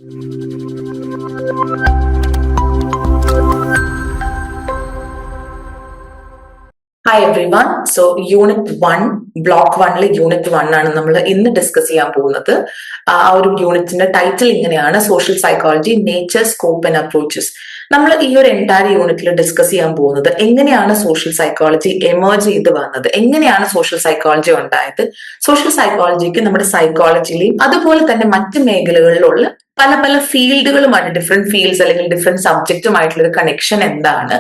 Hi every one. So unit 1 block 1 unit 1 ആണ് നമ്മൾ ഇന്ന് ഡിസ്കസ് ചെയ്യാൻ പോകുന്നത്. ആ ഒരു യൂണിറ്റിന്റെ ടൈറ്റിൽ ഇങ്ങനെയാണ്: social psychology, nature, scope and approaches. നമ്മൾ ഈ ഒരു എൻറ്റയർ യൂണിറ്റിൽ ഡിസ്കസ് ചെയ്യാൻ പോകുന്നത് എങ്ങനെയാണ് സോഷ്യൽ സൈക്കോളജി എമേർജ് ചെയ്ത് വന്നത്, എങ്ങനെയാണ് സോഷ്യൽ സൈക്കോളജി ഉണ്ടായത്, സോഷ്യൽ സൈക്കോളജിക്ക് നമ്മുടെ സൈക്കോളജിയിലെയും അതുപോലെ തന്നെ മറ്റ് മേഖലകളിലുള്ള പല പല ഫീൽഡുകളുമായിട്ട്, ഡിഫറെന്റ് ഫീൽഡ്സ് അല്ലെങ്കിൽ ഡിഫറെന്റ് സബ്ജക്റ്റുമായിട്ടുള്ള ഒരു കണക്ഷൻ എന്താണ്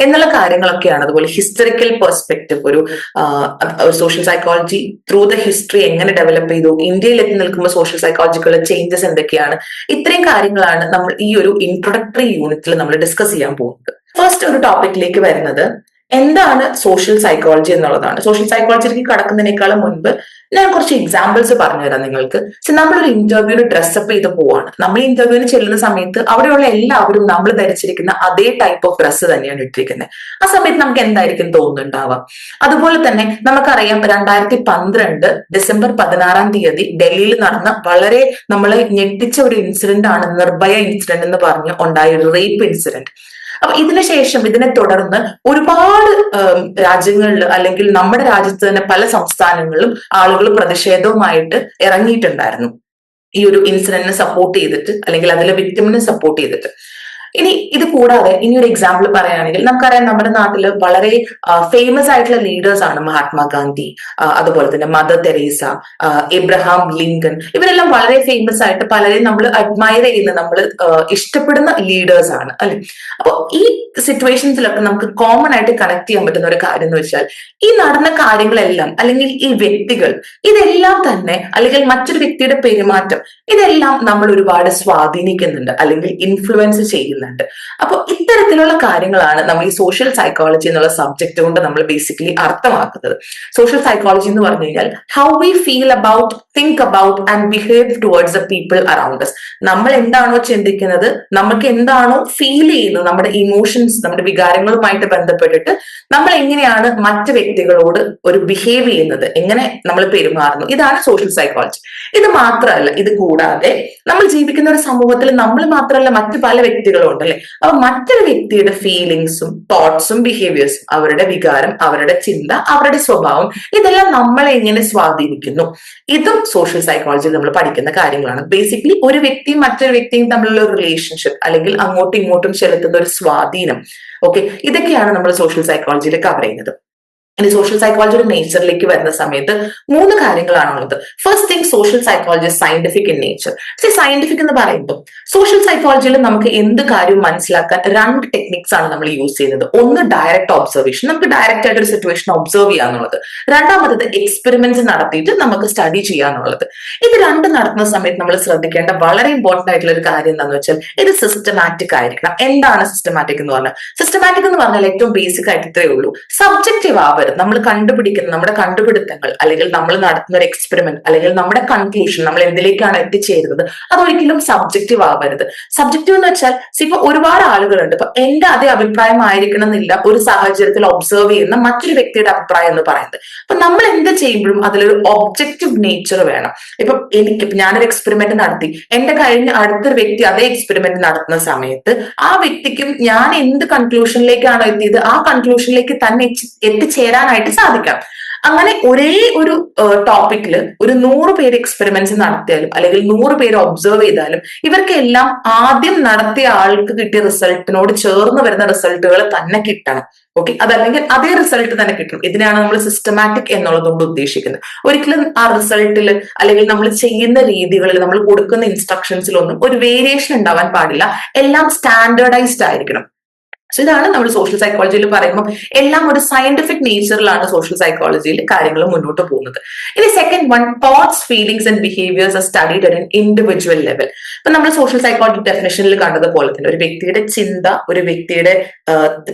എന്നുള്ള കാര്യങ്ങളൊക്കെയാണ്. അതുപോലെ ഹിസ്റ്ററിക്കൽ പെർസ്പെക്റ്റീവ്, ഒരു social psychology through the history എങ്ങനെ ഡെവലപ്പ് ചെയ്തു, ഇന്ത്യയിൽ എത്തി നിൽക്കുമ്പോൾ സോഷ്യൽ സൈക്കോളജിക്കുള്ള ചേഞ്ചസ് എന്തൊക്കെയാണ്, ഇത്രയും കാര്യങ്ങളാണ് നമ്മൾ ഈ ഒരു ഇൻട്രൊഡക്ടറി യൂണിറ്റിൽ നമ്മൾ ഡിസ്കസ് ചെയ്യാൻ പോകുന്നത്. ഫസ്റ്റ് ഒരു ടോപ്പിക്കിലേക്ക് വരുന്നത് എന്താണ് സോഷ്യൽ സൈക്കോളജി എന്നുള്ളതാണ്. സോഷ്യൽ സൈക്കോളജിയിലേക്ക് കടക്കുന്നതിനേക്കാളും മുൻപ് ഞാൻ കുറച്ച് എക്സാമ്പിൾസ് പറഞ്ഞുതരാം നിങ്ങൾക്ക്. നമ്മളൊരു ഇന്റർവ്യൂവിന് ഡ്രസ്സപ്പ് ചെയ്ത് പോവാണ്. നമ്മൾ ഇന്റർവ്യൂവിന് ചെല്ലുന്ന സമയത്ത് അവിടെയുള്ള എല്ലാവരും നമ്മൾ ധരിച്ചിരിക്കുന്ന അതേ ടൈപ്പ് ഓഫ് ഡ്രസ്സ് തന്നെയാണ് ഇട്ടിരിക്കുന്നത്. ആ സമയത്ത് നമുക്ക് എന്തായിരിക്കും തോന്നുന്നുണ്ടാവുക? അതുപോലെ തന്നെ നമുക്കറിയാം, 2012 ഡിസംബർ 16 ഡൽഹിയിൽ നടന്ന വളരെ നമ്മളെ ഞെട്ടിച്ച ഒരു ഇൻസിഡന്റ് ആണ് നിർഭയ ഇൻസിഡന്റ് എന്ന് പറഞ്ഞ് ഉണ്ടായ ഒരു റേപ്പ് ഇൻസിഡന്റ്. അപ്പൊ ഇതിനെ തുടർന്ന് ഒരുപാട് രാജ്യങ്ങളിൽ അല്ലെങ്കിൽ നമ്മുടെ രാജ്യത്ത് തന്നെ പല സംസ്ഥാനങ്ങളിലും ആളുകൾ പ്രതിഷേധവുമായിട്ട് ഇറങ്ങിയിട്ടുണ്ടായിരുന്നു, ഈ ഒരു ഇൻസിഡന്റിനെ സപ്പോർട്ട് ചെയ്തിട്ട് അല്ലെങ്കിൽ അതിലെ വിക്ടിമിനെ സപ്പോർട്ട് ചെയ്തിട്ട്. ഇനി ഇത് കൂടാതെ ഇനി ഒരു എക്സാമ്പിൾ പറയുകയാണെങ്കിൽ, നമുക്കറിയാം നമ്മുടെ നാട്ടിൽ വളരെ ഫേമസ് ആയിട്ടുള്ള ലീഡേഴ്സ് ആണ് മഹാത്മാഗാന്ധി, അതുപോലെ തന്നെ മദർ തെരേസ, എബ്രഹാം ലിങ്കൺ. ഇവരെല്ലാം വളരെ ഫേമസ് ആയിട്ട് പലരെയും നമ്മൾ അഡ്മയർ ചെയ്യുന്ന, നമ്മൾ ഇഷ്ടപ്പെടുന്ന ലീഡേഴ്സ് ആണ് അല്ലെ. അപ്പോൾ ഈ സിറ്റുവേഷൻസിലൊക്കെ നമുക്ക് കോമൺ ആയിട്ട് കണക്ട് ചെയ്യാൻ പറ്റുന്ന ഒരു കാര്യം എന്ന് വെച്ചാൽ, ഈ നടന്ന കാര്യങ്ങളെല്ലാം അല്ലെങ്കിൽ ഈ വ്യക്തികൾ, ഇതെല്ലാം തന്നെ അല്ലെങ്കിൽ മറ്റൊരു വ്യക്തിയുടെ പെരുമാറ്റം, ഇതെല്ലാം നമ്മൾ ഒരുപാട് സ്വാധീനിക്കുന്നുണ്ട് അല്ലെങ്കിൽ ഇൻഫ്ലുവൻസ് ചെയ്യുന്നുണ്ട്. അപ്പൊ ഇത്തരത്തിലുള്ള കാര്യങ്ങളാണ് നമ്മൾ ഈ സോഷ്യൽ സൈക്കോളജി എന്നുള്ള സബ്ജക്ട് കൊണ്ട് നമ്മൾ ബേസിക്കലി അർത്ഥമാക്കുന്നത്. സോഷ്യൽ സൈക്കോളജി എന്ന് പറഞ്ഞു കഴിഞ്ഞാൽ how we feel about, think about and behave towards the people around us. നമ്മൾ എന്താണോ ചിന്തിക്കുന്നത്, നമുക്ക് എന്താണോ ഫീൽ ചെയ്യുന്നത്, നമ്മുടെ ഇമോഷൻസ്, നമ്മുടെ വികാരങ്ങളുമായിട്ട് ബന്ധപ്പെട്ടിട്ട് നമ്മൾ എങ്ങനെയാണ് മറ്റു വ്യക്തികളോട് ഒരു ബിഹേവ് ചെയ്യുന്നത്, എങ്ങനെ നമ്മൾ പെരുമാറുന്നു, ഇതാണ് സോഷ്യൽ സൈക്കോളജി. ഇത് മാത്രമല്ല, ഇത് കൂടാതെ നമ്മൾ ജീവിക്കുന്ന ഒരു സമൂഹത്തിൽ നമ്മൾ മാത്രമല്ല മറ്റു പല വ്യക്തികളും ഉണ്ടല്ലേ. അപ്പൊ മറ്റൊരു വ്യക്തിയുടെ ഫീലിങ്സും തോട്ട്സും ബിഹേവിയേഴ്സും, അവരുടെ വികാരം, അവരുടെ ചിന്ത, അവരുടെ സ്വഭാവം, ഇതെല്ലാം നമ്മളെ എങ്ങനെ സ്വാധീനിക്കുന്നു, ഇതും സോഷ്യൽ സൈക്കോളജിയിൽ നമ്മൾ പഠിക്കുന്ന കാര്യങ്ങളാണ്. ബേസിക്കലി ഒരു വ്യക്തിയും മറ്റൊരു വ്യക്തിയും തമ്മിലുള്ള ഒരു റിലേഷൻഷിപ്പ് അല്ലെങ്കിൽ അങ്ങോട്ടും ഇങ്ങോട്ടും ചെലുത്തുന്ന ഒരു സ്വാധീനം, ഓക്കെ, ഇതൊക്കെയാണ് നമ്മൾ സോഷ്യൽ സൈക്കോളജിയിൽ കവർ ചെയ്യുന്നത്. ഇനി സോഷ്യൽ സൈക്കോളജിയുടെ നേച്ചറിലേക്ക് വരുന്ന സമയത്ത് 3 കാര്യങ്ങളാണുള്ളത്. First thing, social psychology scientific in nature. Scientific എന്ന് പറയുമ്പോൾ സോഷ്യൽ സൈക്കോളജിയിൽ നമുക്ക് എന്ത് കാര്യവും മനസ്സിലാക്കാൻ 2 ടെക്നിക്സ് ആണ് നമ്മൾ യൂസ് ചെയ്യുന്നത്. ഒന്ന് ഡയറക്റ്റ് ഒബ്സർവേഷൻ, നമുക്ക് ഡയറക്റ്റ് ആയിട്ട് ഒരു സിറ്റുവേഷൻ ഒബ്സർവ് ചെയ്യാന്നുള്ളത്. രണ്ടാമത്തത് എക്സ്പെരിമെന്റ്സ് നടത്തിയിട്ട് നമുക്ക് സ്റ്റഡി ചെയ്യാന്നുള്ളത്. ഇത് രണ്ടും നടത്തുന്ന സമയത്ത് നമ്മൾ ശ്രദ്ധിക്കേണ്ട വളരെ ഇമ്പോർട്ടന്റ് ആയിട്ടുള്ള ഒരു കാര്യം എന്താണെന്ന് വെച്ചാൽ, ഇത് സിസ്റ്റമാറ്റിക് ആയിരിക്കണം. എന്താണ് സിസ്റ്റമാറ്റിക് എന്ന് പറഞ്ഞാൽ? സിസ്റ്റമാറ്റിക് എന്ന് പറഞ്ഞാൽ ഏറ്റവും ബേസിക് ആയിട്ട് ഇത്രയേ ഉള്ളൂ, സബ്ജക്റ്റീവ് ആവരുത്. നമ്മൾ കണ്ടുപിടിക്കുന്ന നമ്മുടെ കണ്ടുപിടുത്തങ്ങൾ അല്ലെങ്കിൽ നമ്മൾ നടത്തുന്ന ഒരു എക്സ്പെരിമെന്റ് അല്ലെങ്കിൽ നമ്മുടെ കൺക്ലൂഷൻ, നമ്മൾ എന്തിലേക്കാണ് എത്തിച്ചേരുന്നത്, അതൊരിക്കലും സബ്ജക്റ്റീവ് ആവരുത്. സബ്ജക്റ്റീവ് എന്ന് വെച്ചാൽ ഇപ്പൊ ഒരുപാട് ആളുകളുണ്ട്, ഇപ്പൊ എന്റെ അതേ അഭിപ്രായം ആയിരിക്കണം എന്നില്ല ഒരു സാഹചര്യത്തിൽ ഒബ്സർവ് ചെയ്യുന്ന മറ്റൊരു വ്യക്തിയുടെ അഭിപ്രായം എന്ന് പറയുന്നത്. അപ്പൊ നമ്മൾ എന്ത് ചെയ്യുമ്പോഴും അതിലൊരു ഒബ്ജക്റ്റീവ് നേച്ചർ വേണം. ഞാനൊരു എക്സ്പെരിമെന്റ് നടത്തി, എന്റെ കഴിഞ്ഞ അടുത്തൊരു വ്യക്തി അതേ എക്സ്പെരിമെന്റ് നടത്തുന്ന സമയത്ത് ആ വ്യക്തിക്കും ഞാൻ എന്ത് കൺക്ലൂഷനിലേക്കാണോ എത്തിയത് ആ കൺക്ലൂഷനിലേക്ക് തന്നെ എത്തിച്ചേരാനായിട്ട് സാധിക്കണം. അങ്ങനെ ഒരേ ഒരു ടോപ്പിക്കിൽ ഒരു 100 പേര് എക്സ്പെരിമെന്റ്സ് നടത്തിയാലും അല്ലെങ്കിൽ 100 പേര് ഒബ്സർവ് ചെയ്താലും ഇവർക്കെല്ലാം ആദ്യം നടത്തിയ ആൾക്ക് കിട്ടിയ റിസൾട്ടിനോട് ചേർന്ന് വരുന്ന റിസൾട്ടുകൾ തന്നെ കിട്ടണം. ഓക്കെ, അതല്ലെങ്കിൽ അതേ റിസൾട്ട് തന്നെ കിട്ടണം. ഇതിനാണ് നമ്മൾ സിസ്റ്റമാറ്റിക് എന്നുള്ളതുകൊണ്ട് ഉദ്ദേശിക്കുന്നത്. ഒരിക്കലും ആ റിസൾട്ടിൽ അല്ലെങ്കിൽ നമ്മൾ ചെയ്യുന്ന രീതികളിൽ, നമ്മൾ കൊടുക്കുന്ന ഇൻസ്ട്രക്ഷൻസിലൊന്നും ഒരു വേരിയേഷൻ ഉണ്ടാവാൻ പാടില്ല. എല്ലാം സ്റ്റാൻഡേർഡൈസ്ഡ് ആയിരിക്കണം. സോ ഇതാണ് നമ്മൾ സോഷ്യൽ സൈക്കോളജിയിൽ പറയുമ്പോൾ എല്ലാം ഒരു സയന്റിഫിക് നേച്ചറിലാണ് സോഷ്യൽ സൈക്കോളജിയിൽ കാര്യങ്ങൾ മുന്നോട്ട് പോകുന്നത്. ഇനി second one, thoughts, feelings and behaviours are studied at an individual level. ഇപ്പൊ നമ്മൾ സോഷ്യൽ സൈക്കോളജി ഡെഫിനേഷനിൽ കണ്ടതുപോലെ തന്നെ ഒരു വ്യക്തിയുടെ ചിന്ത, ഒരു വ്യക്തിയുടെ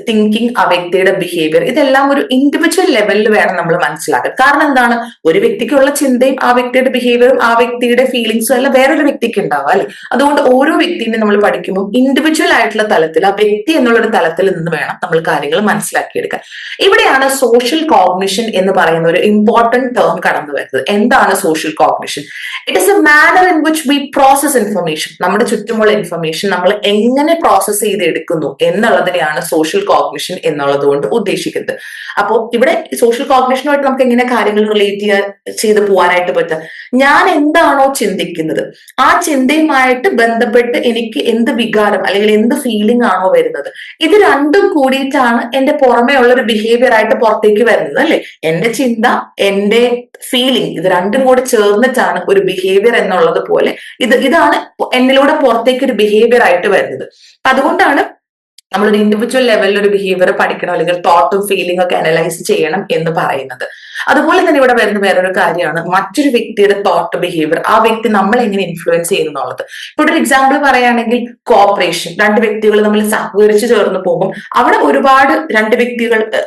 തിങ്കിങ്, ആ വ്യക്തിയുടെ ബിഹേവിയർ, ഇതെല്ലാം ഒരു ഇൻഡിവിജ്വൽ ലെവലിൽ വേണം നമ്മൾ മനസ്സിലാക്കാൻ. കാരണം എന്താണ്, ഒരു വ്യക്തിക്കുള്ള ചിന്തയും ആ വ്യക്തിയുടെ ബിഹേവിയറും ആ വ്യക്തിയുടെ ഫീലിംഗ്സും എല്ലാം വേറൊരു വ്യക്തിക്ക് ഉണ്ടാവുക അല്ലെ. അതുകൊണ്ട് ഓരോ വ്യക്തിനെ നമ്മൾ പഠിക്കുമ്പോൾ ഇൻഡിവിജ്വൽ ആയിട്ടുള്ള തലത്തിൽ, ആ വ്യക്തി എന്നുള്ളൊരു തലത്തിൽ നിന്ന് വേണം നമ്മൾ കാര്യങ്ങൾ മനസ്സിലാക്കിയെടുക്കാൻ. ഇവിടെയാണ് സോഷ്യൽ കോഗ്നിഷൻ എന്ന് പറയുന്ന ഒരു ഇമ്പോർട്ടന്റ് ടേം കടന്നു വരുന്നത്. എന്താണ് social cognition? It is a manner in which we process information. നമ്മുടെ ചുറ്റുമുള്ള ഇൻഫർമേഷൻ നമ്മൾ എങ്ങനെ പ്രോസസ് ചെയ്തെടുക്കുന്നു എന്നുള്ളതിനെയാണ് സോഷ്യൽ കോഗ്നിഷൻ എന്നുള്ളത് കൊണ്ട് ഉദ്ദേശിക്കുന്നത്. അപ്പോൾ ഇവിടെ സോഷ്യൽ കോഗ്നിഷനുമായിട്ട് നമുക്ക് എങ്ങനെ കാര്യങ്ങൾ റിലേറ്റ് ചെയ്ത് പോകാനായിട്ട് പറ്റുക? ഞാൻ എന്താണോ ചിന്തിക്കുന്നത് ആ ചിന്തയുമായിട്ട് ബന്ധപ്പെട്ട് എനിക്ക് എന്ത് വികാരം അല്ലെങ്കിൽ എന്ത് ഫീലിംഗ് ആണോ വരുന്നത്, ഇത് രണ്ടും കൂടിയിട്ടാണ് എന്റെ പുറമേ ഉള്ള ഒരു ബിഹേവിയർ ആയിട്ട് പുറത്തേക്ക് വരുന്നത്, അല്ലെ? എന്റെ ചിന്ത, എന്റെ ഫീലിംഗ്, ഇത് രണ്ടും കൂടെ ചേർന്നിട്ടാണ് ഒരു ബിഹേവിയർ എന്നുള്ളത് പോലെ ഇതാണ് എന്നിലൂടെ പുറത്തേക്ക് ഒരു ബിഹേവിയർ ആയിട്ട് വരുന്നത്. അതുകൊണ്ടാണ് നമ്മളൊരു ഇൻഡിവിജ്വൽ ലെവലിൽ ഒരു ബിഹേവിയർ പഠിക്കണം, അല്ലെങ്കിൽ തോട്ടും ഫീലിംഗ് ഒക്കെ അനലൈസ് ചെയ്യണം എന്ന് പറയുന്നത്. അതുപോലെ തന്നെ ഇവിടെ വരുന്ന വേറൊരു കാര്യമാണ് മറ്റൊരു വ്യക്തിയുടെ തോട്ട്, ബിഹേവിയർ, ആ വ്യക്തി നമ്മളെ എങ്ങനെ ഇൻഫ്ലുവൻസ് ചെയ്യുന്നു എന്നുള്ളത്. ഇവിടെ ഒരു എക്സാമ്പിൾ പറയുകയാണെങ്കിൽ കോപ്പറേഷൻ, രണ്ട് വ്യക്തികൾ തമ്മിൽ സഹകരിച്ച് ചേർന്ന് പോകും. അവിടെ ഒരുപാട്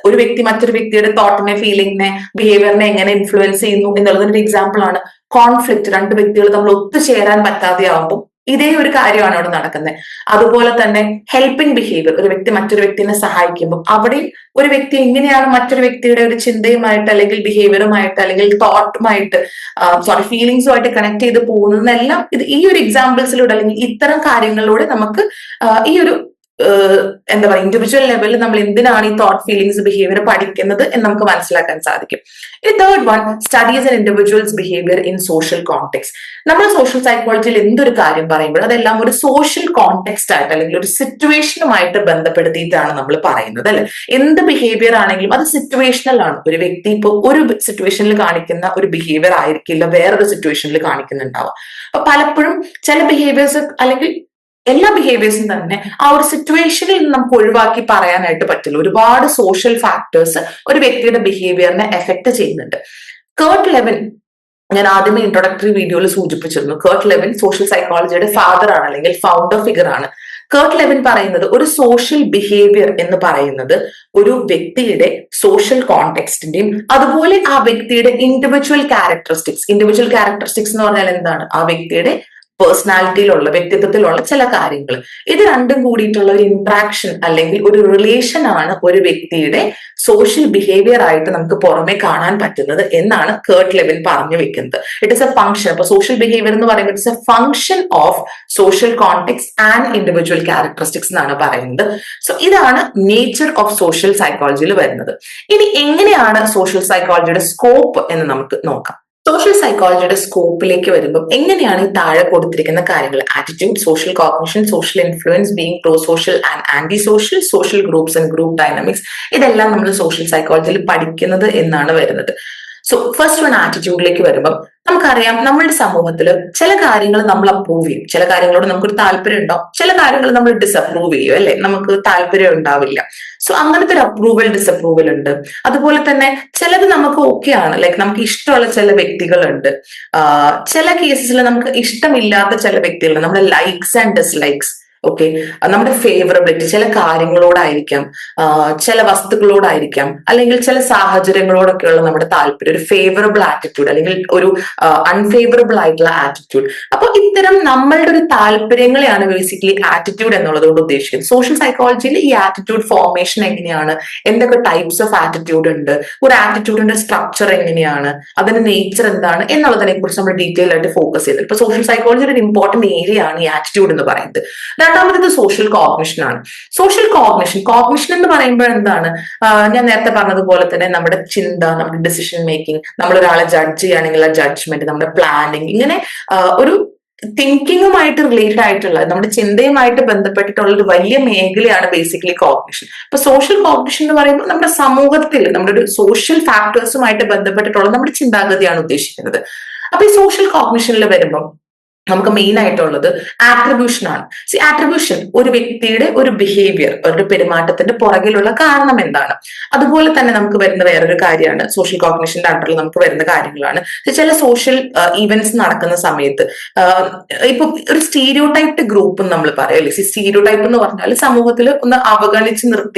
ഒരു വ്യക്തി മറ്റൊരു വ്യക്തിയുടെ തോട്ടിനെ, ഫീലിംഗിനെ, ബിഹേവിയറിനെ എങ്ങനെ ഇൻഫ്ലുവൻസ് ചെയ്യുന്നു എന്നുള്ളതിന്റെ എക്സാമ്പിൾ ആണ് കോൺഫ്ലിക്റ്റ്. രണ്ട് വ്യക്തികൾ തമ്മിൽ ഒത്തുചേരാൻ പറ്റാതെ ആവുമ്പോൾ ഇതേ ഒരു കാര്യമാണ് അവിടെ നടക്കുന്നത്. അതുപോലെ തന്നെ ഹെൽപ്പിംഗ് ബിഹേവിയർ, ഒരു വ്യക്തി മറ്റൊരു വ്യക്തിനെ സഹായിക്കുമ്പോൾ അവിടെ ഒരു വ്യക്തി എങ്ങനെയാണ് മറ്റൊരു വ്യക്തിയുടെ ഒരു ചിന്തയുമായിട്ട് അല്ലെങ്കിൽ ബിഹേവിയറുമായിട്ട് അല്ലെങ്കിൽ തോട്ടുമായിട്ട് ഫീലിങ്സുമായിട്ട് കണക്ട് ചെയ്ത് പോകുന്നതെല്ലാം ഈ ഒരു എക്സാമ്പിൾസിലൂടെ അല്ലെങ്കിൽ ഇത്തരം കാര്യങ്ങളിലൂടെ നമുക്ക് ഈ ഒരു എന്താ പറയുക, ഇൻഡിവിജ്വൽ ലെവലിൽ നമ്മൾ എന്തിനാണ് ഈ തോട്ട്, ഫീലിംഗ്സ്, ബിഹേവിയർ പഠിക്കുന്നത് എന്ന് നമുക്ക് മനസ്സിലാക്കാൻ സാധിക്കും. ഈ third one, studies and individuals behaviour in social context. നമ്മൾ സോഷ്യൽ സൈക്കോളജിയിൽ എന്തൊരു കാര്യം പറയുമ്പോൾ അതെല്ലാം ഒരു സോഷ്യൽ കോണ്ടെക്സ്റ്റ് ആയിട്ട് അല്ലെങ്കിൽ ഒരു സിറ്റുവേഷനുമായിട്ട് ബന്ധപ്പെടുത്തിയിട്ടാണ് നമ്മൾ പറയുന്നത്, അല്ലെ? എന്ത് ബിഹേവിയർ ആണെങ്കിലും അത് സിറ്റുവേഷണൽ ആണ്. ഒരു വ്യക്തി ഇപ്പോൾ ഒരു സിറ്റുവേഷനിൽ കാണിക്കുന്ന ഒരു ബിഹേവിയർ ആയിരിക്കില്ല വേറൊരു സിറ്റുവേഷനിൽ കാണിക്കുന്നുണ്ടാവുക. അപ്പൊ പലപ്പോഴും ചില ബിഹേവിയേഴ്സ് അല്ലെങ്കിൽ എല്ലാ ബിഹേവിയേഴ്സും തന്നെ ആ ഒരു സിറ്റുവേഷനിൽ നിന്ന് നമുക്ക് ഒഴിവാക്കി പറയാനായിട്ട് പറ്റില്ല. ഒരുപാട് സോഷ്യൽ ഫാക്ടേഴ്സ് ഒരു വ്യക്തിയുടെ ബിഹേവിയറിനെ എഫക്ട് ചെയ്യുന്നുണ്ട്. കേർട്ട് ലെവിൻ, ഞാൻ ആദ്യമേ ഇൻട്രൊഡക്ടറി വീഡിയോയിൽ സൂചിപ്പിച്ചിരുന്നു, കേർട്ട് ലെവിൻ സോഷ്യൽ സൈക്കോളജിയുടെ ഫാദർ ആണ് അല്ലെങ്കിൽ ഫൗണ്ടർ ഫിഗർ ആണ്. കേർട്ട് ലെവിൻ പറയുന്നത് ഒരു സോഷ്യൽ ബിഹേവിയർ എന്ന് പറയുന്നത് ഒരു വ്യക്തിയുടെ സോഷ്യൽ കോണ്ടെക്സ്റ്റിന്റെയും അതുപോലെ ആ വ്യക്തിയുടെ ഇൻഡിവിജ്വൽ ക്യാരക്ടറിസ്റ്റിക്സ് എന്ന് പറഞ്ഞാൽ എന്താണ്? ആ വ്യക്തിയുടെ പേഴ്സണാലിറ്റിയിലുള്ള, വ്യക്തിത്വത്തിലുള്ള ചില കാര്യങ്ങൾ, ഇത് രണ്ടും കൂടിയിട്ടുള്ള ഒരു ഇന്ററാക്ഷൻ അല്ലെങ്കിൽ ഒരു റിലേഷൻ ആണ് ഒരു വ്യക്തിയുടെ സോഷ്യൽ ബിഹേവിയർ ആയിട്ട് നമുക്ക് പുറമെ കാണാൻ പറ്റുന്നത് എന്നാണ് കേർട്ട് ലെവിൻ പറഞ്ഞു വെക്കുന്നത്. It is A function. അപ്പൊ സോഷ്യൽ ബിഹേവിയർ എന്ന് പറയുമ്പോൾ it's A function of social context and individual characteristics എന്നാണ് പറയുന്നത്. സോ ഇതാണ് നേച്ചർ ഓഫ് സോഷ്യൽ സൈക്കോളജിയിൽ വരുന്നത്. ഇനി എങ്ങനെയാണ് സോഷ്യൽ സൈക്കോളജിയുടെ സ്കോപ്പ് എന്ന് നമുക്ക് നോക്കാം. സോഷ്യൽ സൈക്കോളജിയുടെ സ്കോപ്പിലേക്ക് വരുമ്പോൾ എങ്ങനെയാണ് ഈ താഴെ കൊടുത്തിരിക്കുന്ന കാര്യങ്ങൾ, attitude, social cognition, social influence, being pro social and anti social, social groups and group dynamics, ഇതെല്ലാം നമ്മൾ സോഷ്യൽ സൈക്കോളജിയിൽ പഠിക്കുന്നത് എന്നാണ് വരുന്നത്. സോ ഫസ്റ്റ് വൺ, ആറ്റിറ്റ്യൂഡിലേക്ക് വരുമ്പോൾ നമുക്കറിയാം നമ്മളുടെ സമൂഹത്തിൽ ചില കാര്യങ്ങൾ നമ്മൾ അപ്രൂവ് ചെയ്യും, ചില കാര്യങ്ങളോട് നമുക്കൊരു താല്പര്യം ഉണ്ടാവും, ചില കാര്യങ്ങൾ നമ്മൾ ഡിസപ്രൂവ് ചെയ്യും, അല്ലെ? നമുക്ക് താല്പര്യം ഉണ്ടാവില്ല. സോ അങ്ങനത്തെ ഒരു അപ്രൂവൽ, ഡിസപ്രൂവൽ ഉണ്ട്. അതുപോലെ തന്നെ ചിലത് നമുക്ക് ഓക്കെ ആണ്, ലൈക്ക് നമുക്ക് ഇഷ്ടമുള്ള ചില വ്യക്തികളുണ്ട്. ചില കേസസിൽ നമുക്ക് ഇഷ്ടമില്ലാത്ത ചില വ്യക്തികളുണ്ട്. നമ്മുടെ ലൈക്സ് ആൻഡ് ഡിസ്ലൈക്സ്, ഓക്കെ, നമ്മുടെ ഫേവറബിലിറ്റി ചില കാര്യങ്ങളോടായിരിക്കാം, ചില വസ്തുക്കളോടായിരിക്കാം, അല്ലെങ്കിൽ ചില സാഹചര്യങ്ങളോടൊക്കെയുള്ള നമ്മുടെ താല്പര്യം, ഒരു ഫേവറബിൾ ആറ്റിറ്റ്യൂഡ് അല്ലെങ്കിൽ ഒരു അൺഫേവറബിൾ ആയിട്ടുള്ള ആറ്റിറ്റ്യൂഡ്. അപ്പൊ ഇത്തരം നമ്മളുടെ ഒരു താല്പര്യങ്ങളെയാണ് ബേസിക്കലി ആറ്റിറ്റ്യൂഡ് എന്നുള്ളതുകൊണ്ട് ഉദ്ദേശിക്കുന്നത്. സോഷ്യൽ സൈക്കോളജിയിൽ ഈ ആറ്റിറ്റ്യൂഡ് ഫോർമേഷൻ എങ്ങനെയാണ്, എന്തൊക്കെ ടൈപ്സ് ഓഫ് ആറ്റിറ്റ്യൂഡ് ഉണ്ട്, ഒരു ആറ്റിറ്റ്യൂഡിന്റെ സ്ട്രക്ചർ എങ്ങനെയാണ്, അതിന്റെ നേച്ചർ എന്താണ് എന്നുള്ളതിനെ കുറിച്ച് നമ്മൾ ഡീറ്റെയിൽ ആയിട്ട് ഫോക്കസ് ചെയ്തത്. ഇപ്പൊ സോഷ്യൽ സൈക്കോളജിയുടെ ഒരു ഇമ്പോർട്ടന്റ് ഏരിയ ആണ് ഈ ആറ്റിറ്റ്യൂഡ് എന്ന് പറയുന്നത്. രണ്ടാമത്തേത് സോഷ്യൽ കോഗ്നിഷൻ ആണ്. സോഷ്യൽ കോഗ്നിഷൻ എന്ന് പറയുമ്പോൾ എന്താണ്? ഞാൻ നേരത്തെ പറഞ്ഞതുപോലെ തന്നെ നമ്മുടെ ചിന്ത, നമ്മുടെ ഡിസിഷൻ മേക്കിംഗ്, നമ്മൾ ഒരാളെ ജഡ്ജ് ചെയ്യുകയാണെങ്കിൽ ആ ജഡ്ജ്മെന്റ്, നമ്മുടെ പ്ലാനിങ്, ഇങ്ങനെ ഒരു തിങ്കിങ്ങുമായിട്ട് റിലേറ്റഡ് ആയിട്ടുള്ള, നമ്മുടെ ചിന്തയുമായിട്ട് ബന്ധപ്പെട്ടിട്ടുള്ള ഒരു വലിയ മേഖലയാണ് ബേസിക്കലി കോഗ്നിഷൻ. ഇപ്പൊ സോഷ്യൽ കോഗ്നിഷൻ എന്ന് പറയുമ്പോൾ നമ്മുടെ സമൂഹത്തിൽ നമ്മുടെ ഒരു സോഷ്യൽ ഫാക്ടേഴ്സുമായിട്ട് ബന്ധപ്പെട്ടിട്ടുള്ള നമ്മുടെ ചിന്താഗതിയാണ് ഉദ്ദേശിക്കുന്നത്. അപ്പൊ ഈ സോഷ്യൽ കോഗ്നിഷനിൽ വരുമ്പോൾ നമുക്ക് മെയിൻ ആയിട്ടുള്ളത് ആട്രിബ്യൂഷൻ ആണ്. ആട്രിബ്യൂഷൻ ഒരു വ്യക്തിയുടെ ഒരു ബിഹേവിയർ, ഒരു പെരുമാറ്റത്തിന്റെ പുറകിലുള്ള കാരണം എന്താണ്. അതുപോലെ തന്നെ നമുക്ക് വരുന്ന വേറൊരു കാര്യമാണ് സോഷ്യൽ കോഗ്നിഷന്റെ അണ്ടറിൽ നമുക്ക് വരുന്ന കാര്യങ്ങളാണ് ചില സോഷ്യൽ ഈവന്റ്സ് നടക്കുന്ന സമയത്ത്. ഇപ്പൊ ഒരു സ്റ്റീരിയോടൈപ്ഡ് ഗ്രൂപ്പ് നമ്മൾ പറയും, അല്ലെ? സ്റ്റീരിയോടൈപ്പ് എന്ന് പറഞ്ഞാൽ സമൂഹത്തിൽ ഒന്ന് അവഗണിച്ച്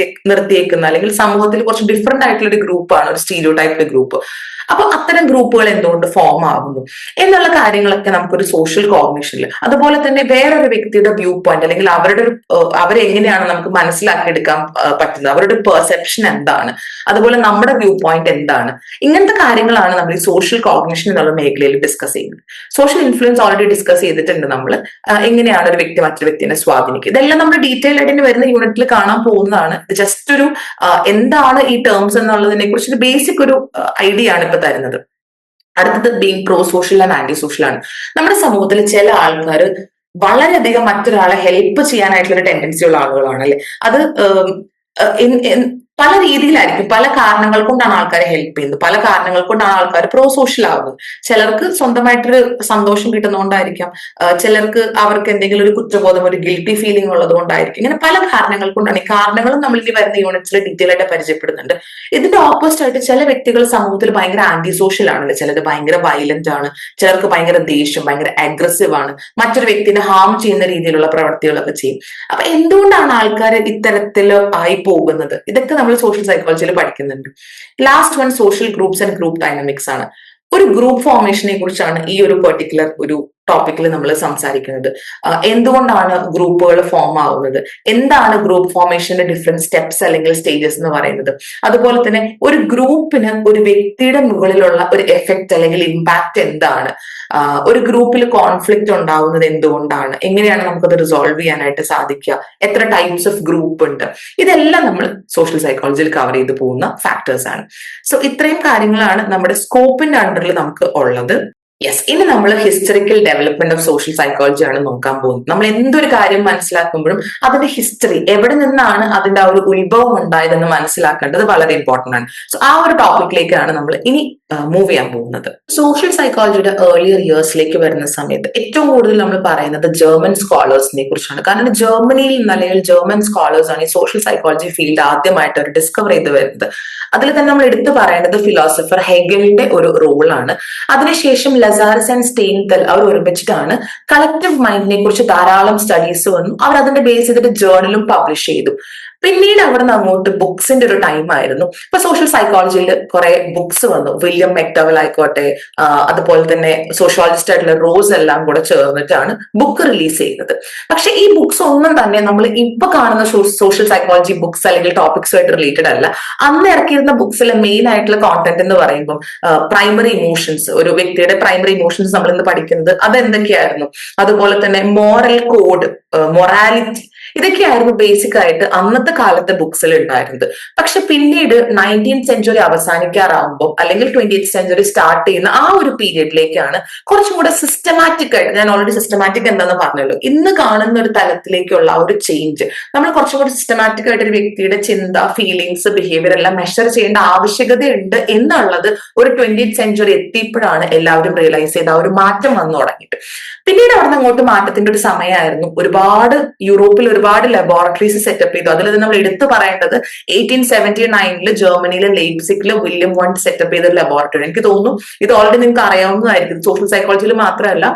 നിർത്തിയേക്കുന്ന അല്ലെങ്കിൽ സമൂഹത്തിൽ കുറച്ച് ഡിഫറെന്റ് ആയിട്ടുള്ള ഒരു ഗ്രൂപ്പാണ് ഒരു സ്റ്റീരിയോടൈപ്ഡ് ഗ്രൂപ്പ്. അപ്പൊ അത്തരം ഗ്രൂപ്പുകൾ എന്തുകൊണ്ട് ഫോം ആകുന്നു എന്നുള്ള കാര്യങ്ങളൊക്കെ നമുക്കൊരു സോഷ്യൽ കോഗ്നിഷനിൽ. അതുപോലെ തന്നെ വേറൊരു വ്യക്തിയുടെ വ്യൂ പോയിന്റ് അല്ലെങ്കിൽ അവരെങ്ങനെയാണ് നമുക്ക് മനസ്സിലാക്കിയെടുക്കാൻ പറ്റുന്നത്, അവരുടെ പെർസെപ്ഷൻ എന്താണ്, അതുപോലെ നമ്മുടെ വ്യൂ പോയിന്റ് എന്താണ്, ഇങ്ങനത്തെ കാര്യങ്ങളാണ് നമ്മൾ ഈ സോഷ്യൽ കോഗ്നിഷൻ എന്നുള്ള മേഖലയിൽ ഡിസ്കസ് ചെയ്യുന്നത്. സോഷ്യൽ ഇൻഫ്ലുവൻസ് ഓൾറെഡി ഡിസ്കസ് ചെയ്തിട്ടുണ്ട് നമ്മൾ, എങ്ങനെയാണ് ഒരു വ്യക്തി മറ്റൊരു വ്യക്തിനെ സ്വാധീനിക്കുക. ഇതെല്ലാം നമ്മൾ ഡീറ്റെയിൽ ആയിട്ട് വരുന്ന യൂണിറ്റിൽ കാണാൻ പോകുന്നതാണ്. ഇത് ജസ്റ്റ് ഒരു എന്താണ് ഈ ടേംസ് എന്നുള്ളതിനെ കുറിച്ച് ബേസിക് ഒരു ഐഡിയ ആണ് ഇപ്പൊ തരുന്നത്. അടുത്തത് being pro social and anti social ആണ്. നമ്മുടെ സമൂഹത്തിൽ ചില ആൾക്കാർ വളരെയധികം മറ്റൊരാളെ ഹെൽപ്പ് ചെയ്യാനായിട്ടുള്ള ഒരു ടെൻഡൻസി ഉള്ള ആളുകളാണ് അല്ലെ. അത് പല രീതിയിലായിരിക്കും, പല കാരണങ്ങൾ കൊണ്ടാണ് ആൾക്കാരെ ഹെൽപ്പ് ചെയ്യുന്നത്, പല കാരണങ്ങൾ കൊണ്ടാണ് ആൾക്കാർ പ്രോ സോഷ്യൽ ആവുന്നത്. ചിലർക്ക് സ്വന്തമായിട്ടൊരു സന്തോഷം കിട്ടുന്നതുകൊണ്ടായിരിക്കാം, ചിലർക്ക് അവർക്ക് എന്തെങ്കിലും ഒരു കുറ്റബോധം, ഒരു ഗിൽറ്റി ഫീലിംഗ് ഉള്ളത് കൊണ്ടായിരിക്കും. ഇങ്ങനെ പല കാരണങ്ങൾ കൊണ്ടാണ്. ഈ കാരണങ്ങളും നമ്മൾ ഇനി വരുന്ന യൂണിറ്റ്സിൽ ഡീറ്റെയിൽ ആയിട്ട് പരിചയപ്പെടുന്നുണ്ട്. ഇതിന്റെ ഓപ്പോസിറ്റ് ആയിട്ട് ചില വ്യക്തികൾ സമൂഹത്തിൽ ഭയങ്കര ആന്റി സോഷ്യൽ ആണല്ലോ. ചിലർ ഭയങ്കര വയലന്റ് ആണ്, ചിലർക്ക് ഭയങ്കര ദേഷ്യം, ഭയങ്കര അഗ്രസീവ് ആണ്, മറ്റൊരു വ്യക്തിനെ ഹാം ചെയ്യുന്ന രീതിയിലുള്ള പ്രവർത്തികളൊക്കെ ചെയ്യും. അപ്പൊ എന്തുകൊണ്ടാണ് ആൾക്കാർ ഇത്തരത്തിൽ ആയി പോകുന്നത്? ഇതൊക്കെ നമ്മൾ സോഷ്യൽ സൈക്കോളജിയിൽ പഠിക്കുന്നുണ്ട്. Last one social groups and group dynamics ആണ്. ഒരു ഗ്രൂപ്പ് ഫോർമേഷനെ കുറിച്ചാണ് ഈ ഒരു പെർട്ടിക്കുലർ ഒരു ടോപ്പിക്കിൽ നമ്മൾ സംസാരിക്കുന്നത്. എന്തുകൊണ്ടാണ് ഗ്രൂപ്പുകൾ ഫോം ആവുന്നത്, എന്താണ് ഗ്രൂപ്പ് ഫോർമേഷന്റെ ഡിഫറെന്റ് സ്റ്റെപ്സ് അല്ലെങ്കിൽ സ്റ്റേജസ് എന്ന് പറയുന്നത്, അതുപോലെ തന്നെ ഒരു ഗ്രൂപ്പിന് ഒരു വ്യക്തിയുടെ മുകളിലുള്ള ഒരു എഫക്റ്റ് അല്ലെങ്കിൽ ഇമ്പാക്ട് എന്താണ്, ഒരു ഗ്രൂപ്പിൽ കോൺഫ്ലിക്റ്റ് ഉണ്ടാവുന്നത് എന്തുകൊണ്ടാണ്, എങ്ങനെയാണ് നമുക്കത് റിസോൾവ് ചെയ്യാനായിട്ട് സാധിക്കുക, എത്ര ടൈപ്സ് ഓഫ് ഗ്രൂപ്പ് ഉണ്ട്, ഇതെല്ലാം നമ്മൾ സോഷ്യൽ സൈക്കോളജിയിൽ കവർ ചെയ്ത് പോകുന്ന ഫാക്ടേഴ്സ് ആണ്. സോ ഇത്രയും കാര്യങ്ങളാണ് നമ്മുടെ സ്കോപ്പിന്റെ അണ്ടറിൽ നമുക്ക് ഉള്ളത്. യെസ്, ഇനി നമ്മൾ historical development of social psychology ആണ് നോക്കാൻ പോകുന്നത്. നമ്മൾ എന്തൊരു കാര്യം മനസ്സിലാക്കുമ്പോഴും അതിന്റെ ഹിസ്റ്ററി, എവിടെ നിന്നാണ് അതിന്റെ ആ ഒരു ഉത്ഭവം ഉണ്ടായതെന്ന് മനസ്സിലാക്കേണ്ടത് വളരെ ഇമ്പോർട്ടന്റ് ആണ്. സോ ആ ഒരു ടോപ്പിക്കിലേക്കാണ് നമ്മൾ ഇനി മൂവ് ചെയ്യാൻ പോകുന്നത്. സോഷ്യൽ സൈക്കോളജിയുടെ ഏർലിയർ ഇയേഴ്സിലേക്ക് വരുന്ന സമയത്ത് ഏറ്റവും കൂടുതൽ നമ്മൾ പറയുന്നത് ജർമ്മൻ സ്കോളേഴ്സിനെ കുറിച്ചാണ്. കാരണം ജർമ്മനിയിൽ അല്ലെങ്കിൽ ജർമ്മൻ സ്കോളേഴ്സ് ആണ് ഈ സോഷ്യൽ സൈക്കോളജി ഫീൽഡ് ആദ്യമായിട്ട് അവർ ഡിസ്കവർ ചെയ്ത് വരുന്നത്. അതിൽ തന്നെ നമ്മൾ എടുത്തു പറയേണ്ടത് ഫിലോസഫർ ഹെഗലിന്റെ ഒരു റോളാണ്. അതിനുശേഷം ലസാരസ് ആൻഡ് സ്റ്റെയിൻതൽ അവർ ഒരുമിച്ചിട്ടാണ് കളക്റ്റീവ് മൈൻഡിനെ കുറിച്ച് ധാരാളം സ്റ്റഡീസ് വന്നു. അവർ അതിന്റെ ബേസ് ചെയ്തിട്ട് ജേർണലും പബ്ലിഷ് ചെയ്തു. പിന്നീട് അവിടെ നിന്ന് അങ്ങോട്ട് ബുക്സിന്റെ ഒരു ടൈം ആയിരുന്നു. ഇപ്പൊ സോഷ്യൽ സൈക്കോളജിയിൽ കുറെ ബുക്സ് വന്നു. വില്യം മെക്ഡവൽ ആയിക്കോട്ടെ, അതുപോലെ തന്നെ സോഷ്യോളജിസ്റ്റ് ആയിട്ടുള്ള റോസ് എല്ലാം കൂടെ ചേർന്നിട്ടാണ് ബുക്ക് റിലീസ് ചെയ്യുന്നത്. പക്ഷെ ഈ ബുക്സ് ഒന്നും തന്നെ നമ്മൾ ഇപ്പൊ കാണുന്ന സോഷ്യൽ സൈക്കോളജി ബുക്സ് അല്ലെങ്കിൽ ടോപ്പിക്സുമായിട്ട് റിലേറ്റഡ് അല്ല. അന്ന് ഇറക്കിയിരുന്ന ബുക്സിലെ മെയിൻ ആയിട്ടുള്ള കോണ്ടന്റ് എന്ന് പറയുമ്പോൾ പ്രൈമറി ഇമോഷൻസ്, ഒരു വ്യക്തിയുടെ പ്രൈമറി ഇമോഷൻസ് നമ്മൾ ഇന്ന് പഠിക്കുന്നത് അതെന്തൊക്കെയായിരുന്നു, അതുപോലെ തന്നെ മോറൽ കോഡ്, മൊറാലിറ്റി, ഇതൊക്കെയായിരുന്നു ബേസിക് ആയിട്ട് അന്നത്തെ കാലത്തെ ബുക്സിൽ ഉണ്ടായിരുന്നത്. പക്ഷെ പിന്നീട് 19th സെഞ്ചുറി അവസാനിക്കാറാവുമ്പോൾ അല്ലെങ്കിൽ 20th സെഞ്ചുറി സ്റ്റാർട്ട് ചെയ്യുന്ന ആ ഒരു പീരീഡിലേക്കാണ് കുറച്ചും കൂടെ സിസ്റ്റമാറ്റിക് ആയിട്ട്, ഞാൻ ഓൾറെഡി സിസ്റ്റമാറ്റിക് എന്താണെന്ന് പറഞ്ഞല്ലോ, ഇന്ന് കാണുന്ന ഒരു തലത്തിലേക്കുള്ള ഒരു ചേഞ്ച്, നമ്മൾ കുറച്ചും കൂടി സിസ്റ്റമാറ്റിക് ആയിട്ട് ഒരു വ്യക്തിയുടെ ചിന്ത, ഫീലിങ്സ്, ബിഹേവിയർ എല്ലാം മെഷർ ചെയ്യേണ്ട ആവശ്യകതയുണ്ട് എന്നുള്ളത് ഒരു 20th സെഞ്ചുറി എത്തിയപ്പോഴാണ് എല്ലാവരും റിയലൈസ് ചെയ്ത ആ ഒരു മാറ്റം വന്നു തുടങ്ങിയിട്ട്. പിന്നീട് അവിടെ നിന്ന് അങ്ങോട്ട് മാറ്റത്തിന്റെ ഒരു സമയമായിരുന്നു. ഒരുപാട് യൂറോപ്പിൽ ഒരുപാട് ലബോറട്ടറീസ് സെറ്റപ്പ് ചെയ്തു. അതിൽ നമ്മൾ എടുത്തു പറയേണ്ടത് 1879 ജർമ്മനിയിലെ ലെയ്പ്സിക്കില് വില്യം വോണ്ട് സെറ്റപ്പ് ചെയ്ത ലബോറട്ടറി. എനിക്ക് തോന്നുന്നു ഇത് ഓൾറെഡി നിങ്ങൾക്ക് അറിയാവുന്നതായിരിക്കും. സോഷ്യൽ സൈക്കോളജിയിൽ മാത്രമല്ല,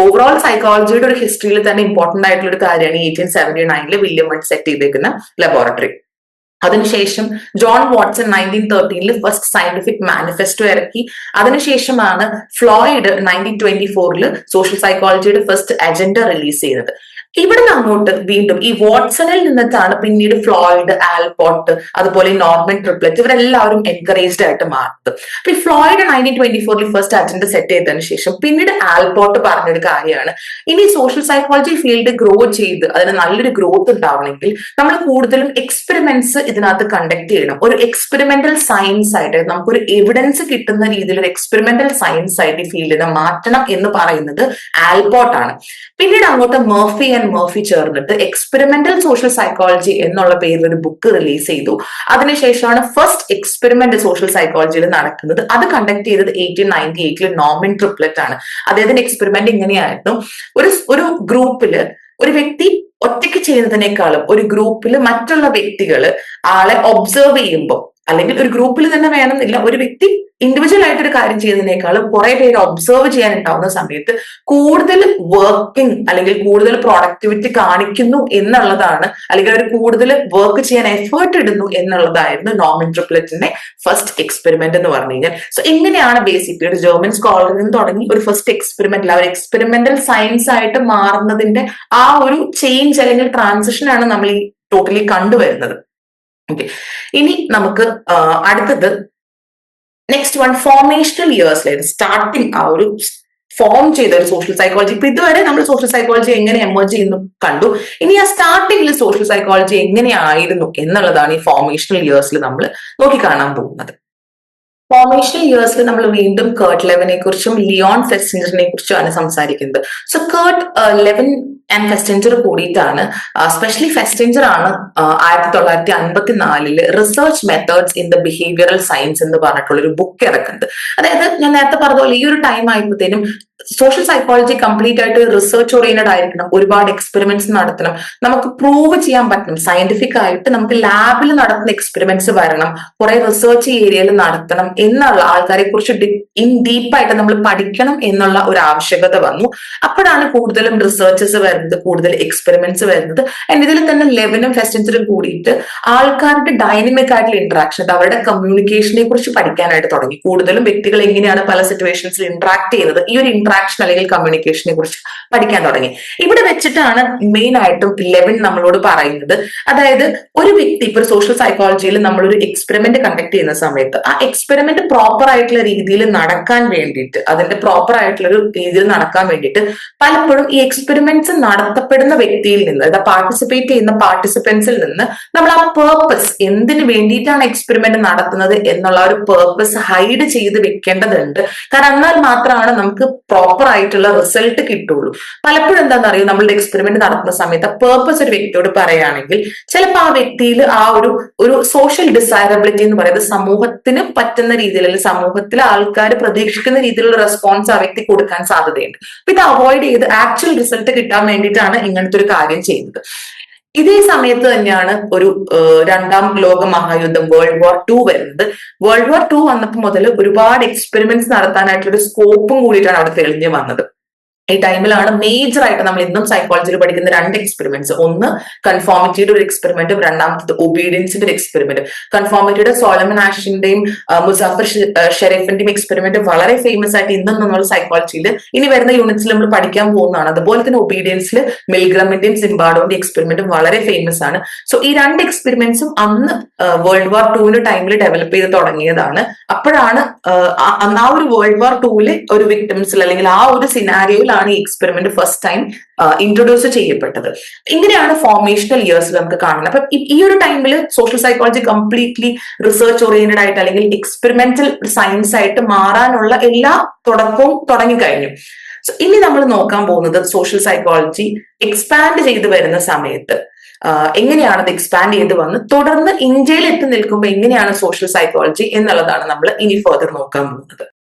ഓവറോൾ സൈക്കോളജിയുടെ ഒരു ഹിസ്റ്ററിയിൽ തന്നെ ഇമ്പോർട്ടന്റ് ആയിട്ടുള്ള ഒരു കാര്യമാണ് 1879 വില്യം വോണ്ട് സെറ്റ് ചെയ്തേക്കുന്ന ലബോറട്ടറി. അതിനുശേഷം John Watson 1913 first scientific manifesto ഇറക്കി. അതിനുശേഷമാണ് ഫ്ലോയിഡ് 1924 സോഷ്യൽ സൈക്കോളജിയുടെ ഫസ്റ്റ് അജണ്ട റിലീസ് ചെയ്തത്. ഇവിടെ നിന്ന് അങ്ങോട്ട് വീണ്ടും ഈ വാട്സണിൽ നിന്നിട്ടാണ് പിന്നീട് ഫ്ലോയിഡ്, ആൽപോർട്ട്, അതുപോലെ നോർമൻ ട്രിപ്ലറ്റ് ഇവരെല്ലാവരും എൻകറേജ്ഡ് ആയിട്ട് മാറുന്നത്. അപ്പൊ ഈ ഫ്ലോയിഡ് 1924 ഫസ്റ്റ് അജണ്ട സെറ്റ് ചെയ്തതിനു ശേഷം പിന്നീട് ആൽപോർട്ട് പറഞ്ഞൊരു കാര്യമാണ്, ഇനി സോഷ്യൽ സൈക്കോളജി ഫീൽഡ് ഗ്രോ ചെയ്ത് അതിന് നല്ലൊരു ഗ്രോത്ത് ഉണ്ടാവണമെങ്കിൽ നമ്മൾ കൂടുതലും എക്സ്പെരിമെന്റ്സ് ഇതിനകത്ത് കണ്ടക്ട് ചെയ്യണം. ഒരു എക്സ്പെരിമെന്റൽ സയൻസ് ആയിട്ട്, നമുക്കൊരു എവിഡൻസ് കിട്ടുന്ന രീതിയിൽ ഒരു എക്സ്പെരിമെന്റൽ സയൻസ് ആയിട്ട് ഈ ഫീൽഡിനെ മാറ്റണം എന്ന് പറയുന്നത് ആൽപോർട്ട് ആണ്. പിന്നീട് അങ്ങോട്ട് മർഫി ചേർന്നിട്ട് എക്സ്പെരിമെന്റൽ സോഷ്യൽ സൈക്കോളജി എന്നുള്ള പേരിൽ ഒരു ബുക്ക് റിലീസ് ചെയ്തു. അതിനുശേഷമാണ് ഫസ്റ്റ് എക്സ്പെരിമെന്റ് സോഷ്യൽ സൈക്കോളജിയിൽ നടക്കുന്നത്. അത് കണ്ടക്ട് ചെയ്തത് 1898 നോർമൻ ട്രിപ്ലറ്റ് ആണ്. അദ്ദേഹത്തിന്റെ എക്സ്പെരിമെന്റ് ഇങ്ങനെയായിരുന്നു, ഒരു ഗ്രൂപ്പില് ഒരു വ്യക്തി ഒറ്റയ്ക്ക് ചെയ്യുന്നതിനേക്കാളും ഒരു ഗ്രൂപ്പിൽ മറ്റുള്ള വ്യക്തികൾ ആളെ ഒബ്സർവ് ചെയ്യുമ്പോൾ അല്ലെങ്കിൽ ഒരു ഗ്രൂപ്പിൽ തന്നെ വേണമെന്നില്ല, ഒരു വ്യക്തി ഇൻഡിവിജ്വൽ ആയിട്ട് ഒരു കാര്യം ചെയ്യുന്നതിനേക്കാളും കുറെ പേര് ഒബ്സർവ് ചെയ്യാനുണ്ടാവുന്ന സമയത്ത് കൂടുതൽ വർക്കിംഗ് അല്ലെങ്കിൽ കൂടുതൽ പ്രൊഡക്ടിവിറ്റി കാണിക്കുന്നു എന്നുള്ളതാണ്, അല്ലെങ്കിൽ അവർ കൂടുതൽ വർക്ക് ചെയ്യാൻ എഫേർട്ട് ഇടുന്നു എന്നുള്ളതായിരുന്നു നോർമൻ ട്രിപ്ലറ്റിന്റെ ഫസ്റ്റ് എക്സ്പെരിമെന്റ് എന്ന് പറഞ്ഞു കഴിഞ്ഞാൽ. സോ ഇങ്ങനെയാണ് ബേസിക്കലി ഒരു ജർമ്മൻ സ്കോളറിൽ നിന്ന് തുടങ്ങി ഒരു ഫസ്റ്റ് എക്സ്പെരിമെന്റിൽ അവർ എക്സ്പെരിമെന്റൽ സയൻസ് ആയിട്ട് മാറുന്നതിന്റെ ആ ഒരു ചേഞ്ച് അല്ലെങ്കിൽ ട്രാൻസിഷൻ ആണ് നമ്മൾ ഈ ടോട്ടലി കണ്ടുവരുന്നത്. ഓക്കെ, ഇനി നമുക്ക് അടുത്തത് നെക്സ്റ്റ് വൺ ഫോർമേഷണൽ ഇയേഴ്സിലായിരുന്നു സ്റ്റാർട്ടിങ് ആ ഒരു ഫോം ചെയ്ത ഒരു സോഷ്യൽ സൈക്കോളജി. ഇപ്പൊ ഇതുവരെ നമ്മൾ സോഷ്യൽ സൈക്കോളജി എങ്ങനെ എമർജ് ചെയ്യുന്നു കണ്ടു. ഇനി ആ സ്റ്റാർട്ടിങ്ങിൽ സോഷ്യൽ സൈക്കോളജി എങ്ങനെയായിരുന്നു എന്നുള്ളതാണ് ഈ ഫോർമേഷണൽ ഇയേഴ്സിൽ നമ്മൾ നോക്കിക്കാണാൻ പോകുന്നത്. ഫോർമേഷണൽ ഇയേഴ്സിൽ നമ്മൾ വീണ്ടും കേർട്ട് ലെവനെ കുറിച്ചും ലിയോൺ ഫെസ്റ്റിഞ്ചറിനെ കുറിച്ചുമാണ് സംസാരിക്കുന്നത്. സോ കേർട്ട് ലെവൻ ആൻഡ് ഫെസ്റ്റിഞ്ചർ കൂടിയിട്ടാണ്, സ്പെഷ്യലി ഫെസ്റ്റിഞ്ചർ ആണ് 1954 research methods in the behavioural science എന്ന് പറഞ്ഞിട്ടുള്ള ഒരു ബുക്ക് ഇറക്കുന്നത്. അതായത് ഞാൻ നേരത്തെ പറഞ്ഞ പോലെ ഈ ഒരു ടൈം ആയപ്പോഴത്തേനും സോഷ്യൽ സൈക്കോളജി കംപ്ലീറ്റ് ആയിട്ട് റിസർച്ച് ഓറിയന്റഡ് ആയിരിക്കണം, ഒരുപാട് എക്സ്പെരിമെന്റ്സ് നടത്തണം, നമുക്ക് പ്രൂവ് ചെയ്യാൻ പറ്റണം, സയന്റിഫിക് ആയിട്ട് നമുക്ക് ലാബിൽ നടത്തുന്ന എക്സ്പെരിമെന്റ്സ് വരണം, കുറെ റിസർച്ച് ഏരിയയിൽ നടത്തണം എന്നുള്ള ആൾക്കാരെ കുറിച്ച് ഡീപ്പായിട്ട് നമ്മൾ പഠിക്കണം എന്നുള്ള ഒരു ആവശ്യകത വന്നു. അപ്പോഴാണ് കൂടുതലും റിസർച്ചസ് വരുന്നത്, കൂടുതൽ എക്സ്പെരിമെന്റ്സ് വരുന്നത്. ഇതിൽ തന്നെ ലെവനും ഫെസ്റ്റിഞ്ചറും കൂടിയിട്ട് ആൾക്കാരുടെ ഡൈനമിക് ആയിട്ടുള്ള ഇന്ററാക്ഷൻ, അവരുടെ കമ്മ്യൂണിക്കേഷനെ കുറിച്ച് പഠിക്കാനായിട്ട് തുടങ്ങി. കൂടുതലും വ്യക്തികൾ എങ്ങനെയാണ് പല സിറ്റുവേഷൻസിൽ ഇന്ററാക്ട് ചെയ്യുന്നത്, ഈ ഒരു ഇന്ററാക്ഷൻ അല്ലെങ്കിൽ കമ്മ്യൂണിക്കേഷനെ കുറിച്ച് പഠിക്കാൻ തുടങ്ങി. ഇവിടെ വെച്ചിട്ടാണ് മെയിൻ ആയിട്ടും ലെവൻ നമ്മളോട് പറയുന്നത്, അതായത് ഒരു വ്യക്തി ഇപ്പൊ സോഷ്യൽ സൈക്കോളജിയിൽ നമ്മളൊരു എക്സ്പെരിമെന്റ് കണ്ടക്ട് ചെയ്യുന്ന സമയത്ത് ആ എക്സ്പെരിമെന്റ് പ്രോപ്പർ ആയിട്ടുള്ള രീതിയിൽ നടക്കാൻ വേണ്ടിയിട്ട്, അതിന്റെ പ്രോപ്പർ ആയിട്ടുള്ള ഒരു രീതിയിൽ നടക്കാൻ വേണ്ടിയിട്ട് പലപ്പോഴും ഈ എക്സ്പെരിമെന്റ്സ് നടത്തപ്പെടുന്ന വ്യക്തിയിൽ നിന്ന്, അതായത് പാർട്ടിസിപ്പേറ്റ് ചെയ്യുന്ന പാർട്ടിസിപ്പൻസിൽ നിന്ന് നമ്മൾ ആ പേർപ്പസ്, എന്തിനു വേണ്ടിയിട്ടാണ് എക്സ്പെരിമെന്റ് നടത്തുന്നത് എന്നുള്ള ഒരു പേർപ്പസ് ഹൈഡ് ചെയ്ത് വെക്കേണ്ടതുണ്ട്. കാരണം എന്നാൽ മാത്രമാണ് നമുക്ക് പ്രോപ്പർ ആയിട്ടുള്ള റിസൾട്ട് കിട്ടുള്ളൂ. പലപ്പോഴും എന്താണെന്ന് അറിയോ, നമ്മളുടെ എക്സ്പെരിമെന്റ് നടത്തുന്ന സമയത്ത് പേർപ്പസ് ഒരു വ്യക്തിയോട് പറയുകയാണെങ്കിൽ ചിലപ്പോൾ ആ വ്യക്തിയിൽ ആ ഒരു സോഷ്യൽ ഡിസൈറബിലിറ്റി എന്ന് പറയുന്നത് സമൂഹത്തിന് പറ്റുന്ന രീതിയിൽ, അല്ലെങ്കിൽ സമൂഹത്തിലെ ആൾക്കാർ പ്രതീക്ഷിക്കുന്ന രീതിയിലുള്ള റെസ്പോൺസ് ആ വ്യക്തി കൊടുക്കാൻ സാധ്യതയുണ്ട്. ഇത് അവോയ്ഡ് ചെയ്ത് ആക്ച്വൽ റിസൾട്ട് കിട്ടാൻ വേണ്ടിയിട്ടാണ് ഇങ്ങനത്തെ ഒരു കാര്യം ചെയ്യുന്നത്. ഇതേ സമയത്ത് തന്നെയാണ് ഒരു രണ്ടാം ലോക മഹായുദ്ധം വേൾഡ് വാർ 2 വരുന്നത്. വേൾഡ് വാർ 2 വന്നപ്പോൾ മുതൽ ഒരുപാട് എക്സ്പെരിമെന്റ്സ് നടത്താനായിട്ടുള്ള ഒരു സ്കോപ്പും കൂടിയിട്ടാണ് അവിടെ തെളിഞ്ഞു വന്നത്. ഈ ടൈമിലാണ് മേജർ ആയിട്ട് നമ്മൾ ഇന്നും സൈക്കോളജിയിൽ പഠിക്കുന്ന 2 എക്സ്പെരിമെന്റ്സ്, ഒന്ന് കൺഫോമിറ്റിയുടെ ഒരു എക്സ്പെരിമെന്റും രണ്ടാമത്തത് ഒബീഡിയൻസിന്റെ ഒരു എക്സ്പെരിമെന്റ്. കൺഫോമിറ്റിയുടെ സോളമൻ ആഷിന്റെയും മുസാഫർ ഷെരീഫിന്റെയും എക്സ്പെരിമെന്റ് വളരെ ഫേമസ് ആയിട്ട് ഇന്നും നമ്മൾ സൈക്കോളജിയിൽ ഇനി വരുന്ന യൂണിറ്റ്സിൽ നമ്മൾ പഠിക്കാൻ പോകുന്നതാണ്. അതുപോലെ തന്നെ ഒബീഡിയൻസിൽ മിൽഗ്രാമിന്റെയും സിംബാർഡോന്റെയും എക്സ്പെരിമെന്റും വളരെ ഫേമസ് ആണ്. സോ ഈ 2 എക്സ്പെരിമെന്റ്സും അന്ന് വേൾഡ് വാർ 2 ടൈമിൽ ഡെവലപ്പ് ചെയ്ത് തുടങ്ങിയതാണ്. അപ്പോഴാണ് ആ ഒരു വേൾഡ് വാർ 2 ഒരു വിക്ടിംസിൽ അല്ലെങ്കിൽ ആ ഒരു സിനാരിയോയിൽ ഈ എക്സ്പെരിമെന്റ് ഫസ്റ്റ് ടൈം ഇൻട്രൊഡ്യൂസ് ചെയ്യപ്പെട്ടത്. ഇങ്ങനെയാണ് ഫോർമേഷണൽ ഇയേഴ്സിൽ നമുക്ക് കാണുന്നത്. അപ്പൊ ഈ ഒരു ടൈമിൽ social psychology completely research oriented ആയിട്ട് അല്ലെങ്കിൽ എക്സ്പെരിമെന്റൽ സയൻസ് ആയിട്ട് മാറാനുള്ള എല്ലാ തുടക്കവും തുടങ്ങിക്കഴിഞ്ഞു. സോ ഇനി നമ്മൾ നോക്കാൻ പോകുന്നത് സോഷ്യൽ സൈക്കോളജി എക്സ്പാൻഡ് ചെയ്ത് വരുന്ന സമയത്ത് എങ്ങനെയാണ് അത് എക്സ്പാൻഡ് ചെയ്ത് വന്ന് തുടർന്ന് ഇന്ത്യയിൽ എത്തി നിൽക്കുമ്പോൾ എങ്ങനെയാണ് സോഷ്യൽ സൈക്കോളജി എന്നുള്ളതാണ് നമ്മൾ ഇനി ഫർദർ നോക്കാൻ പോകുന്നത്.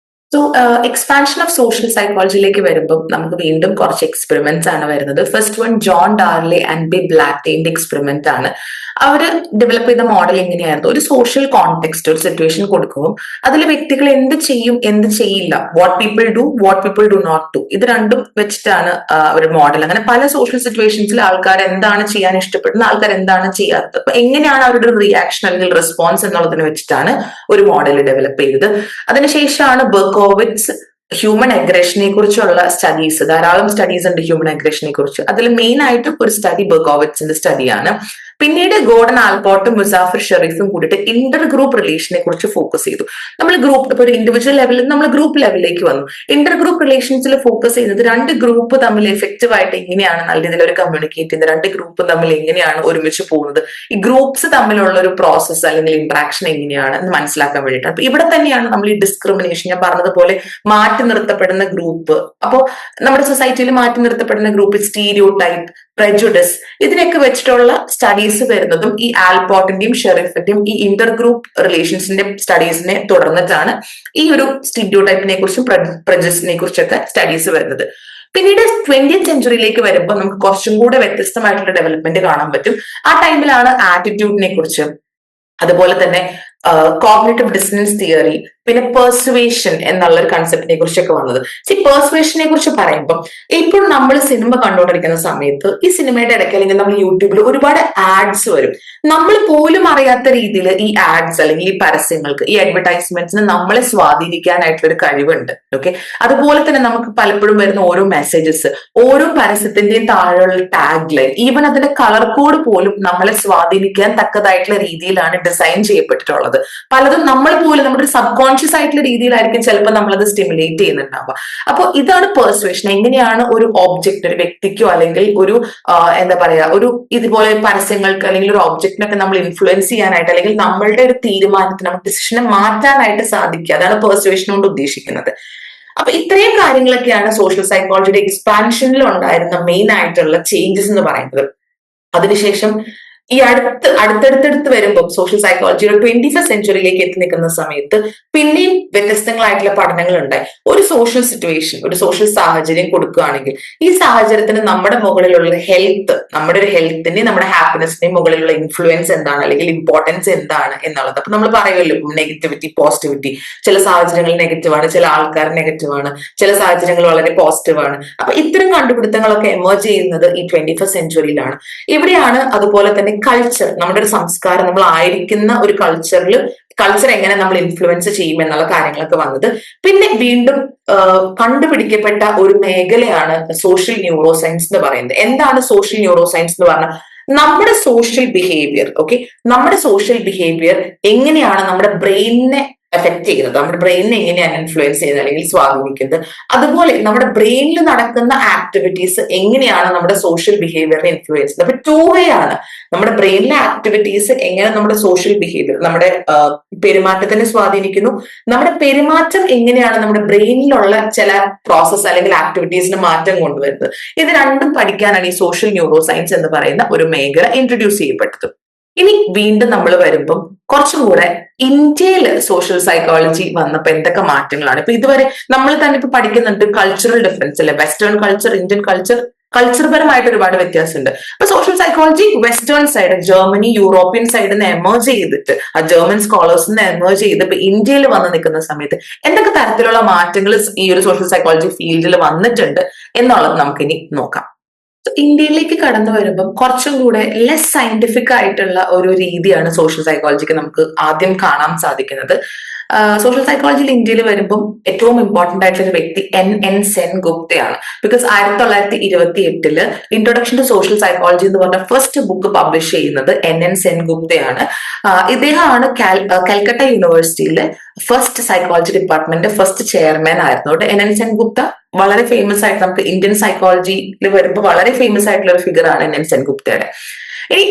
സോ എക്സ്പാൻഷൻ ഓഫ് സോഷ്യൽ സൈക്കോളജിയിലേക്ക് വരുമ്പോൾ നമുക്ക് വീണ്ടും കുറച്ച് എക്സ്പെരിമെന്റ്സ് ആണ് വരുന്നത്. First one John Darley and B ബ്ലാക്ക്ടെയിന്റെ എക്സ്പെരിമെന്റ് ആണ്. അവർ ഡെവലപ്പ് ചെയ്ത മോഡൽ എങ്ങനെയായിരുന്നു, ഒരു സോഷ്യൽ കോണ്ടെക്സ്റ്റ്, ഒരു സിറ്റുവേഷൻ കൊടുക്കുമ്പോൾ അതിൽ വ്യക്തികൾ എന്ത് ചെയ്യും എന്ത് ചെയ്യില്ല, what people do what people do not do, ഇത് രണ്ടും വെച്ചിട്ടാണ് ഒരു മോഡൽ. അങ്ങനെ പല സോഷ്യൽ സിറ്റുവേഷൻസിൽ ആൾക്കാർ എന്താണ് ചെയ്യാൻ ഇഷ്ടപ്പെടുന്നത്, ആൾക്കാർ എന്താണ് ചെയ്യാത്തത്, അപ്പൊ എങ്ങനെയാണ് അവരുടെ റിയാക്ഷൻ അല്ലെങ്കിൽ റെസ്പോൺസ് എന്നുള്ളതിനെ വെച്ചിട്ടാണ് ഒരു മോഡൽ ഡെവലപ്പ് ചെയ്തത്. അതിനുശേഷമാണ് ബെർക്കോവിറ്റ്സ് ഹ്യൂമൻ അഗ്രഷനെ കുറിച്ചുള്ള സ്റ്റഡീസ്, ധാരാളം സ്റ്റഡീസ് ഉണ്ട് ഹ്യൂമൻ അഗ്രഷനെ കുറിച്ച്. അതിൽ മെയിൻ ആയിട്ടും ഒരു സ്റ്റഡി ബെർക്കോവിറ്റ്സിന്റെ സ്റ്റഡിയാണ്. പിന്നീട് ഗോർഡൻ ആൽപോർട്ടും മുസാഫർ ഷെരീഫും കൂടിയിട്ട് ഇന്റർ ഗ്രൂപ്പ് റിലേഷനെ കുറിച്ച് ഫോക്കസ് ചെയ്തു. നമ്മൾ ഗ്രൂപ്പ് ഇപ്പൊ ഒരു ഇൻഡിവിജ്വൽ ലെവലിൽ നമ്മൾ ഗ്രൂപ്പ് ലെവലിലേക്ക് വന്നു. ഇന്റർ ഗ്രൂപ്പ് റിലേഷൻസിൽ ഫോക്കസ് ചെയ്യുന്നത് 2 ഗ്രൂപ്പ് തമ്മിൽ എഫക്റ്റീവ് ആയിട്ട് എങ്ങനെയാണ് നല്ല രീതിയിൽ ഒരു കമ്മ്യൂണിക്കേറ്റ് ചെയ്യുന്നത്, 2 ഗ്രൂപ്പ് തമ്മിൽ എങ്ങനെയാണ് ഒരുമിച്ച് പോകുന്നത്, ഈ ഗ്രൂപ്പ്സ് തമ്മിലുള്ള ഒരു പ്രോസസ്സ് അല്ലെങ്കിൽ ഇന്ററാക്ഷൻ എങ്ങനെയാണ് എന്ന് മനസ്സിലാക്കാൻ വേണ്ടിയിട്ടാണ്. അപ്പൊ ഇവിടെ തന്നെയാണ് നമ്മൾ ഈ ഡിസ്ക്രിമിനേഷൻ, ഞാൻ പറഞ്ഞതുപോലെ മാറ്റി നിർത്തപ്പെടുന്ന ഗ്രൂപ്പ്, അപ്പോൾ നമ്മുടെ സൊസൈറ്റിയിൽ മാറ്റി നിർത്തപ്പെടുന്ന ഗ്രൂപ്പ്, സ്റ്റീരിയോ ടൈപ്പ്, പ്രജുഡിസ്, ഇതിനൊക്കെ വെച്ചിട്ടുള്ള സ്റ്റഡീസ് വരുന്നതും ഈ ആൽപോർട്ടിന്റെയും ഷെരീഫിന്റെയും ഈ ഇന്റർ ഗ്രൂപ്പ് റിലേഷൻസിന്റെ സ്റ്റഡീസിനെ തുടർന്നിട്ടാണ് ഈ ഒരു സ്റ്റീരിയോ ടൈപ്പിനെ കുറിച്ചും പ്രജുഡിസിനെ കുറിച്ചൊക്കെ സ്റ്റഡീസ് വരുന്നത്. പിന്നീട് 20th സെഞ്ചുറിയിലേക്ക് വരുമ്പോൾ നമുക്ക് കുറച്ചും കൂടെ വ്യത്യസ്തമായിട്ടുള്ള ഡെവലപ്മെന്റ് കാണാൻ പറ്റും. ആ ടൈമിലാണ് ആറ്റിറ്റ്യൂഡിനെ കുറിച്ച്, അതുപോലെ തന്നെ കോഗ്നിറ്റീവ് ഡിസനൻസ് തിയറി, പിന്നെ പെർസുവേഷൻ എന്നുള്ള ഒരു കൺസെപ്റ്റിനെ കുറിച്ചൊക്കെ വന്നത്. പെർസുവേഷനെ കുറിച്ച് പറയുമ്പോൾ ഇപ്പോൾ നമ്മൾ സിനിമ കണ്ടുകൊണ്ടിരിക്കുന്ന സമയത്ത് ഈ സിനിമയുടെ ഇടയ്ക്ക് അല്ലെങ്കിൽ നമ്മൾ യൂട്യൂബിൽ ഒരുപാട് ആഡ്സ് വരും. നമ്മൾ പോലും അറിയാത്ത രീതിയിൽ ഈ ആഡ്സ് അല്ലെങ്കിൽ ഈ പരസ്യങ്ങൾക്ക്, ഈ അഡ്വർടൈസ്മെന്റ്സിന് നമ്മളെ സ്വാധീനിക്കാനായിട്ടുള്ള ഒരു കഴിവുണ്ട്. ഓക്കെ, അതുപോലെ തന്നെ നമുക്ക് പലപ്പോഴും വരുന്ന ഓരോ മെസ്സേജസ്, ഓരോ പരസ്യത്തിന്റെയും താഴെയുള്ള ടാഗ് ലൈൻ, ഈവൻ അതിന്റെ കളർ കോഡ് പോലും നമ്മളെ സ്വാധീനിക്കാൻ തക്കതായിട്ടുള്ള രീതിയിലാണ് ഡിസൈൻ ചെയ്യപ്പെട്ടിട്ടുള്ളത്. പലതും നമ്മൾ പോലും നമ്മുടെ ഒരു സബ് കോൺഷ്യസ് ആയിട്ടുള്ള രീതിയിലായിരിക്കും ചിലപ്പോൾ നമ്മളത് സ്റ്റിമുലേറ്റ് ചെയ്യുന്നുണ്ടാവുക. അപ്പോൾ ഇതാണ് പെർസുവേഷൻ. എങ്ങനെയാണ് ഒരു ഓബ്ജക്റ്റ്, ഒരു വ്യക്തിക്കോ അല്ലെങ്കിൽ ഒരു എന്താ പറയാ, ഒരു ഇതുപോലെ പരസ്യങ്ങൾക്ക് അല്ലെങ്കിൽ ഒരു ഒബ്ജക്റ്റിനൊക്കെ നമ്മൾ ഇൻഫ്ലുവൻസ് ചെയ്യാനായിട്ട് അല്ലെങ്കിൽ നമ്മളുടെ ഒരു തീരുമാനത്തിന്, നമ്മുടെ ഡിസിഷനെ മാറ്റാനായിട്ട് സാധിക്കുക. അതാണ് പെർസുവേഷൻ കൊണ്ട് ഉദ്ദേശിക്കുന്നത്. അപ്പൊ ഇത്രയും കാര്യങ്ങളൊക്കെയാണ് സോഷ്യൽ സൈക്കോളജിയുടെ എക്സ്പാൻഷനിൽ ഉണ്ടായിരുന്ന മെയിൻ ആയിട്ടുള്ള ചേഞ്ചസ് എന്ന് പറയുന്നത്. അതിനുശേഷം ഈ അടുത്തടുത്ത് വരുമ്പോൾ സോഷ്യൽ സൈക്കോളജിയുടെ 21st സെഞ്ചുറിയിലേക്ക് എത്തി നിൽക്കുന്ന സമയത്ത് പിന്നെയും വ്യത്യസ്തങ്ങളായിട്ടുള്ള പഠനങ്ങൾ ഉണ്ടായി. ഒരു സോഷ്യൽ സിറ്റുവേഷൻ, ഒരു സോഷ്യൽ സാഹചര്യം കൊടുക്കുകയാണെങ്കിൽ ഈ സാഹചര്യത്തിന് നമ്മുടെ മുകളിലുള്ള ഹെൽത്ത്, നമ്മുടെ ഒരു ഹെൽത്തിന്റെയും നമ്മുടെ ഹാപ്പിനെസിന്റെയും മുകളിലുള്ള ഇൻഫ്ലുവൻസ് എന്താണ് അല്ലെങ്കിൽ ഇമ്പോർട്ടൻസ് എന്താണ് എന്നുള്ളത്. അപ്പൊ നമ്മൾ പറയുമല്ലോ, നെഗറ്റിവിറ്റി, പോസിറ്റിവിറ്റി. ചില സാഹചര്യങ്ങൾ നെഗറ്റീവാണ്, ചില ആൾക്കാർ നെഗറ്റീവാണ്, ചില സാഹചര്യങ്ങൾ വളരെ പോസിറ്റീവാണ്. അപ്പൊ ഇത്തരം കണ്ടുപിടുത്തങ്ങളൊക്കെ എമേർജ് ചെയ്യുന്നത് ഈ 21st സെഞ്ചുറിയിലാണ്. ഇവിടെയാണ് അതുപോലെ തന്നെ കൾച്ചർ, നമ്മുടെ ഒരു സംസ്കാരം, നമ്മൾ ആയിരിക്കുന്ന ഒരു കൾച്ചർ എങ്ങനെ നമ്മൾ ഇൻഫ്ലുവൻസ് ചെയ്യും എന്നുള്ള കാര്യങ്ങളൊക്കെ വന്നത്. പിന്നെ വീണ്ടും കണ്ടുപിടിക്കപ്പെട്ട ഒരു മേഖലയാണ് സോഷ്യൽ ന്യൂറോ സയൻസ് എന്ന് പറയുന്നത്. എന്താണ് സോഷ്യൽ ന്യൂറോ സയൻസ് എന്ന് പറഞ്ഞാൽ നമ്മുടെ സോഷ്യൽ ബിഹേവിയർ, നമ്മുടെ സോഷ്യൽ ബിഹേവിയർ എങ്ങനെയാണ് നമ്മുടെ ബ്രെയിനിനെ എഫക്ട് ചെയ്യുന്നത്, നമ്മുടെ ബ്രെയിനിനെ എങ്ങനെയാണ് ഇൻഫ്ലുവൻസ് ചെയ്യുന്നത് അല്ലെങ്കിൽ സ്വാധീനിക്കുന്നത്, അതുപോലെ നമ്മുടെ ബ്രെയിനിൽ നടക്കുന്ന ആക്ടിവിറ്റീസ് എങ്ങനെയാണ് നമ്മുടെ സോഷ്യൽ ബിഹേവിയറിനെ ഇൻഫ്ലുവൻസ് ചെയ്യുന്നത്. അപ്പൊ ടൂ വേ ആണ്. നമ്മുടെ ബ്രെയിനിലെ ആക്ടിവിറ്റീസ് എങ്ങനെ നമ്മുടെ സോഷ്യൽ ബിഹേവിയർ, നമ്മുടെ പെരുമാറ്റത്തിനെ സ്വാധീനിക്കുന്നു, നമ്മുടെ പെരുമാറ്റം എങ്ങനെയാണ് നമ്മുടെ ബ്രെയിനിലുള്ള ചില പ്രോസസ് അല്ലെങ്കിൽ ആക്ടിവിറ്റീസിന് മാറ്റം കൊണ്ടുവരുന്നത്. ഇത് രണ്ടും പഠിക്കാനാണ് ഈ സോഷ്യൽ ന്യൂറോ സയൻസ് എന്ന് പറയുന്ന ഒരു മേഖല ഇൻട്രൊഡ്യൂസ് ചെയ്യപ്പെട്ടത്. ഇനി വീണ്ടും നമ്മൾ വരുമ്പം കുറച്ചും കൂടെ ഇന്ത്യയിൽ സോഷ്യൽ സൈക്കോളജി വന്നപ്പോൾ എന്തൊക്കെ മാറ്റങ്ങളാണ്. ഇപ്പൊ ഇതുവരെ നമ്മൾ തന്നെ ഇപ്പൊ പഠിക്കുന്നുണ്ട് കൾച്ചറൽ ഡിഫറൻസ് അല്ലെ, വെസ്റ്റേൺ കൾച്ചർ, ഇന്ത്യൻ കൾച്ചർപരമായിട്ട് ഒരുപാട് വ്യത്യാസമുണ്ട്. അപ്പൊ social psychology western side, Germany, European സൈഡിൽ നിന്ന് എമേർജ് ചെയ്തിട്ട്, ആ ജർമ്മൻ സ്കോളേഴ്സിൽ നിന്ന് എമേർജ് ചെയ്ത് ഇപ്പൊ ഇന്ത്യയിൽ വന്ന് നിൽക്കുന്ന സമയത്ത് എന്തൊക്കെ തരത്തിലുള്ള മാറ്റങ്ങൾ ഈ ഒരു സോഷ്യൽ സൈക്കോളജി ഫീൽഡിൽ വന്നിട്ടുണ്ട് എന്നുള്ളത് നമുക്കിനി നോക്കാം. ഇന്ത്യയിലേക്ക് കടന്നു വരുമ്പം കുറച്ചും കൂടെ ലെസ് സയന്റിഫിക് ആയിട്ടുള്ള ഒരു രീതിയാണ് സോഷ്യൽ സൈക്കോളജിക്ക് നമുക്ക് ആദ്യം കാണാൻ സാധിക്കുന്നത്. സോഷ്യൽ സൈക്കോളജിയിൽ ഇന്ത്യയിൽ വരുമ്പം ഏറ്റവും ഇമ്പോർട്ടന്റ് ആയിട്ടുള്ള ഒരു വ്യക്തി എൻ സെൻ ഗുപ്തയാണ്. Because 1928 introduction to social psychology എന്ന് പറഞ്ഞ ഫസ്റ്റ് ബുക്ക് പബ്ലിഷ് ചെയ്യുന്നത് എൻ സെൻ ഗുപ്തയാണ്. ഇദ്ദേഹമാണ് കൽക്കട്ട യൂണിവേഴ്സിറ്റിയിലെ first psychology department first chairman ആയിരുന്നു. എൻ സെൻ ഗുപ്ത വളരെ ഫേമസ് ആയിട്ട്, നമുക്ക് ഇന്ത്യൻ സൈക്കോളജിയിൽ വരുമ്പോൾ വളരെ ഫേമസ് ആയിട്ടുള്ള ഒരു ഫിഗർ ആണ് എൻ സെൻ ഗുപ്തയുടെ. ഇനി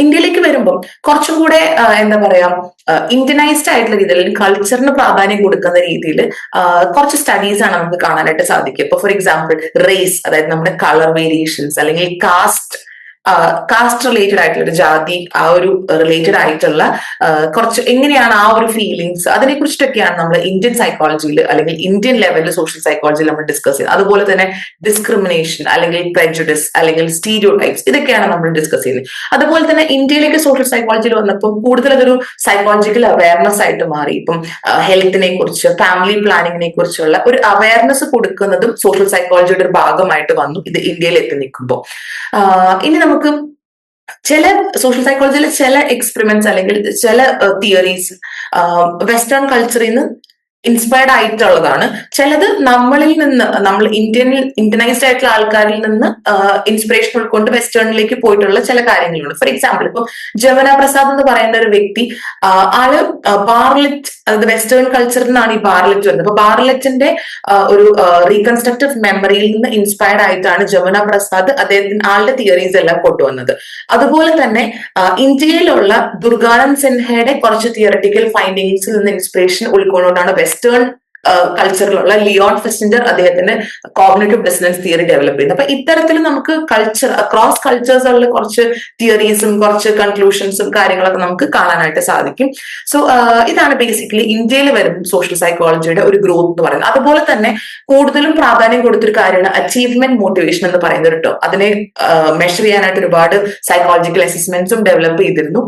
ഇന്ത്യയിലേക്ക് വരുമ്പോൾ കുറച്ചും കൂടെ എന്താ പറയാ, ഇന്ത്യനൈസ്ഡ് ആയിട്ടുള്ള രീതിയിൽ അല്ലെങ്കിൽ കൾച്ചറിന് പ്രാധാന്യം കൊടുക്കുന്ന രീതിയിൽ കുറച്ച് സ്റ്റഡീസ് ആണ് നമുക്ക് കാണാനായിട്ട് സാധിക്കുക. ഇപ്പൊ ഫോർ എക്സാമ്പിൾ റേസ്, അതായത് നമ്മുടെ കളർ വേരിയേഷൻസ്, അല്ലെങ്കിൽ കാസ്റ്റ് റിലേറ്റഡ് ആയിട്ടുള്ള ഒരു ജാതി, ആ ഒരു റിലേറ്റഡ് ആയിട്ടുള്ള കുറച്ച് എങ്ങനെയാണ് ആ ഒരു ഫീലിങ്സ്, അതിനെ കുറിച്ചിട്ടൊക്കെയാണ് നമ്മൾ ഇന്ത്യൻ സൈക്കോളജിയിൽ അല്ലെങ്കിൽ ഇന്ത്യൻ ലെവലിൽ സോഷ്യൽ സൈക്കോളജിയിൽ നമ്മൾ ഡിസ്കസ് ചെയ്യുന്നത്. അതുപോലെ തന്നെ ഡിസ്ക്രിമിനേഷൻ അല്ലെങ്കിൽ പ്രെജുഡിസ് അല്ലെങ്കിൽ സ്റ്റീരിയോ ടൈപ്സ്, ഇതൊക്കെയാണ് നമ്മൾ ഡിസ്കസ് ചെയ്യുന്നത്. അതുപോലെ തന്നെ ഇന്ത്യയിലേക്ക് സോഷ്യൽ സൈക്കോളജിയിൽ വന്നപ്പോൾ കൂടുതൽ അതൊരു സൈക്കോളജിക്കൽ അവയർനെസ് ആയിട്ട് മാറി. ഇപ്പം ഹെൽത്തിനെ കുറിച്ച്, ഫാമിലി പ്ലാനിങ്ങിനെ കുറിച്ചുള്ള ഒരു അവയർനെസ് കൊടുക്കുന്നതും സോഷ്യൽ സൈക്കോളജിയുടെ ഒരു ഭാഗമായിട്ട് വന്നു ഇത് ഇന്ത്യയിൽ എത്തി നിൽക്കുമ്പോൾ. ഇനി നമുക്ക് ചില സോഷ്യൽ സൈക്കോളജിയിലെ ചില എക്സ്പെരിമെന്റ്സ് അല്ലെങ്കിൽ ചില തിയറീസ് വെസ്റ്റേൺ കൾച്ചറിൽ നിന്ന് ഇൻസ്പയർഡ് ആയിട്ടുള്ളതാണ്. ചിലത് നമ്മളിൽ നിന്ന്, നമ്മൾ ഇന്ത്യനൈസ്ഡ് ആയിട്ടുള്ള ആൾക്കാരിൽ നിന്ന് ഇൻസ്പിറേഷൻ ഉൾക്കൊണ്ട് വെസ്റ്റേണിലേക്ക് പോയിട്ടുള്ള ചില കാര്യങ്ങളുണ്ട്. ഫോർ എക്സാമ്പിൾ, ഇപ്പം ജമുന പ്രസാദ് എന്ന് പറയുന്ന ഒരു വ്യക്തി, ആള് ബാർലെറ്റ്, അത് വെസ്റ്റേൺ കൾച്ചറിൽ നിന്നാണ് ഈ ബാർലെറ്റ് വരുന്നത്. അപ്പൊ ബാർലെറ്റിന്റെ ഒരു റീകൺസ്ട്രക്റ്റീവ് മെമ്മറിയിൽ നിന്ന് ഇൻസ്പയർഡ് ആയിട്ടാണ് ജമുന പ്രസാദ് ആളുടെ തിയറീസ് എല്ലാം കൊണ്ടുവന്നത്. അതുപോലെ തന്നെ ഇന്ത്യയിലുള്ള ദുർഗാനന്ദ് സിൻഹയുടെ കുറച്ച് തിയററ്റിക്കൽ ഫൈൻഡിങ്സിൽ നിന്ന് ഇൻസ്പിറേഷൻ ഉൾക്കൊണ്ടുകൊണ്ടാണ് വെസ്റ്റേൺ കൾച്ചറിലുള്ള ലിയോൺ ഫെസ്റ്റിൻഡർ അദ്ദേഹത്തിന്റെ കോഗ്നിറ്റീവ് ഡിസണൻസ് തിയറി ഡെവലപ്പ് ചെയ്യുന്നത്. അപ്പൊ ഇത്തരത്തിൽ നമുക്ക് കൾച്ചർ അക്രോസ് കൾച്ചേഴ്സുകളിൽ കുറച്ച് തിയറീസും കുറച്ച് കൺക്ലൂഷൻസും കാര്യങ്ങളൊക്കെ നമുക്ക് കാണാനായിട്ട് സാധിക്കും. സോ ഇതാണ് ബേസിക്കലി ഇന്ത്യയിൽ വരുന്ന സോഷ്യൽ സൈക്കോളജിയുടെ ഒരു ഗ്രോത്ത് എന്ന് പറയുന്നത്. അതുപോലെ തന്നെ കൂടുതലും പ്രാധാന്യം കൊടുത്തൊരു കാര്യമാണ് അച്ചീവ്മെന്റ് മോട്ടിവേഷൻ എന്ന് പറയുന്നത് കേട്ടോ. അതിനെ മെഷർ ചെയ്യാനായിട്ട് ഒരുപാട് സൈക്കോളജിക്കൽ അസസ്മെന്റ്സും ഡെവലപ്പ് ചെയ്തിരുന്നു.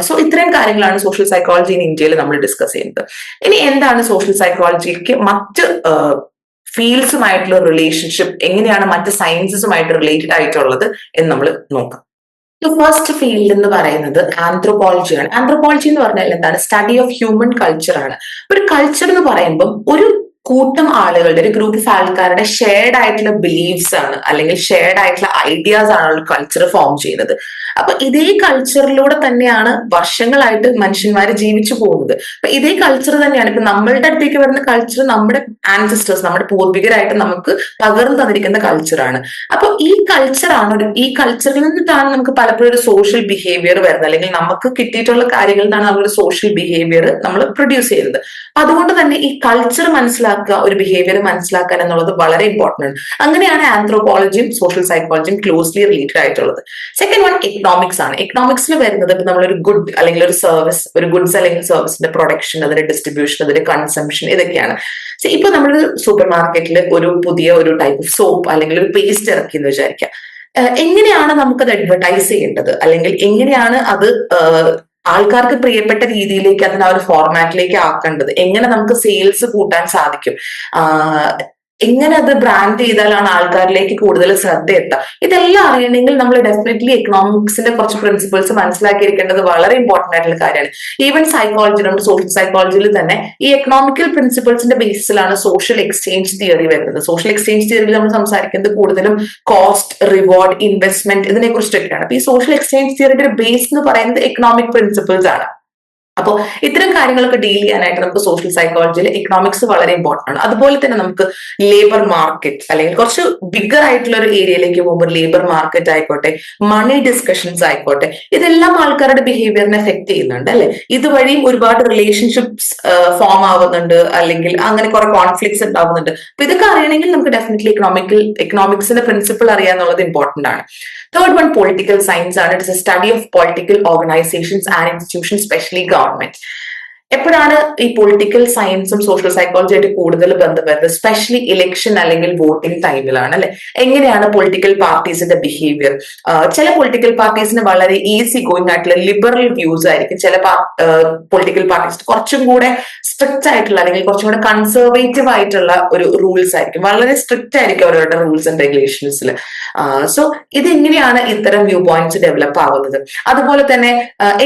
സോ ഇത്രയും കാര്യങ്ങളാണ് സോഷ്യൽ സൈക്കോളജി ഇൻ ഇന്ത്യയിൽ നമ്മൾ ഡിസ്കസ് ചെയ്യുന്നത്. ഇനി എന്താണ് സോഷ്യൽ സൈക്കോളജിക്ക് മറ്റ് ഫീൽഡ്സുമായിട്ടുള്ള റിലേഷൻഷിപ്പ്, എങ്ങനെയാണ് മറ്റ് സയൻസസുമായിട്ട് റിലേറ്റഡ് ആയിട്ടുള്ളത് എന്ന് നമ്മൾ നോക്കാം. ഫസ്റ്റ് ഫീൽഡ് എന്ന് പറയുന്നത് ആന്ത്രോപോളജിയാണ്. ആന്ത്രോപോളജി എന്ന് പറഞ്ഞാൽ എന്താണ്? സ്റ്റഡി ഓഫ് ഹ്യൂമൻ കൾച്ചർ ആണ്. ഒരു കൾച്ചർ എന്ന് പറയുമ്പോൾ ഒരു കൂട്ടം ആളുകളുടെ, ഒരു ഗ്രൂപ്പ് ഓഫ് ആൾക്കാരുടെ ഷെയർഡ് ആയിട്ടുള്ള ബിലീഫ്സ് ആണ്, അല്ലെങ്കിൽ ഷെയർഡ് ആയിട്ടുള്ള ഐഡിയാസ് ആണ് ഒരു കൾച്ചർ ഫോം ചെയ്യുന്നത്. അപ്പൊ ഇതേ കൾച്ചറിലൂടെ തന്നെയാണ് വർഷങ്ങളായിട്ട് മനുഷ്യന്മാർ ജീവിച്ചു പോകുന്നത്. അപ്പൊ ഇതേ കൾച്ചർ തന്നെയാണ് ഇപ്പൊ നമ്മളുടെ അടുത്തേക്ക് വരുന്ന കൾച്ചർ, നമ്മുടെ ആൻസിസ്റ്റേഴ്സ്, നമ്മുടെ പൂർവികരായിട്ട് നമുക്ക് പകർന്നു തന്നിരിക്കുന്ന കൾച്ചറാണ്. അപ്പൊ ഈ കൾച്ചറാണ്, ഈ കൾച്ചറിൽ നിന്നിട്ടാണ് നമുക്ക് പലപ്പോഴും ഒരു സോഷ്യൽ ബിഹേവിയർ വരുന്നത്, അല്ലെങ്കിൽ നമുക്ക് കിട്ടിയിട്ടുള്ള കാര്യങ്ങളിൽ നിന്നാണ് നമ്മളൊരു സോഷ്യൽ ബിഹേവിയർ നമ്മൾ പ്രൊഡ്യൂസ് ചെയ്യുന്നത്. അതുകൊണ്ട് തന്നെ ഈ കൾച്ചർ മനസ്സിലാക്കുക, ഒരു ബിഹേവിയർ മനസ്സിലാക്കാൻ എന്നുള്ളത് വളരെ ഇമ്പോർട്ടന്റ് ആണ്. അങ്ങനെയാണ് ആന്ത്രോപോളജിയും സോഷ്യൽ സൈക്കോളജിയും ക്ലോസ്ലി റിലേറ്റഡ് ആയിട്ടുള്ളത്. സെക്കൻഡ് വൺ എക്കണോമിക്സ് ആണ്. എക്കണോമിക്സിൽ വരുന്നത് ഇപ്പൊ നമ്മളൊരു ഗുഡ് അല്ലെങ്കിൽ ഒരു സർവീസ്, ഒരു ഗുഡ്സ് അല്ലെങ്കിൽ സർവീസിന്റെ പ്രൊഡക്ഷൻ, അതിന്റെ ഡിസ്ട്രിബ്യൂഷൻ, അതിന്റെ കൺസംഷൻ, ഇതൊക്കെയാണ്. ഇപ്പൊ നമ്മൾ സൂപ്പർ മാർക്കറ്റിൽ ഒരു പുതിയ ഒരു ടൈപ്പ് ഓഫ് സോപ്പ് അല്ലെങ്കിൽ ഒരു പേസ്റ്റ് ഇറക്കി എന്ന് വിചാരിക്കാം. എങ്ങനെയാണ് നമുക്കത് അഡ്വർടൈസ് ചെയ്യേണ്ടത്, അല്ലെങ്കിൽ എങ്ങനെയാണ് അത് ആൾക്കാർക്ക് പ്രിയപ്പെട്ട രീതിയിലേക്ക് അതിന് ആ ഒരു ഫോർമാറ്റിലേക്ക് ആക്കേണ്ടത്, എങ്ങനെ നമുക്ക് സെയിൽസ് കൂട്ടാൻ സാധിക്കും, എങ്ങനെ അത് ബ്രാൻഡ് ചെയ്താലാണ് ആൾക്കാരിലേക്ക് കൂടുതൽ ശ്രദ്ധ എത്തുക, ഇതെല്ലാം അറിയണമെങ്കിൽ നമ്മൾ ഡെഫിനറ്റ്ലി എക്കണോമിക്സിന്റെ കുറച്ച് പ്രിൻസിപ്പിൾസ് മനസ്സിലാക്കിയിരിക്കേണ്ടത് വളരെ ഇമ്പോർട്ടന്റ് ആയിട്ടുള്ള കാര്യമാണ്. ഈവൻ സൈക്കോളജിയിലും സോഷ്യൽ സൈക്കോളജിയിൽ തന്നെ ഈ എക്കണോമിക്കൽ പ്രിൻസിപ്പിൾസിന്റെ ബേസിലാണ് സോഷ്യൽ എക്സ്ചേഞ്ച് തിയറി വരുന്നത്. സോഷ്യൽ എക്സ്ചേഞ്ച് തിയറിയിൽ നമ്മൾ സംസാരിക്കുന്നത് കൂടുതലും കോസ്റ്റ്, റിവാർഡ്, ഇൻവെസ്റ്റ്മെന്റ്, ഇതിനെ കുറിച്ചൊക്കെയാണ്. അപ്പൊ ഈ സോഷ്യൽ എക്സ്ചേഞ്ച് തിയറിയുടെ ബേസ് എന്ന് പറയുന്നത് എക്കണോമിക് പ്രിൻസിപ്പിൾസ് ആണ്. അപ്പോൾ ഇത്തരം കാര്യങ്ങളൊക്കെ ഡീൽ ചെയ്യാനായിട്ട് നമുക്ക് സോഷ്യൽ സൈക്കോളജിയിൽ എക്കണോമിക്സ് വളരെ ഇമ്പോർട്ടന്റ് ആണ്. അതുപോലെ തന്നെ നമുക്ക് ലേബർ മാർക്കറ്റ്, അല്ലെങ്കിൽ കുറച്ച് ബിഗർ ആയിട്ടുള്ള ഒരു ഏരിയയിലേക്ക് പോകുമ്പോൾ ലേബർ മാർക്കറ്റ് ആയിക്കോട്ടെ, മണി ഡിസ്കഷൻസ് ആയിക്കോട്ടെ, ഇതെല്ലാം ആൾക്കാരുടെ ബിഹേവിയറിനെ എഫക്ട് ചെയ്യുന്നുണ്ട് അല്ലെ. ഇതുവഴിയും ഒരുപാട് റിലേഷൻഷിപ്സ് ഫോം ആവുന്നുണ്ട്, അല്ലെങ്കിൽ അങ്ങനെ കുറെ കോൺഫ്ലിക്ട്സ് ഉണ്ടാവുന്നുണ്ട്. അപ്പൊ ഇതൊക്കെ അറിയണമെങ്കിൽ നമുക്ക് ഡെഫിനറ്റ്ലി എക്കണോമിക്സിന്റെ പ്രിൻസിപ്പിൾ അറിയാന്നുള്ളത് ഇമ്പോർട്ടന്റ് ആണ്. തേർഡ് വൺ പൊളിറ്റിക്കൽ സയൻസ് ആണ്. It's A study of political organisations and institutions, specially government. എപ്പോഴാണ് ഈ പൊളിറ്റിക്കൽ സയൻസും സോഷ്യൽ സൈക്കോളജി ആയിട്ട് കൂടുതൽ ബന്ധം വരുന്നത്? സ്പെഷ്യലി ഇലക്ഷൻ അല്ലെങ്കിൽ വോട്ടിംഗ് ടൈമിലാണ് അല്ലെ. എങ്ങനെയാണ് പൊളിറ്റിക്കൽ പാർട്ടീസിന്റെ ബിഹേവിയർ? ചില പൊളിറ്റിക്കൽ പാർട്ടീസിന് വളരെ ഈസി ഗോയിങ് ആയിട്ടുള്ള ലിബറൽ വ്യൂസ് ആയിരിക്കും. ചില പൊളിറ്റിക്കൽ പാർട്ടീസ് കുറച്ചും കൂടെ സ്ട്രിക്റ്റ് ആയിട്ടുള്ള, അല്ലെങ്കിൽ കുറച്ചും കൂടെ കൺസർവേറ്റീവ് ആയിട്ടുള്ള ഒരു റൂൾസ് ആയിരിക്കും. വളരെ സ്ട്രിക്റ്റ് ആയിരിക്കും അവരുടെ റൂൾസ് ആൻഡ് റെഗുലേഷൻസിൽ. സോ ഇതെങ്ങനെയാണ് ഇത്തരം വ്യൂ പോയിന്റ്സ് ഡെവലപ്പ് ആവുന്നത്? അതുപോലെ തന്നെ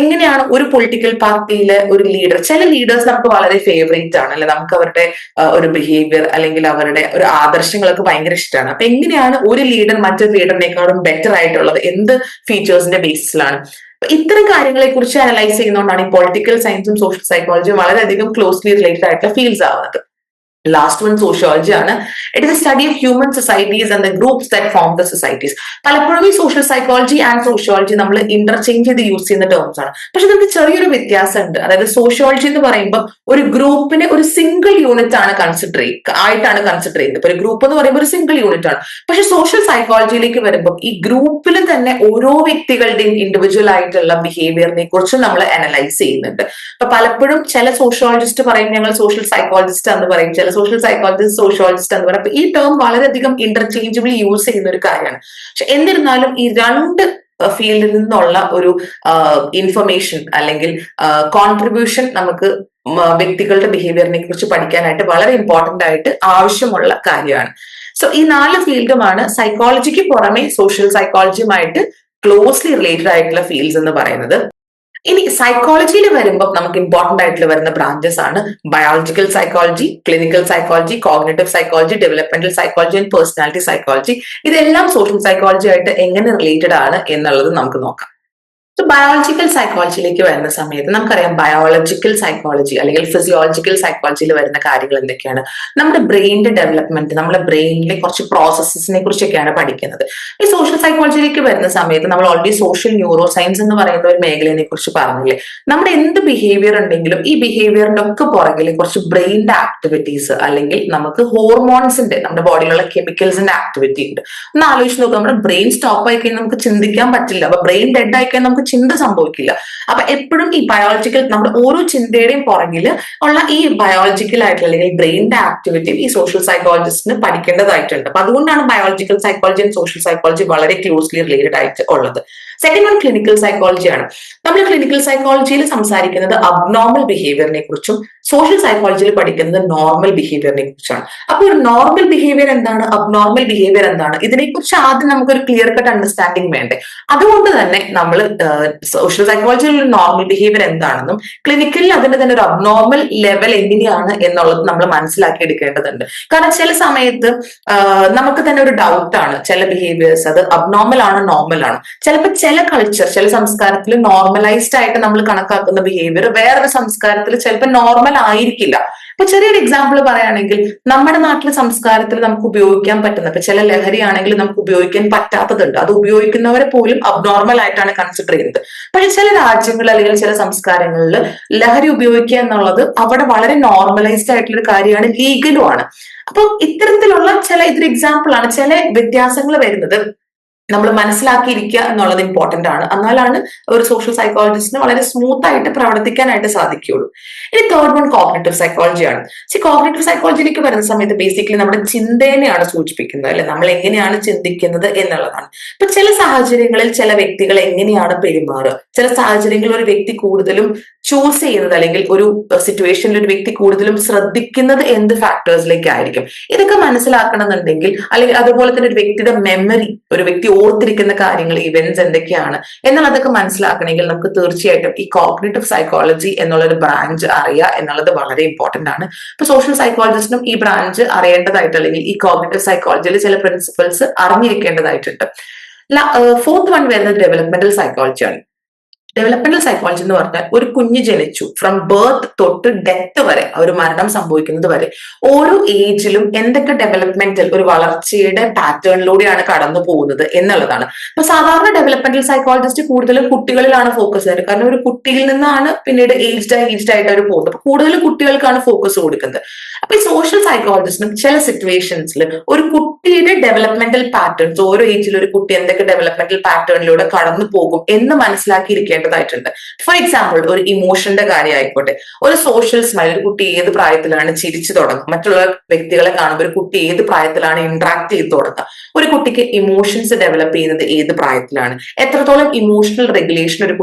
എങ്ങനെയാണ് ഒരു പൊളിറ്റിക്കൽ പാർട്ടിയിലെ ഒരു ലീഡർ, ചില ലീഡേഴ്സ് നമുക്ക് വളരെ ഫേവറേറ്റ് ആണ് അല്ലെ, നമുക്ക് അവരുടെ ഒരു ബിഹേവിയർ അല്ലെങ്കിൽ അവരുടെ ഒരു ആദർശങ്ങളൊക്കെ ഭയങ്കര ഇഷ്ടമാണ്. അപ്പൊ എങ്ങനെയാണ് ഒരു ലീഡർ മറ്റൊരു ലീഡറിനേക്കാളും ബെറ്റർ ആയിട്ടുള്ളത്? എന്ത് ഫീച്ചേഴ്സിന്റെ ബേസിലാണ്? ഇത്തരം കാര്യങ്ങളെ കുറിച്ച് അനലൈസ് ചെയ്യുന്നതുകൊണ്ടാണ് ഈ പൊളിറ്റിക്കൽ സയൻസും സോഷ്യൽ സൈക്കോളജിയും വളരെയധികം ക്ലോസ്ലി റിലേറ്റഡ് ആയിട്ടുള്ള ഫീൽഡ്സ് ആവുന്നത്. ലാസ്റ്റ് വൺ സോഷ്യോളജി ആണ്. It is A study of human societies and the groups that form the societies. പലപ്പോഴും ഈ സോഷ്യൽ സൈക്കോളജി ആൻഡ് സോഷ്യോളജി നമ്മൾ ഇന്റർചേഞ്ച് ചെയ്ത് യൂസ് ചെയ്യുന്ന ടേംസ് ആണ്. പക്ഷെ നമുക്ക് ചെറിയൊരു വ്യത്യാസമുണ്ട്. അതായത് സോഷ്യോളജി എന്ന് പറയുമ്പോൾ ഒരു ഗ്രൂപ്പിനെ ഒരു സിംഗിൾ യൂണിറ്റ് ആണ് കൺസിഡർ ചെയ്യുന്നത്. ഇപ്പൊ ഒരു ഗ്രൂപ്പ് എന്ന് പറയുമ്പോൾ ഒരു സിംഗിൾ യൂണിറ്റ് ആണ്. പക്ഷെ സോഷ്യൽ സൈക്കോളജിയിലേക്ക് വരുമ്പോൾ ഈ ഗ്രൂപ്പിൽ തന്നെ ഓരോ വ്യക്തികളുടെയും ഇൻഡിവിജ്വൽ ആയിട്ടുള്ള ബിഹേവിയറിനെ കുറിച്ച് നമ്മൾ അനലൈസ് ചെയ്യുന്നുണ്ട്. അപ്പൊ പലപ്പോഴും ചില സോഷ്യോളജിസ്റ്റ് പറയും ഞങ്ങൾ സോഷ്യൽ സൈക്കോളജിസ്റ്റ് എന്ന് പറയും, ചില സോഷ്യൽ സൈക്കോളജിസ്റ്റ് സോഷ്യോളജിസ്റ്റ് എന്ന് പറയും. അപ്പൊ ഈ ടേം വളരെയധികം ഇന്റർചേഞ്ചബിളി യൂസ് ചെയ്യുന്ന ഒരു കാര്യമാണ്. പക്ഷെ എന്നിരുന്നാലും ഈ രണ്ട് ഫീൽഡിൽ നിന്നുള്ള ഒരു ഇൻഫർമേഷൻ അല്ലെങ്കിൽ കോൺട്രിബ്യൂഷൻ നമുക്ക് വ്യക്തികളുടെ ബിഹേവിയറിനെ കുറിച്ച് പഠിക്കാനായിട്ട് വളരെ ഇമ്പോർട്ടന്റ് ആയിട്ട് ആവശ്യമുള്ള കാര്യമാണ്. സോ ഈ 4 ഫീൽഡുമാണ് സൈക്കോളജിക്ക് പുറമെ സോഷ്യൽ സൈക്കോളജിയുമായിട്ട് ക്ലോസ്ലി റിലേറ്റഡ് ആയിട്ടുള്ള ഫീൽഡ്സ് എന്ന് പറയുന്നത്. ഇനി സൈക്കോളജിയിൽ വരുമ്പോൾ നമുക്ക് ഇമ്പോർട്ടന്റ് ആയിട്ട് വരുന്ന ബ്രാഞ്ചസ് ആണ് biological psychology, clinical psychology, cognitive psychology, developmental psychology and personality psychology. ഇതെല്ലാം സോഷ്യൽ സൈക്കോളജി ആയിട്ട് എങ്ങനെ റിലേറ്റഡ് ആണ് എന്നുള്ളത് നമുക്ക് നോക്കാം. സോ ബയോളജിക്കൽ സൈക്കോളജിയിലേക്ക് വരുന്ന സമയത്ത് നമുക്കറിയാം ബയോളജിക്കൽ സൈക്കോളജി അല്ലെങ്കിൽ ഫിസിയോളജിക്കൽ സൈക്കോളജിയിൽ വരുന്ന കാര്യങ്ങൾ എന്തൊക്കെയാണ്. നമ്മുടെ ബ്രെയിനിന്റെ ഡെവലപ്മെന്റ്, നമ്മുടെ ബ്രെയിനിലെ കുറച്ച് പ്രോസസ്സസിനെ കുറിച്ചൊക്കെയാണ് പഠിക്കുന്നത്. ഈ സോഷ്യൽ സൈക്കോളജിയിലേക്ക് വരുന്ന സമയത്ത് നമ്മൾ ഓൾറെഡി സോഷ്യൽ ന്യൂറോ സയൻസ് എന്ന് പറയുന്ന ഒരു മേഖലയെ കുറിച്ച് പറഞ്ഞില്ലേ. നമ്മുടെ എന്ത് ബിഹേവിയർ ഉണ്ടെങ്കിലും ഈ ബിഹേവിയറിന്റെ ഒക്കെ പുറകിൽ കുറച്ച് ബ്രെയിനിന്റെ ആക്ടിവിറ്റീസ് അല്ലെങ്കിൽ നമുക്ക് ഹോർമോൺസിന്റെ, നമ്മുടെ ബോഡിയിലുള്ള കെമിക്കൽസിന്റെ ആക്ടിവിറ്റി ഉണ്ട്. ഒന്ന് ആലോചിച്ച് നോക്കുക, നമ്മുടെ ബ്രെയിൻ സ്റ്റോപ്പ് ആയി കഴിഞ്ഞാൽ നമുക്ക് ചിന്തിക്കാൻ പറ്റില്ല. അപ്പൊ ബ്രെയിൻ ഡെഡ് ആയി കഴിഞ്ഞാൽ നമുക്ക് ചിന്ത സംഭവിക്കില്ല. അപ്പൊ എപ്പോഴും ഈ ബയോളജിക്കൽ, നമ്മുടെ ഓരോ ചിന്തയുടെയും പുറകിൽ ഉള്ള ഈ ബയോളജിക്കൽ ആയിട്ടുള്ള അല്ലെങ്കിൽ ബ്രെയിനിന്റെ ആക്ടിവിറ്റി ഈ സോഷ്യൽ സൈക്കോളജിസ്റ്റിന് പഠിക്കേണ്ടതായിട്ടുണ്ട്. അപ്പൊ അതുകൊണ്ടാണ് biological psychology and social psychology വളരെ ക്ലോസ്ലി റിലേറ്റഡ് ആയിട്ട് ഉള്ളത്. സെക്കൻഡ് വൺ ക്ലിനിക്കൽ സൈക്കോളജിയാണ്. നമ്മൾ ക്ലിനിക്കൽ സൈക്കോളജിയിൽ സംസാരിക്കുന്നത് അബ്നോർമൽ ബിഹേവിയറിനെ കുറിച്ചും സോഷ്യൽ സൈക്കോളജിയിൽ പഠിക്കുന്നത് നോർമൽ ബിഹേവിയറിനെ കുറിച്ചാണ്. അപ്പോൾ ഒരു നോർമൽ ബിഹേവിയർ എന്താണ്, അബ്നോർമൽ ബിഹേവിയർ എന്താണ്, ഇതിനെക്കുറിച്ച് ആദ്യം നമുക്കൊരു ക്ലിയർ കട്ട് അണ്ടർസ്റ്റാൻഡിങ് വേണ്ടേ. അതുകൊണ്ട് തന്നെ നമ്മൾ സോഷ്യൽ സൈക്കോളജിയിൽ ഒരു നോർമൽ ബിഹേവിയർ എന്താണെന്നും ക്ലിനിക്കലിൽ അതിന്റെ തന്നെ ഒരു അബ്നോർമൽ ലെവൽ എങ്ങനെയാണ് എന്നുള്ളത് നമ്മൾ മനസ്സിലാക്കി എടുക്കേണ്ടതുണ്ട്. കാരണം ചില സമയത്ത് നമുക്ക് തന്നെ ഒരു ഡൗട്ടാണ്, ചില ബിഹേവിയേഴ്സ് അത് അബ്നോർമൽ ആണോ നോർമൽ ആണോ. ചിലപ്പോൾ ചില കൾച്ചർ, ചില സംസ്കാരത്തിൽ നോർമലൈസ്ഡ് ആയിട്ട് നമ്മൾ കണക്കാക്കുന്ന ബിഹേവിയർ വേറൊരു സംസ്കാരത്തിൽ ചിലപ്പോൾ നോർമൽ ആയിരിക്കില്ല. ഇപ്പൊ ചെറിയൊരു എക്സാമ്പിൾ പറയുകയാണെങ്കിൽ, നമ്മുടെ നാട്ടിലെ സംസ്കാരത്തിൽ നമുക്ക് ഉപയോഗിക്കാൻ പറ്റുന്ന, ഇപ്പൊ ചില ലഹരി ആണെങ്കിൽ നമുക്ക് ഉപയോഗിക്കാൻ പറ്റാത്തതുണ്ട്. അത് ഉപയോഗിക്കുന്നവരെ പോലും അബ്നോർമൽ ആയിട്ടാണ് കൺസിഡർ ചെയ്യുന്നത്. പക്ഷെ ചില രാജ്യങ്ങൾ അല്ലെങ്കിൽ ചില സംസ്കാരങ്ങളിൽ ലഹരി ഉപയോഗിക്കുക എന്നുള്ളത് അവിടെ വളരെ നോർമലൈസ്ഡ് ആയിട്ടുള്ള ഒരു കാര്യമാണ്, ലീഗലും ആണ്. അപ്പൊ ഇത്തരത്തിലുള്ള ഇതൊരു എക്സാമ്പിൾ ആണ്. ചില വ്യത്യാസങ്ങൾ വരുന്നത് നമ്മൾ മനസ്സിലാക്കിയിരിക്കുക എന്നുള്ളത് ഇമ്പോർട്ടന്റ് ആണ്. എന്നാലാണ് ഒരു സോഷ്യൽ സൈക്കോളജിസ്റ്റിന് വളരെ സ്മൂത്ത് ആയിട്ട് പ്രവർത്തിക്കാനായിട്ട് സാധിക്കുകയുള്ളൂ. ഇനി തേർഡ് വൺ കോഗ്നിറ്റീവ് സൈക്കോളജിയാണ്. കോഗ്നിറ്റീവ് സൈക്കോളജിയിലേക്ക് വരുന്ന സമയത്ത് ബേസിക്കലി നമ്മുടെ ചിന്തേനെയാണ് സൂചിപ്പിക്കുന്നത്, അല്ലെ, നമ്മൾ എങ്ങനെയാണ് ചിന്തിക്കുന്നത് എന്നുള്ളതാണ്. ഇപ്പൊ ചില സാഹചര്യങ്ങളിൽ ചില വ്യക്തികൾ എങ്ങനെയാണ് പെരുമാറുക, ചില സാഹചര്യങ്ങളിൽ ഒരു വ്യക്തി കൂടുതലും ചൂസ് ചെയ്യുന്നത് അല്ലെങ്കിൽ ഒരു സിറ്റുവേഷനിൽ ഒരു വ്യക്തി കൂടുതലും ശ്രദ്ധിക്കുന്നത് എന്ത് ഫാക്ടേഴ്സിലേക്കായിരിക്കും, ഇതൊക്കെ മനസ്സിലാക്കണമെന്നുണ്ടെങ്കിൽ, അല്ലെങ്കിൽ അതുപോലെ തന്നെ ഒരു വ്യക്തിയുടെ മെമ്മറി, ഒരു വ്യക്തി ഓർത്തിരിക്കുന്ന കാര്യങ്ങൾ, ഇവന്റ്സ് എന്തൊക്കെയാണ് എന്നുള്ളതൊക്കെ മനസ്സിലാക്കണമെങ്കിൽ നമുക്ക് തീർച്ചയായിട്ടും ഈ കോഗ്നിറ്റീവ് സൈക്കോളജി എന്നുള്ള ഒരു ബ്രാഞ്ച് അറിയുക എന്നുള്ളത് വളരെ ഇമ്പോർട്ടന്റ് ആണ്. ഇപ്പൊ സോഷ്യൽ സൈക്കോളജിസ്റ്റിനും ഈ ബ്രാഞ്ച് അറിയേണ്ടതായിട്ട് അല്ലെങ്കിൽ ഈ കോഗ്നിറ്റീവ് സൈക്കോളജിയിൽ ചില പ്രിൻസിപ്പിൾസ് അറിഞ്ഞിരിക്കേണ്ടതായിട്ടുണ്ട്. ഫോർത്ത് വൺ വരുന്നത് ഡെവലപ്മെന്റൽ സൈക്കോളജിയാണ്. ഡെവലപ്മെന്റൽ സൈക്കോളജി എന്ന് പറഞ്ഞാൽ ഒരു കുഞ്ഞ് ജനിച്ചു ഫ്രം ബർത്ത് തൊട്ട് ഡെത്ത് വരെ, ഒരു മരണം സംഭവിക്കുന്നത് വരെ ഓരോ ഏജിലും എന്തൊക്കെ ഡെവലപ്മെന്റൽ ഒരു വളർച്ചയുടെ പാറ്റേണിലൂടെയാണ് കടന്നു പോകുന്നത് എന്നുള്ളതാണ്. അപ്പൊ സാധാരണ ഡെവലപ്മെന്റൽ സൈക്കോളജിസ്റ്റ് കൂടുതലും കുട്ടികളിലാണ് ഫോക്കസ് ചെയ്യുന്നത്. കാരണം ഒരു കുട്ടിയിൽ നിന്നാണ് പിന്നീട് ഏജ്ഡ് ആയിട്ട് അവർ പോകുന്നത്. അപ്പൊ കൂടുതലും കുട്ടികൾക്കാണ് ഫോക്കസ് കൊടുക്കുന്നത്. അപ്പൊ ഈ സോഷ്യൽ സൈക്കോളജിസ്റ്റിനും ചില സിറ്റുവേഷൻസിൽ ഒരു കുട്ടിയുടെ ഡെവലപ്മെന്റൽ പാറ്റേൺസ്, ഓരോ ഏജിൽ ഒരു കുട്ടി എന്തൊക്കെ ഡെവലപ്മെന്റൽ പാറ്റേണിലൂടെ കടന്നു പോകും എന്ന് മനസ്സിലാക്കിയിരിക്കേണ്ടതായിട്ടുണ്ട്. ഫോർ എക്സാമ്പിൾ, ഒരു ഇമോഷന്റെ കാര്യം ആയിക്കോട്ടെ, ഒരു സോഷ്യൽ സ്മൈൽ, ഒരു കുട്ടി ഏത് പ്രായത്തിലാണ് ചിരിച്ചു തുടങ്ങുക, മറ്റുള്ള വ്യക്തികളെ കാണുമ്പോൾ ഒരു കുട്ടി ഏത് പ്രായത്തിലാണ് ഇന്ററാക്ട് ചെയ്ത് തുടങ്ങുക, ഒരു കുട്ടിക്ക് ഇമോഷൻസ് ഡെവലപ്പ് ചെയ്യുന്നത് ഏത് പ്രായത്തിലാണ്, എത്രത്തോളം ഇമോഷണൽ റെഗുലേഷൻ ഒരു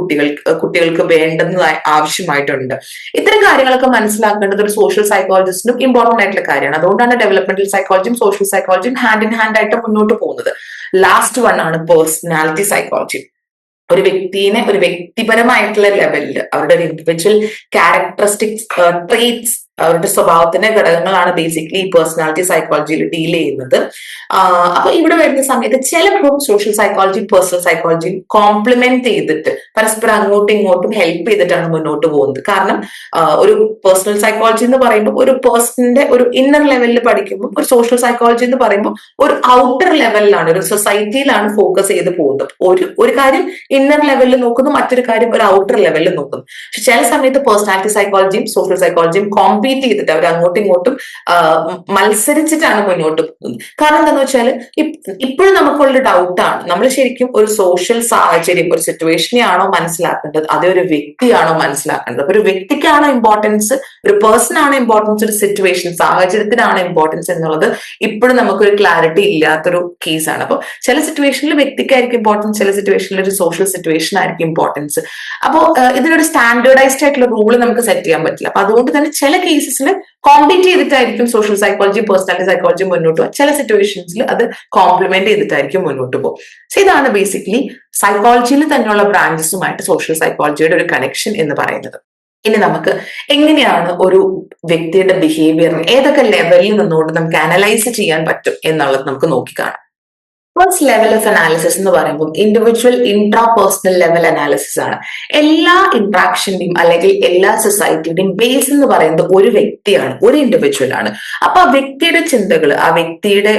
കുട്ടികൾക്ക് വേണ്ടുന്നതായി ആവശ്യമായിട്ടുണ്ട്, ഇത്തരം കാര്യങ്ങളൊക്കെ മനസ്സിലാക്കേണ്ടത് ഒരു സോഷ്യൽ സൈക്കോളജിസ്റ്റിനും ഇമ്പോർട്ടന്റ് ആയിട്ടുള്ള കാര്യമാണ്. അതുകൊണ്ടാണ് ഡെവലപ്മെന്റൽ സൈക്കോളജിയും സോഷ്യൽ സൈക്കോളജിയും ഹാൻഡ് ഇൻ ഹാൻഡ് ആയിട്ട് മുന്നോട്ട് പോകുന്നത്. ലാസ്റ്റ് വൺ ആണ് പേഴ്സണാലിറ്റി സൈക്കോളജി. ഒരു വ്യക്തിനെ ഒരു വ്യക്തിപരമായിട്ടുള്ള ലെവലിൽ അവരുടെ ഒരു ഇൻഡിവിജ്വൽ ക്യാരക്ടറിസ്റ്റിക്സ്, ട്രേറ്റ്സ്, അവരുടെ സ്വഭാവത്തിന്റെ ഘടകങ്ങളാണ് ബേസിക്കലി പേഴ്സണാലിറ്റി സൈക്കോളജിയിൽ ഡീൽ ചെയ്യുന്നത്. അപ്പൊ ഇവിടെ വരുന്ന സമയത്ത് ചിലപ്പോൾ സോഷ്യൽ സൈക്കോളജി പേഴ്സണൽ സൈക്കോളജിയും കോംപ്ലിമെന്റ് ചെയ്തിട്ട് പരസ്പരം അങ്ങോട്ടും ഇങ്ങോട്ടും ഹെൽപ്പ് ചെയ്തിട്ടാണ് മുന്നോട്ട് പോകുന്നത്. കാരണം ഒരു പേഴ്സണൽ സൈക്കോളജി എന്ന് പറയുമ്പോൾ ഒരു പേഴ്സണിന്റെ ഒരു ഇന്നർ ലെവലിൽ പഠിക്കുമ്പോൾ, ഒരു സോഷ്യൽ സൈക്കോളജി എന്ന് പറയുമ്പോൾ ഒരു ഔട്ടർ ലെവലിലാണ്, ഒരു സൊസൈറ്റിയിലാണ് ഫോക്കസ് ചെയ്ത് പോകുന്നത്. ഒരു കാര്യം ഇന്നർ ലെവലിൽ നോക്കുന്നു, മറ്റൊരു കാര്യം ഒരു ഔട്ടർ ലെവലിൽ നോക്കുന്നു. പക്ഷെ ചില സമയത്ത് പേഴ്സണാലിറ്റി സൈക്കോളജിയും സോഷ്യൽ സൈക്കോളജിയും ചെയ്തിട്ട് അവർ അങ്ങോട്ടും ഇങ്ങോട്ടും മത്സരിച്ചിട്ടാണ് മുന്നോട്ട് പോകുന്നത്. കാരണം എന്താണെന്ന് വെച്ചാൽ ഇപ്പോഴും നമുക്കുള്ളൊരു ഡൗട്ടാണ്, നമ്മൾ ശരിക്കും ഒരു സോഷ്യൽ സാഹചര്യം, ഒരു സിറ്റുവേഷനെയാണോ മനസ്സിലാക്കേണ്ടത്, അതേ ഒരു വ്യക്തിയാണോ മനസ്സിലാക്കേണ്ടത്? അപ്പൊ ഒരു വ്യക്തിക്കാണോ ഇമ്പോർട്ടൻസ്, ഒരു പേഴ്സൺ ആണോ ഇമ്പോർട്ടൻസ്, ഒരു സിറ്റുവേഷൻ സാഹചര്യത്തിനാണ് ഇമ്പോർട്ടൻസ് എന്നുള്ളത് ഇപ്പോഴും നമുക്കൊരു ക്ലാരിറ്റി ഇല്ലാത്തൊരു കേസാണ്. അപ്പൊ ചില സിറ്റുവേഷനിൽ വ്യക്തിക്കായിരിക്കും ഇമ്പോർട്ടൻസ്, ചില സിറ്റുവേഷനിൽ ഒരു സോഷ്യൽ സിറ്റുവേഷൻ ആയിരിക്കും ഇമ്പോർട്ടൻസ്. അപ്പോൾ ഇതിനൊരു സ്റ്റാൻഡേർഡൈസ്ഡ് ആയിട്ടുള്ള റൂള് നമുക്ക് സെറ്റ് ചെയ്യാൻ പറ്റില്ല. അപ്പൊ അതുകൊണ്ട് തന്നെ ചില കേസസിൽ കോമ്പീറ്റ് ചെയ്തിട്ടായിരിക്കും സോഷ്യൽ സൈക്കോളജി പേഴ്സണാലിറ്റി സൈക്കോളജി മുന്നോട്ട് പോകുക, ചില സിറ്റുവേഷൻസിൽ അത് കോംപ്ലിമെന്റ് ചെയ്തിട്ടായിരിക്കും മുന്നോട്ട് പോകും. സോ ഇതാണ് ബേസിക്കലി സൈക്കോളജിയിൽ തന്നെയുള്ള ബ്രാഞ്ചസുമായിട്ട് സോഷ്യൽ സൈക്കോളജിയുടെ ഒരു കണക്ഷൻ എന്ന് പറയുന്നത്. ഇനി നമുക്ക് എങ്ങനെയാണ് ഒരു വ്യക്തിയുടെ ബിഹേവിയറിനെ ഏതൊക്കെ ലെവലിൽ നിന്നുകൊണ്ട് നമുക്ക് അനലൈസ് ചെയ്യാൻ പറ്റും എന്നുള്ളത് നമുക്ക് നോക്കിക്കാണാം. ഫസ്റ്റ് ലെവൽ ഓഫ് അനാലിസിസ് എന്ന് പറയുമ്പോൾ ഇൻഡിവിജ്വൽ ഇൻട്രാപേഴ്സണൽ ലെവൽ അനാലിസിസ് ആണ്. എല്ലാ ഇന്ററാക്ഷന്റെയും അല്ലെങ്കിൽ എല്ലാ സൊസൈറ്റിയുടെയും ബേസ് എന്ന് പറയുന്നത് ഒരു വ്യക്തിയാണ്, ഒരു ഇൻഡിവിജ്വൽ ആണ്. അപ്പൊ ആ വ്യക്തിയുടെ ചിന്തകൾ, ആ വ്യക്തിയുടെ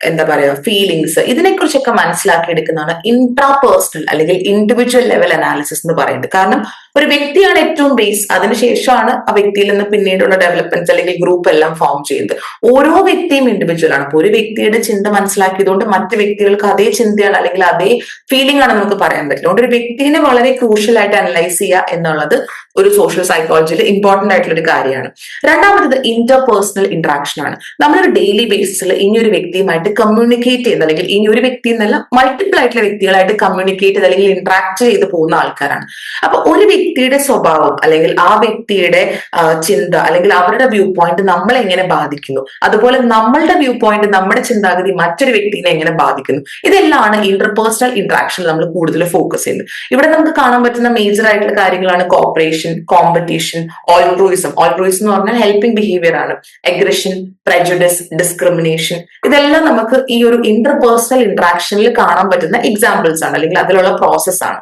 എന്താ പറയാ ഫീലിങ്സ്, ഇതിനെക്കുറിച്ചൊക്കെ മനസ്സിലാക്കിയെടുക്കുന്നതാണ് ഇൻട്രാപേഴ്സണൽ അല്ലെങ്കിൽ ഇൻഡിവിജ്വൽ ലെവൽ അനാലിസിസ് എന്ന് പറയുന്നത്. കാരണം ഒരു വ്യക്തിയാണ് ഏറ്റവും ബേസ്, അതിനുശേഷമാണ് ആ വ്യക്തിയിൽ നിന്ന് പിന്നീടുള്ള ഡെവലപ്മെന്റ്സ് അല്ലെങ്കിൽ ഗ്രൂപ്പ് എല്ലാം ഫോം ചെയ്യുന്നത്. ഓരോ വ്യക്തിയും ഇൻഡിവിജ്വൽ ആണ്. അപ്പൊ ഒരു വ്യക്തിയുടെ ചിന്ത മനസ്സിലാക്കിയതുകൊണ്ട് മറ്റു വ്യക്തികൾക്ക് അതേ ചിന്തയാണ് അല്ലെങ്കിൽ അതേ ഫീലിംഗ് ആണ് നമുക്ക് പറയാൻ പറ്റില്ല. അതുകൊണ്ട് ഒരു വ്യക്തിനെ വളരെ ക്രൂഷ്യൽ ആയിട്ട് അനലൈസ് ചെയ്യുക എന്നുള്ളത് ഒരു സോഷ്യൽ സൈക്കോളജിയിൽ ഇമ്പോർട്ടന്റ് ആയിട്ടുള്ള ഒരു കാര്യമാണ്. രണ്ടാമത്തത് ഇന്റർപേഴ്സണൽ ഇന്ററാക്ഷൻ ആണ്. നമ്മളൊരു ഡെയിലി ബേസിസിൽ ഇനി ഒരു വ്യക്തിയുമായിട്ട് കമ്മ്യൂണിക്കേറ്റ് ചെയ്യുന്ന അല്ലെങ്കിൽ ഇനി ഒരു വ്യക്തി എന്നല്ല മൾട്ടിപ്പിൾ ആയിട്ടുള്ള വ്യക്തികളായിട്ട് കമ്മ്യൂണിക്കേറ്റ് ചെയ്ത് അല്ലെങ്കിൽ ഇന്ററാക്ട് ചെയ്ത് പോകുന്ന ആൾക്കാരാണ്. അപ്പൊ ഒരു വ്യക്തിയുടെ സ്വഭാവം അല്ലെങ്കിൽ ആ വ്യക്തിയുടെ ചിന്ത അല്ലെങ്കിൽ അവരുടെ വ്യൂ പോയിന്റ് നമ്മളെ എങ്ങനെ ബാധിക്കുന്നു, അതുപോലെ നമ്മളുടെ വ്യൂ പോയിന്റ് നമ്മുടെ ചിന്താഗതി മറ്റൊരു വ്യക്തിനെ എങ്ങനെ ബാധിക്കുന്നു, ഇതെല്ലാമാണ് ഇന്റർപേഴ്സണൽ ഇന്ററാക്ഷൻ നമ്മൾ കൂടുതൽ ഫോക്കസ് ചെയ്യുന്നത്. ഇവിടെ നമുക്ക് കാണാൻ പറ്റുന്ന മേജർ ആയിട്ടുള്ള കാര്യങ്ങളാണ് കോപ്പറേഷൻ, കോമ്പറ്റീഷൻ, ഓൾട്രൂയിസം. ഓൾട്രൂയിസം എന്ന് പറഞ്ഞാൽ ഹെൽപ്പിംഗ് ബിഹേവിയർ ആണ്. അഗ്രഷൻ, prejudice, ഡിസ്ക്രിമിനേഷൻ, ഇതെല്ലാം നമുക്ക് ഈ ഒരു ഇന്റർപേഴ്സണൽ ഇന്ററാക്ഷനിൽ കാണാൻ പറ്റുന്ന എക്സാമ്പിൾസ് ആണ് അല്ലെങ്കിൽ അതിലുള്ള പ്രോസസ് ആണ്.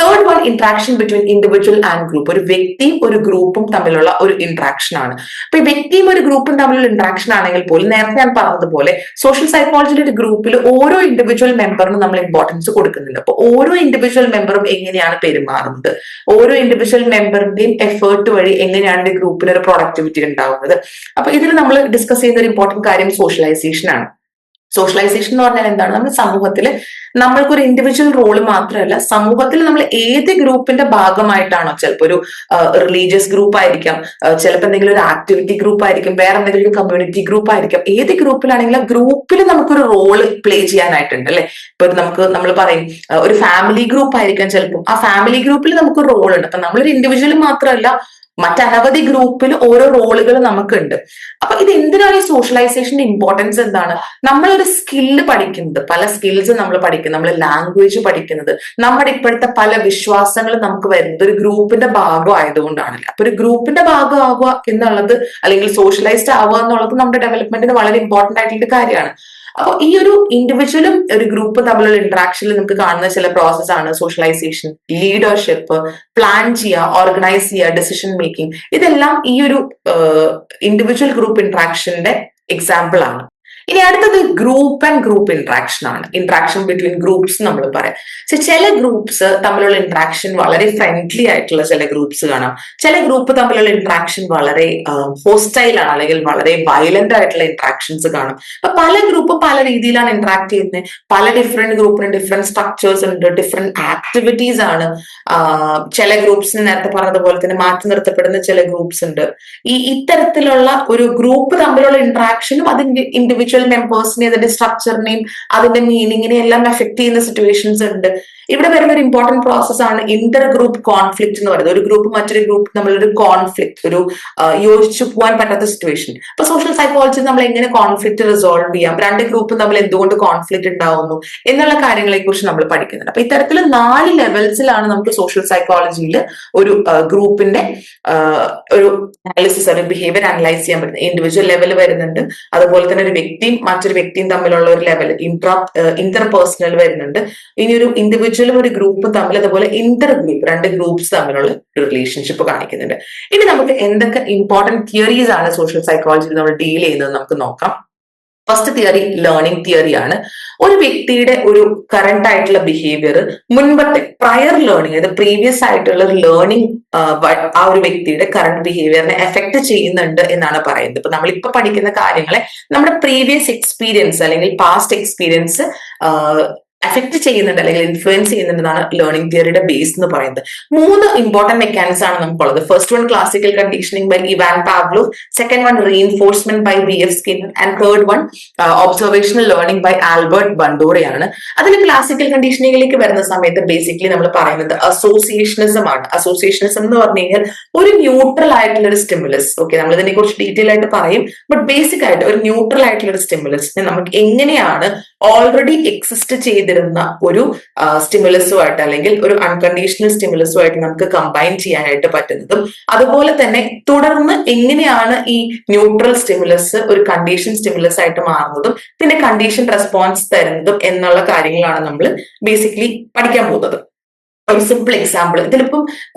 Third one, interaction between individual and group. ഒരു വ്യക്തിയും ഒരു ഗ്രൂപ്പും തമ്മിലുള്ള ഒരു ഇന്ററാക്ഷൻ ആണ്. അപ്പൊ ഈ വ്യക്തിയും ഒരു ഗ്രൂപ്പും തമ്മിലുള്ള ഇന്ററാക്ഷൻ ആണെങ്കിൽ പോലും നേരത്തെ ഞാൻ പറഞ്ഞതുപോലെ സോഷ്യൽ സൈക്കോളജിയുടെ ഒരു ഗ്രൂപ്പിൽ ഓരോ ഇൻഡിവിജ്വൽ മെമ്പറിനും നമ്മൾ ഇമ്പോർട്ടൻസ് കൊടുക്കുന്നുണ്ട്. അപ്പൊ ഓരോ ഇൻഡിവിജ്വൽ മെമ്പറും എങ്ങനെയാണ് പെരുമാറുന്നത്, ഓരോ ഇൻഡിവിജ്വൽ മെമ്പറിന്റെയും എഫേർട്ട് വഴി എങ്ങനെയാണ് ഗ്രൂപ്പിന് ഒരു പ്രൊഡക്ടിവിറ്റി ഉണ്ടാവുന്നത്. അപ്പൊ ഇതിൽ നമ്മൾ ഡിസ്കസ് ചെയ്യുന്ന ഒരു ഇമ്പോർട്ടന്റ് കാര്യം സോഷ്യലൈസേഷൻ ആണ്. സോഷ്യലൈസേഷൻ എന്ന് പറഞ്ഞാൽ എന്താണ്? നമ്മൾ സമൂഹത്തിൽ നമ്മൾക്കൊരു ഇൻഡിവിജ്വൽ റോള് മാത്രമല്ല, സമൂഹത്തിൽ നമ്മൾ ഏത് ഗ്രൂപ്പിന്റെ ഭാഗമായിട്ടാണോ, ചിലപ്പോൾ ഒരു റിലീജിയസ് ഗ്രൂപ്പ് ആയിരിക്കാം, ചിലപ്പോൾ എന്തെങ്കിലും ഒരു ആക്ടിവിറ്റി ഗ്രൂപ്പ് ആയിരിക്കും, വേറെ എന്തെങ്കിലും ഒരു കമ്മ്യൂണിറ്റി ഗ്രൂപ്പ് ആയിരിക്കാം, ഏത് ഗ്രൂപ്പിലാണെങ്കിലും ആ ഗ്രൂപ്പിൽ നമുക്കൊരു റോള് പ്ലേ ചെയ്യാനായിട്ടുണ്ട് അല്ലെ. ഇപ്പൊ നമ്മൾ പറയും ഒരു ഫാമിലി ഗ്രൂപ്പ് ആയിരിക്കാം, ചിലപ്പോൾ ആ ഫാമിലി ഗ്രൂപ്പിൽ നമുക്ക് റോൾ ഉണ്ട്. അപ്പൊ നമ്മളൊരു ഇൻഡിവിജ്വൽ മാത്രമല്ല, മറ്റനവധി ഗ്രൂപ്പിൽ ഓരോ റോളുകൾ നമുക്കുണ്ട്. അപ്പൊ ഇത് എന്തിനാണ് ഈ സോഷ്യലൈസേഷന്റെ ഇമ്പോർട്ടൻസ് എന്താണ്? നമ്മളൊരു സ്കില്ല് പഠിക്കുന്നത്, പല സ്കിൽസ് നമ്മൾ പഠിക്കുന്നത്, നമ്മൾ ലാംഗ്വേജ് പഠിക്കുന്നത്, നമ്മുടെ ഇപ്പോഴത്തെ പല വിശ്വാസങ്ങളും നമുക്ക് വരുന്നത് ഒരു ഗ്രൂപ്പിന്റെ ഭാഗം ആയതുകൊണ്ടാണല്ലോ. അപ്പൊ ഒരു ഗ്രൂപ്പിന്റെ ഭാഗമാകുക എന്നുള്ളത് അല്ലെങ്കിൽ സോഷ്യലൈസ്ഡ് ആവുക എന്നുള്ളത് നമ്മുടെ ഡെവലപ്മെന്റിന് വളരെ ഇമ്പോർട്ടന്റ് ആയിട്ടുള്ള കാര്യമാണ്. അപ്പോൾ ഈ ഒരു ഇൻഡിവിജ്വലും ഒരു ഗ്രൂപ്പും തമ്മിലുള്ള ഇന്ററാക്ഷനിൽ നമുക്ക് കാണുന്ന ചില പ്രോസസ് ആണ് സോഷ്യലൈസേഷൻ, ലീഡർഷിപ്പ്, പ്ലാൻ ചെയ്യുക, ഓർഗനൈസ് ചെയ്യുക, ഡിസിഷൻ മേക്കിംഗ്. ഇതെല്ലാം ഈ ഒരു ഇൻഡിവിജ്വൽ ഗ്രൂപ്പ് ഇന്ററാക്ഷന്റെ എക്സാമ്പിൾ ആണ്. ഇനി അടുത്തത് ഗ്രൂപ്പ് ആൻഡ് ഗ്രൂപ്പ് ഇന്ററാക്ഷൻ ആണ്. ഇന്ററാക്ഷൻ ബിറ്റ്വീൻ ഗ്രൂപ്പ്സ് നമ്മൾ പറയാം. ചില ഗ്രൂപ്പ്സ് തമ്മിലുള്ള ഇന്ററാക്ഷൻ വളരെ ഫ്രണ്ട്ലി ആയിട്ടുള്ള ചില ഗ്രൂപ്പ്സ് കാണാം. ചില ഗ്രൂപ്പ് തമ്മിലുള്ള ഇന്ററാക്ഷൻ വളരെ ഹോസ്റ്റൈൽ ആണ് അല്ലെങ്കിൽ വളരെ വയലന്റ് ആയിട്ടുള്ള ഇന്ററാക്ഷൻസ് കാണാം. അപ്പൊ പല ഗ്രൂപ്പും പല രീതിയിലാണ് ഇന്ററാക്ട് ചെയ്യുന്നത്. പല ഡിഫറെന്റ് ഗ്രൂപ്പിന് ഡിഫറെന്റ് സ്ട്രക്ചേഴ്സ് ഉണ്ട്, ഡിഫറെന്റ് ആക്ടിവിറ്റീസ് ആണ്. ചില ഗ്രൂപ്പ്സിന് നേരത്തെ പറഞ്ഞതുപോലെ തന്നെ മാറ്റി നിർത്തപ്പെടുന്ന ചില ഗ്രൂപ്പ്സ് ഉണ്ട്. ഇത്തരത്തിലുള്ള ഒരു ഗ്രൂപ്പ് തമ്മിലുള്ള ഇന്ററാക്ഷനും അതിന്റെ ഇൻഡിവിജ്വൽ മെമ്പേഴ്സിനെ, അതിന്റെ സ്ട്രക്ചറിനെയും അതിന്റെ മീനിങ്ങിനെയും എല്ലാം എഫക്ട് ചെയ്യുന്ന സിറ്റുവേഷൻസ് ഉണ്ട്. ഇവിടെ വരുന്ന ഒരു ഇമ്പോർട്ടന്റ് പ്രോസസ് ആണ് ഇന്റർ ഗ്രൂപ്പ് കോൺഫ്ലിക്ട് എന്ന് പറയുന്നത്. ഒരു ഗ്രൂപ്പ് മറ്റൊരു ഗ്രൂപ്പ് തമ്മിലൊരു കോൺഫ്ലിക്ട്, ഒരു യോജിച്ചു പോകാൻ പറ്റാത്ത സിറ്റുവേഷൻ. അപ്പൊ സോഷ്യൽ സൈക്കോളജി നമ്മൾ എങ്ങനെ കോൺഫ്ലിക്ട് റിസോൾവ് ചെയ്യാം, രണ്ട് ഗ്രൂപ്പും തമ്മിൽ എന്തുകൊണ്ട് കോൺഫ്ലിക്ട് ഉണ്ടാവുന്നു എന്നുള്ള കാര്യങ്ങളെ കുറിച്ച് നമ്മൾ പഠിക്കുന്നുണ്ട്. അപ്പൊ ഇത്തരത്തിൽ 4 ലെവൽസിലാണ് നമുക്ക് സോഷ്യൽ സൈക്കോളജിയിൽ ഒരു ഗ്രൂപ്പിന്റെ ഒരു അനാലിസിസ്, ഒരു ബിഹേവിയർ അനലൈസ് ചെയ്യാൻ പറ്റുന്നത്. ഇൻഡിവിജ്വൽ ലെവൽ വരുന്നുണ്ട്, അതുപോലെ തന്നെ ഒരു വ്യക്തിയും മറ്റൊരു വ്യക്തിയും തമ്മിലുള്ള ഒരു ലെവൽ ഇന്റർപേഴ്സണൽ വരുന്നുണ്ട്. ഇനി ഒരു ഇൻഡിവിജ്വലും ഒരു ഗ്രൂപ്പും തമ്മിൽ, അതുപോലെ ഇന്റർ ഗ്രൂപ്പ്, രണ്ട് ഗ്രൂപ്പ്സ് തമ്മിലുള്ള ഒരു റിലേഷൻഷിപ്പ് കാണിക്കുന്നുണ്ട്. ഇനി നമുക്ക് എന്തൊക്കെ ഇമ്പോർട്ടന്റ് തിയറീസ് ആണ് സോഷ്യൽ സൈക്കോളജിയിൽ നമ്മൾ ഡീൽ ചെയ്യുന്നത് നമുക്ക് നോക്കാം. ഫസ്റ്റ് തിയറി ലേണിംഗ് തിയറി ആണ്. ഒരു വ്യക്തിയുടെ ഒരു കറന്റ് ആയിട്ടുള്ള ബിഹേവിയർ മുൻപത്തെ പ്രയർ ലേണിംഗ്, അതായത് പ്രീവിയസ് ആയിട്ടുള്ള ഒരു ലേണിംഗ് ആ ഒരു വ്യക്തിയുടെ കറന്റ് ബിഹേവിയറിനെ എഫക്ട് ചെയ്യുന്നുണ്ട് എന്നാണ് പറയുന്നത്. ഇപ്പൊ നമ്മളിപ്പോ പഠിക്കുന്ന കാര്യങ്ങളെ നമ്മുടെ പ്രീവിയസ് എക്സ്പീരിയൻസ് അല്ലെങ്കിൽ പാസ്റ്റ് എക്സ്പീരിയൻസ് എഫക്ട് ചെയ്യുന്നുണ്ട് അല്ലെങ്കിൽ ഇൻഫ്ലുവൻസ് ചെയ്യുന്നുണ്ടെന്നാണ് ലേണിംഗ് തിയറിയുടെ ബേസ് എന്ന് പറയുന്നത്. 3 ഇമ്പോർട്ടന്റ് മെക്കാനിസം ആണ് നമുക്കുള്ളത്. First one classical conditioning by Ivan Pavlov, second one reinforcement by BF. Skinner and third one observational learning by Albert ബണ്ടോറയാണ്. അതിൽ ക്ലാസിക്കൽ കണ്ടീഷനിങ്ങിലേക്ക് വരുന്ന സമയത്ത് ബേസിക്കലി നമ്മൾ പറയുന്നത് അസോസിയേഷനിസം ആണ്. അസോസിയേഷനിസം എന്ന് പറഞ്ഞു കഴിഞ്ഞാൽ ഒരു ന്യൂട്രൽ ആയിട്ടുള്ള ഒരു സ്റ്റിമുലസ്, ഓക്കെ, നമ്മൾ ഇതിനെ കുറിച്ച് ഡീറ്റെയിൽ ആയിട്ട് പറയും. ബട്ട് ബേസിക് ആയിട്ട് ഒരു ന്യൂട്രൽ ആയിട്ടുള്ള ഒരു സ്റ്റിമുലസിനെ നമുക്ക് എങ്ങനെയാണ് ഓൾറെഡി എക്സിസ്റ്റ് ചെയ്ത് ചെയ്തിരുന്ന ഒരു സ്റ്റിമുലസുമായിട്ട് അല്ലെങ്കിൽ ഒരു അൺകണ്ടീഷണൽ സ്റ്റിമുലസുമായിട്ട് നമുക്ക് കമ്പൈൻ ചെയ്യാനായിട്ട് പറ്റുന്നതും, അതുപോലെ തന്നെ തുടർന്ന് എങ്ങനെയാണ് ഈ ന്യൂട്രൽ സ്റ്റിമുലസ് ഒരു കണ്ടീഷൻ സ്റ്റിമുലസ് ആയിട്ട് മാറുന്നതും പിന്നെ കണ്ടീഷൻ റെസ്പോൺസ് തരുന്നതും എന്നുള്ള കാര്യങ്ങളാണ് നമ്മൾ ബേസിക്കലി പഠിക്കാൻ പോകുന്നത്. ഒരു സിമ്പിൾ എക്സാമ്പിൾ, ഇതിലിപ്പം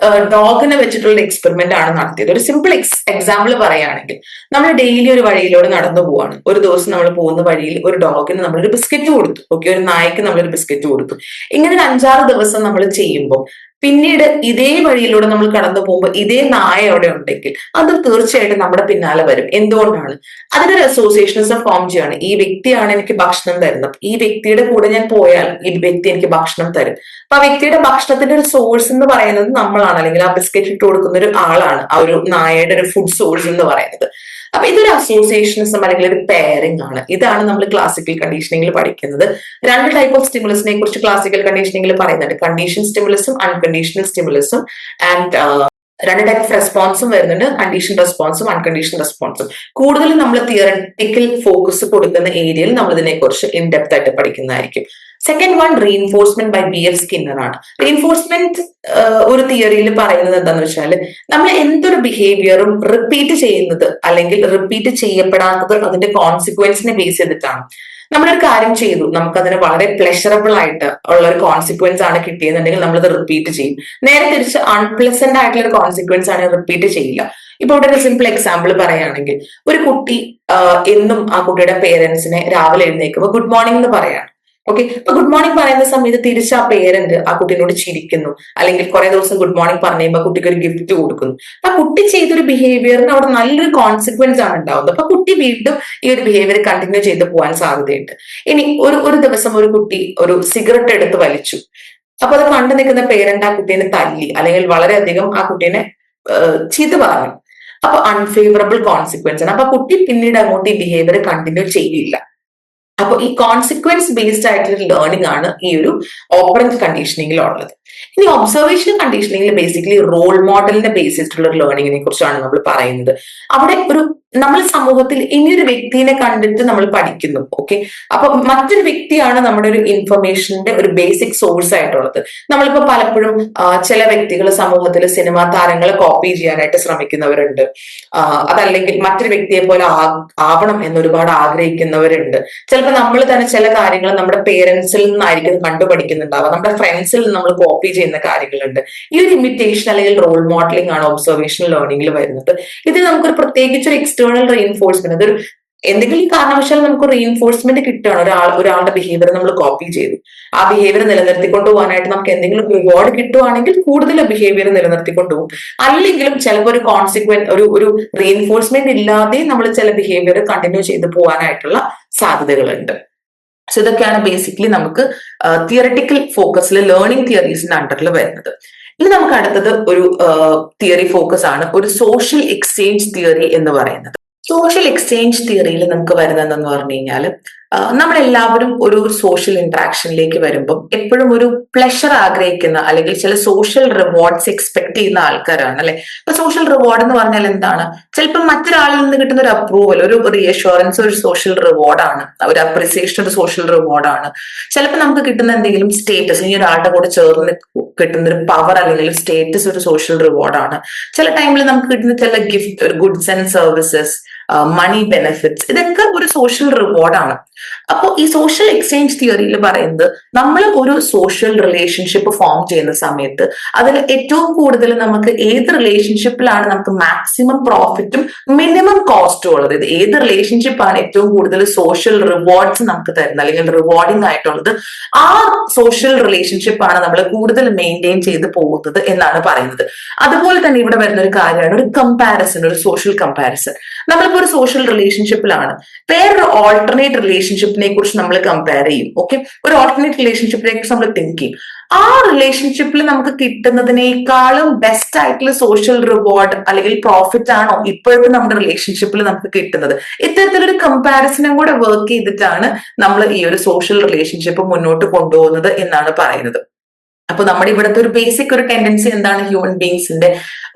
ഡോഗിനെ വെച്ചിട്ടുള്ള എക്സ്പെരിമെന്റ് ആണ് നടത്തിയത്. ഒരു സിമ്പിൾ എക്സാമ്പിൾ പറയുകയാണെങ്കിൽ, നമ്മൾ ഡെയിലി ഒരു വഴിയിലൂടെ നടന്നു പോവാണ്. ഒരു ദിവസം നമ്മൾ പോകുന്ന വഴിയിൽ ഒരു ഡോഗിന് നമ്മളൊരു ബിസ്ക്കറ്റ് കൊടുത്തു, ഓക്കെ, ഒരു നായ്ക്ക് നമ്മളൊരു ബിസ്ക്കറ്റ് കൊടുത്തു. ഇങ്ങനെ ഒരു 5-6 ദിവസം നമ്മൾ ചെയ്യുമ്പോൾ പിന്നീട് ഇതേ വഴിയിലൂടെ നമ്മൾ കടന്നു പോകുമ്പോൾ ഇതേ നായ അവിടെ ഉണ്ടെങ്കിൽ അത് തീർച്ചയായിട്ടും നമ്മുടെ പിന്നാലെ വരും. എന്തുകൊണ്ടാണ്? അതിനൊരു അസോസിയേഷൻസ് ഫോം ചെയ്യാണ്. ഈ വ്യക്തിയാണ് എനിക്ക് ഭക്ഷണം തരുന്നത്, ഈ വ്യക്തിയുടെ കൂടെ ഞാൻ പോയാൽ ഈ വ്യക്തി എനിക്ക് ഭക്ഷണം തരും. അപ്പൊ ആ വ്യക്തിയുടെ ഭക്ഷണത്തിന്റെ ഒരു സോഴ്സ് എന്ന് പറയുന്നത് നമ്മളാണ്, അല്ലെങ്കിൽ ആ ബിസ്ക്കറ്റ് ഇട്ട് കൊടുക്കുന്ന ഒരു ആളാണ് ആ ഒരു നായയുടെ ഒരു ഫുഡ് സോഴ്സ് എന്ന് പറയുന്നത്. അപ്പൊ ഇതൊരു അസോസിയേഷനിസം അല്ലെങ്കിൽ ഒരു പെയറിംഗ് ആണ്. ഇതാണ് നമ്മൾ ക്ലാസിക്കൽ കണ്ടീഷനിങ്ങിൽ പഠിക്കുന്നത്. 2 ടൈപ്പ് ഓഫ് സ്റ്റിമുലസിനെ കുറിച്ച് ക്ലാസിക്കൽ കണ്ടീഷനിങ്ങിൽ പറയുന്നുണ്ട്, കണ്ടീഷൻ സ്റ്റിമുലസും അൺകണ്ടീഷണൽ സ്റ്റിമുലസും. ആൻഡ് 2 ടൈപ്പ് ഓഫ് റെസ്പോൺസും വരുന്നുണ്ട്, കണ്ടീഷൻ റെസ്പോൺസും അൺകണ്ടീഷൻ റെസ്പോൺസും. കൂടുതലും നമ്മൾ തിയററ്റിക്കൽ ഫോക്കസ് കൊടുക്കുന്ന ഏരിയയിൽ നമ്മൾ ഇതിനെക്കുറിച്ച് ഇൻ ഡെപ്ത് ആയിട്ട് പഠിക്കുന്നതായിരിക്കും. Second one reinforcement by BF Skinner ആണ്. റീഇൻഫോഴ്സ്മെന്റ് ഒരു തിയറിയിൽ പറയുന്നത് എന്താന്ന് വെച്ചാൽ, നമ്മൾ എന്തൊരു ബിഹേവിയറും റിപ്പീറ്റ് ചെയ്യുന്നത് അല്ലെങ്കിൽ റിപ്പീറ്റ് ചെയ്യപ്പെടാത്തത് അതിന്റെ കോൺസിക്വൻസിനെ ബേസ് ചെയ്തിട്ടാണ്. നമ്മളൊരു കാര്യം ചെയ്തു, നമുക്കതിന് വളരെ പ്ലഷറബിൾ ആയിട്ട് ഉള്ള ഒരു കോൺസിക്വൻസ് ആണ് കിട്ടിയെന്നുണ്ടെങ്കിൽ നമ്മളത് റിപ്പീറ്റ് ചെയ്യും. നേരെ തിരിച്ച് അൺപ്ലസന്റ് ആയിട്ടുള്ള ഒരു കോൺസിക്വൻസ് ആണ് റിപ്പീറ്റ് ചെയ്യില്ല. ഇപ്പൊ ഇവിടെ ഒരു സിമ്പിൾ എക്സാമ്പിൾ പറയുകയാണെങ്കിൽ, ഒരു കുട്ടി എന്നും ആ കുട്ടിയുടെ പേരൻസിനെ രാവിലെ എഴുന്നേക്കുമ്പോൾ ഗുഡ് മോർണിംഗ് എന്ന് പറയാണ്. ഓക്കെ, അപ്പൊ ഗുഡ് മോർണിംഗ് പറയുന്ന സമയത്ത് തിരിച്ച് ആ പേരന്റ് ആ കുട്ടീനോട് ചിരിക്കുന്നു, അല്ലെങ്കിൽ കുറെ ദിവസം ഗുഡ് മോർണിംഗ് പറഞ്ഞു കഴിയുമ്പോൾ കുട്ടിക്ക് ഒരു ഗിഫ്റ്റ് കൊടുക്കുന്നു. ആ കുട്ടി ചെയ്തൊരു ബിഹേവിയറിന് അവിടെ നല്ലൊരു കോൺസിക്വൻസ് ആണ് ഉണ്ടാവുന്നത്. അപ്പൊ കുട്ടി വീണ്ടും ഈ ഒരു ബിഹേവിയർ കണ്ടിന്യൂ ചെയ്ത് പോകാൻ സാധ്യതയുണ്ട്. ഇനി ഒരു ദിവസം ഒരു കുട്ടി ഒരു സിഗരറ്റ് എടുത്ത് വലിച്ചു. അപ്പൊ അത് കണ്ടു നിൽക്കുന്ന പേരന്റ് ആ കുട്ടീനെ തല്ലി, അല്ലെങ്കിൽ വളരെയധികം ആ കുട്ടീനെ ചീത്ത പറഞ്ഞു. അപ്പൊ അൺഫേവറബിൾ കോൺസിക്വൻസ് ആണ്. അപ്പൊ കുട്ടി പിന്നീട് അങ്ങോട്ട് ഈ ബിഹേവിയർ കണ്ടിന്യൂ ചെയ്യില്ല. അപ്പൊ ഈ കോൺസിക്വൻസ് ബേസ്ഡ് ആയിട്ടുള്ള ലേണിംഗ് ആണ് ഈ ഒരു ഓപ്പറന്റ് കണ്ടീഷനിങ്ങിൽ ഉള്ളത്. ഇനി ഒബ്സർവേഷൻ കണ്ടീഷനിങ്ങിൽ ബേസിക്കലി റോൾ മോഡലിനെ ബേസ് ചെയ്തിട്ടുള്ള ലേണിങ്ങിനെ കുറിച്ചാണ് നമ്മൾ പറയുന്നത്. അവിടെ നമ്മൾ സമൂഹത്തിൽ ഇനിയൊരു വ്യക്തിനെ കണ്ടിട്ട് നമ്മൾ പഠിക്കുന്നു. ഓക്കെ, അപ്പൊ മറ്റൊരു വ്യക്തിയാണ് നമ്മുടെ ഒരു ഇൻഫർമേഷന്റെ ഒരു ബേസിക് സോഴ്സ് ആയിട്ടുള്ളത്. നമ്മളിപ്പോ പലപ്പോഴും ചില വ്യക്തികൾ സമൂഹത്തിൽ സിനിമാ താരങ്ങളെ കോപ്പി ചെയ്യാനായിട്ട് ശ്രമിക്കുന്നവരുണ്ട്. അതല്ലെങ്കിൽ മറ്റൊരു വ്യക്തിയെ പോലെ ആവണം എന്ന് ഒരുപാട് ആഗ്രഹിക്കുന്നവരുണ്ട്. ചിലപ്പോൾ നമ്മൾ തന്നെ ചില കാര്യങ്ങൾ നമ്മുടെ പേരൻസിൽ നിന്നായിരിക്കും കണ്ടുപഠിക്കുന്നുണ്ടാവുക, നമ്മുടെ ഫ്രണ്ട്സിൽ നിന്ന് നമ്മൾ കോപ്പി ചെയ്യുന്ന കാര്യങ്ങളുണ്ട്. ഈ ഒരു ഇമിറ്റേഷൻ അല്ലെങ്കിൽ റോൾ മോഡലിംഗ് ആണ് ഒബ്സർവേഷണൽ ലേണിംഗിൽ വരുന്നത്. ഇത് നമുക്കൊരു പ്രത്യേകിച്ച് ഒരു എക്സ്റ്റേണൽ റീഇൻഫോഴ്സ്മെന്റ്, അതൊരു എന്തെങ്കിലും കാരണവശാൽ നമുക്ക് റീഇൻഫോഴ്സ്മെന്റ് കിട്ടുകയാണ്. ഒരാളുടെ ബിഹേവിയർ നമ്മൾ കോപ്പി ചെയ്തു, ആ ബിഹേവിയർ നിലനിർത്തിക്കൊണ്ടു പോകാനായിട്ട് നമുക്ക് എന്തെങ്കിലും റിവാർഡ് കിട്ടുവാണെങ്കിൽ കൂടുതൽ ബിഹേവിയർ നിലനിർത്തിക്കൊണ്ടു പോകും. അല്ലെങ്കിലും ചിലപ്പോൾ ഒരു ഒരു റീഇൻഫോഴ്സ്മെന്റ് ഇല്ലാതെ നമ്മൾ ചില ബിഹേവിയർ കണ്ടിന്യൂ ചെയ്ത് പോകാനായിട്ടുള്ള സാധ്യതകളുണ്ട്. സോ ഇതൊക്കെയാണ് ബേസിക്കലി നമുക്ക് തിയററ്റിക്കൽ ഫോക്കസിൽ ലേണിംഗ് തിയറീസിന്റെ അണ്ടറിൽ വരുന്നത്. ഇനി നമുക്ക് അടുത്തത് ഒരു തിയറി ഫോക്കസ് ആണ്, ഒരു സോഷ്യൽ എക്സ്ചേഞ്ച് തിയറി എന്ന് പറയുന്നത്. സോഷ്യൽ എക്സ്ചേഞ്ച് തിയറിയിൽ നമുക്ക് വരുന്നതെന്ന് പറഞ്ഞു കഴിഞ്ഞാൽ, നമ്മളെല്ലാവരും ഒരു സോഷ്യൽ ഇന്ററാക്ഷനിലേക്ക് വരുമ്പോൾ എപ്പോഴും ഒരു പ്ലഷർ ആഗ്രഹിക്കുന്ന അല്ലെങ്കിൽ ചില സോഷ്യൽ റിവാർഡ്സ് എക്സ്പെക്ട് ചെയ്യുന്ന ആൾക്കാരാണ്, അല്ലെ? ഇപ്പൊ സോഷ്യൽ റിവാർഡ് എന്ന് പറഞ്ഞാൽ എന്താണ്? ചിലപ്പോൾ മറ്റൊരാളിൽ നിന്ന് കിട്ടുന്ന ഒരു അപ്രൂവൽ, ഒരു റീഅഷ്യൂറൻസ് ഒരു സോഷ്യൽ റിവാർഡാണ്, ഒരു അപ്രിസിയേഷൻ ഒരു സോഷ്യൽ റിവാർഡാണ്. ചിലപ്പോൾ നമുക്ക് കിട്ടുന്ന എന്തെങ്കിലും സ്റ്റേറ്റസ്, ഇനി ഒരാളുടെ കൂടെ ചേർന്ന് കിട്ടുന്ന ഒരു പവർ അല്ലെങ്കിൽ സ്റ്റേറ്റസ് ഒരു സോഷ്യൽ റിവാർഡാണ്. ചില ടൈമിൽ നമുക്ക് കിട്ടുന്ന ചില ഗിഫ്റ്റ്, ഒരു goods and services, money benefits, ഇതൊക്കെ ഒരു സോഷ്യൽ റിവാർഡാണ്. അപ്പോൾ ഈ സോഷ്യൽ എക്സ്ചേഞ്ച് തിയറിയിൽ പറയുന്നത്, നമ്മൾ ഒരു സോഷ്യൽ റിലേഷൻഷിപ്പ് ഫോം ചെയ്യുന്ന സമയത്ത് അതിൽ ഏറ്റവും കൂടുതൽ നമുക്ക് ഏത് റിലേഷൻഷിപ്പിലാണ് നമുക്ക് മാക്സിമം പ്രോഫിറ്റും മിനിമം കോസ്റ്റും ഉള്ളത്, ഇത് ഏത് റിലേഷൻഷിപ്പാണ് ഏറ്റവും കൂടുതൽ സോഷ്യൽ റിവാർഡ്സ് നമുക്ക് തരുന്നത് അല്ലെങ്കിൽ റിവാർഡിംഗ് ആയിട്ടുള്ളത്, ആ സോഷ്യൽ റിലേഷൻഷിപ്പാണ് നമ്മൾ കൂടുതൽ മെയിൻറ്റെയിൻ ചെയ്ത് പോകുന്നത് എന്നാണ് പറയുന്നത്. അതുപോലെ തന്നെ ഇവിടെ വരുന്ന ഒരു കാര്യമാണ് ഒരു കമ്പാരിസൺ, ഒരു സോഷ്യൽ കമ്പാരിസൺ. നമ്മളിപ്പോ ഒരു സോഷ്യൽ റിലേഷൻഷിപ്പിലാണ്, വേറൊരു ഓൾട്ടർനേറ്റ് റിലേഷൻഷിപ്പിനെ കുറിച്ച് നമ്മൾ കമ്പയർ ചെയ്യും. ഓക്കെ, ഒരു ഓൾട്ടർനേറ്റ് റിലേഷൻഷിപ്പിനെ കുറിച്ച് നമ്മൾ തിങ്ക് ചെയ്യും. ആ റിലേഷൻഷിപ്പിൽ നമുക്ക് കിട്ടുന്നതിനേക്കാളും ബെസ്റ്റ് ആയിട്ടുള്ള സോഷ്യൽ റിവാർഡ് അല്ലെങ്കിൽ പ്രോഫിറ്റ് ആണോ ഇപ്പോഴത്തെ നമ്മുടെ റിലേഷൻഷിപ്പിൽ നമുക്ക് കിട്ടുന്നത്? ഇത്തരത്തിലൊരു കമ്പാരിസണും കൂടെ വർക്ക് ചെയ്തിട്ടാണ് നമ്മൾ ഈ ഒരു സോഷ്യൽ റിലേഷൻഷിപ്പ് മുന്നോട്ട് കൊണ്ടുപോകുന്നത് എന്നാണ് പറയുന്നത്. അപ്പൊ നമ്മുടെ ഇവിടുത്തെ ഒരു ബേസിക് ഒരു ടെൻഡൻസി എന്താണ് ഹ്യൂമൻ ബീങ്സിന്റെ,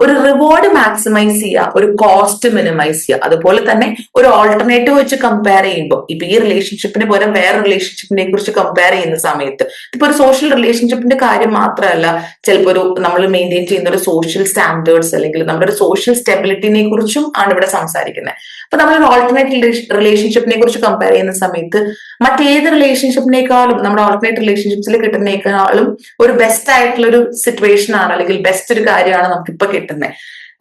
ഒരു റിവാർഡ് മാക്സിമൈസ് ചെയ്യുക, ഒരു കോസ്റ്റ് മിനിമൈസ് ചെയ്യുക. അതുപോലെ തന്നെ ഒരു ഓൾട്ടർനേറ്റീവ് വെച്ച് കമ്പയർ ചെയ്യുമ്പോൾ, ഇപ്പൊ ഈ റിലേഷൻഷിപ്പിന് പോലെ വേറെ റിലേഷൻഷിപ്പിനെ കുറിച്ച് കമ്പയർ ചെയ്യുന്ന സമയത്ത്, ഇപ്പൊ ഒരു സോഷ്യൽ റിലേഷൻഷിപ്പിന്റെ കാര്യം മാത്രമല്ല, ചിലപ്പോൾ ഒരു നമ്മൾ മെയിൻറ്റെയിൻ ചെയ്യുന്ന ഒരു സോഷ്യൽ സ്റ്റാൻഡേർഡ്സ് അല്ലെങ്കിൽ നമ്മുടെ ഒരു സോഷ്യൽ സ്റ്റെബിലിറ്റിനെ കുറിച്ചും ആണ് ഇവിടെ സംസാരിക്കുന്നത്. അപ്പൊ നമ്മളൊരു ഓൾട്ടർനേറ്റ് റിലേഷൻഷിപ്പിനെ കുറിച്ച് കമ്പയർ ചെയ്യുന്ന സമയത്ത് മറ്റേത് റിലേഷൻഷിപ്പിനേക്കാളും, നമ്മുടെ ഓൾട്ടർനേറ്റ് റിലേഷൻഷിപ്സിൽ കിട്ടുന്നതിനേക്കാളും ഒരു ബെസ്റ്റ് ആയിട്ടുള്ള ഒരു സിറ്റുവേഷൻ ആണ്, അല്ലെങ്കിൽ ബെസ്റ്റ് ഒരു കാര്യമാണ് നമുക്ക് ഇപ്പൊ കിട്ടുന്നത്.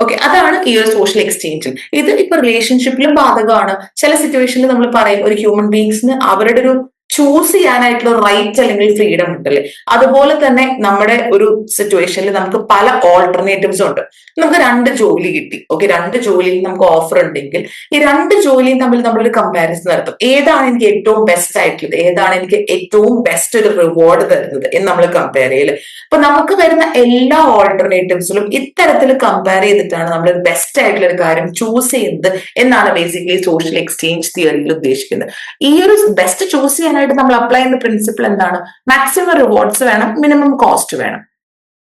ഓക്കെ, അതാണ് ഈ ഒരു സോഷ്യൽ എക്സ്ചേഞ്ചിൽ. ഇത് ഇപ്പൊ റിലേഷൻഷിപ്പിലും ബാധകമാണ്. ചില സിറ്റുവേഷനിൽ നമ്മൾ പറയും ഒരു ഹ്യൂമൻ ബീങ്സിന് അവരുടെ ഒരു ചൂസ് ചെയ്യാനായിട്ടുള്ള റൈറ്റ് അല്ലെങ്കിൽ ഫ്രീഡം ഉണ്ടല്ലേ, അതുപോലെ തന്നെ നമ്മുടെ ഒരു സിറ്റുവേഷനിൽ നമുക്ക് പല ഓൾട്ടർനേറ്റീവ്സും ഉണ്ട്. നമുക്ക് 2 ജോലി കിട്ടി, ഓക്കെ, 2 ജോലിയിൽ നമുക്ക് ഓഫർ ഉണ്ടെങ്കിൽ ഈ 2 ജോലിയും തമ്മിൽ നമ്മളൊരു കമ്പാരിസൺ നടത്തും. ഏതാണ് എനിക്ക് ഏറ്റവും ബെസ്റ്റ് ആയിട്ടുള്ളത്, ഏതാണ് എനിക്ക് ഏറ്റവും ബെസ്റ്റ് ഒരു റിവാർഡ് തരുന്നത് എന്ന് നമ്മൾ കമ്പയർ ചെയ്യല്. അപ്പൊ നമുക്ക് വരുന്ന എല്ലാ ഓൾട്ടർനേറ്റീവ്സിലും ഇത്തരത്തിൽ കമ്പയർ ചെയ്തിട്ടാണ് നമ്മൾ ബെസ്റ്റ് ആയിട്ടുള്ള ഒരു കാര്യം ചൂസ് ചെയ്യുന്നത് എന്നാണ് ബേസിക്കലി സോഷ്യൽ എക്സ്ചേഞ്ച് തിയറിയിൽ ഉദ്ദേശിക്കുന്നത്. ഈ ഒരു ബെസ്റ്റ് ചൂസ് ചെയ്യാനായിട്ട് നമ്മൾ അപ്ലൈ ചെയ്യുന്ന പ്രിൻസിപ്പിൾ എന്താണ്? മാക്സിമം റിവാർഡ്സ് വേണം, മിനിമം കോസ്റ്റ് വേണം.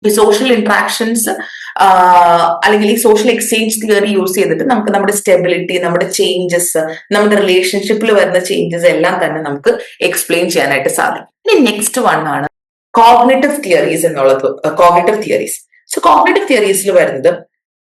ഈ സോഷ്യൽ ഇന്ററാക്ഷൻസ് അല്ലെങ്കിൽ ഈ സോഷ്യൽ എക്സ്ചേഞ്ച് തിയറി യൂസ് ചെയ്തിട്ട് നമുക്ക് നമ്മുടെ സ്റ്റെബിലിറ്റി, നമ്മുടെ ചേഞ്ചസ്, നമ്മുടെ റിലേഷൻഷിപ്പിൽ വരുന്ന ചേഞ്ചസ് എല്ലാം തന്നെ നമുക്ക് എക്സ്പ്ലെയിൻ ചെയ്യാനായിട്ട് സാധിക്കും. ഇനി നെക്സ്റ്റ് വൺ ആണ് കോഗ്നിറ്റീവ് തിയറീസ് എന്നുള്ളത്. കോഗ്നിറ്റീവ് തിയറീസ്, സോ കോഗ്നിറ്റീവ് തിയറീസിൽ വരുന്നത്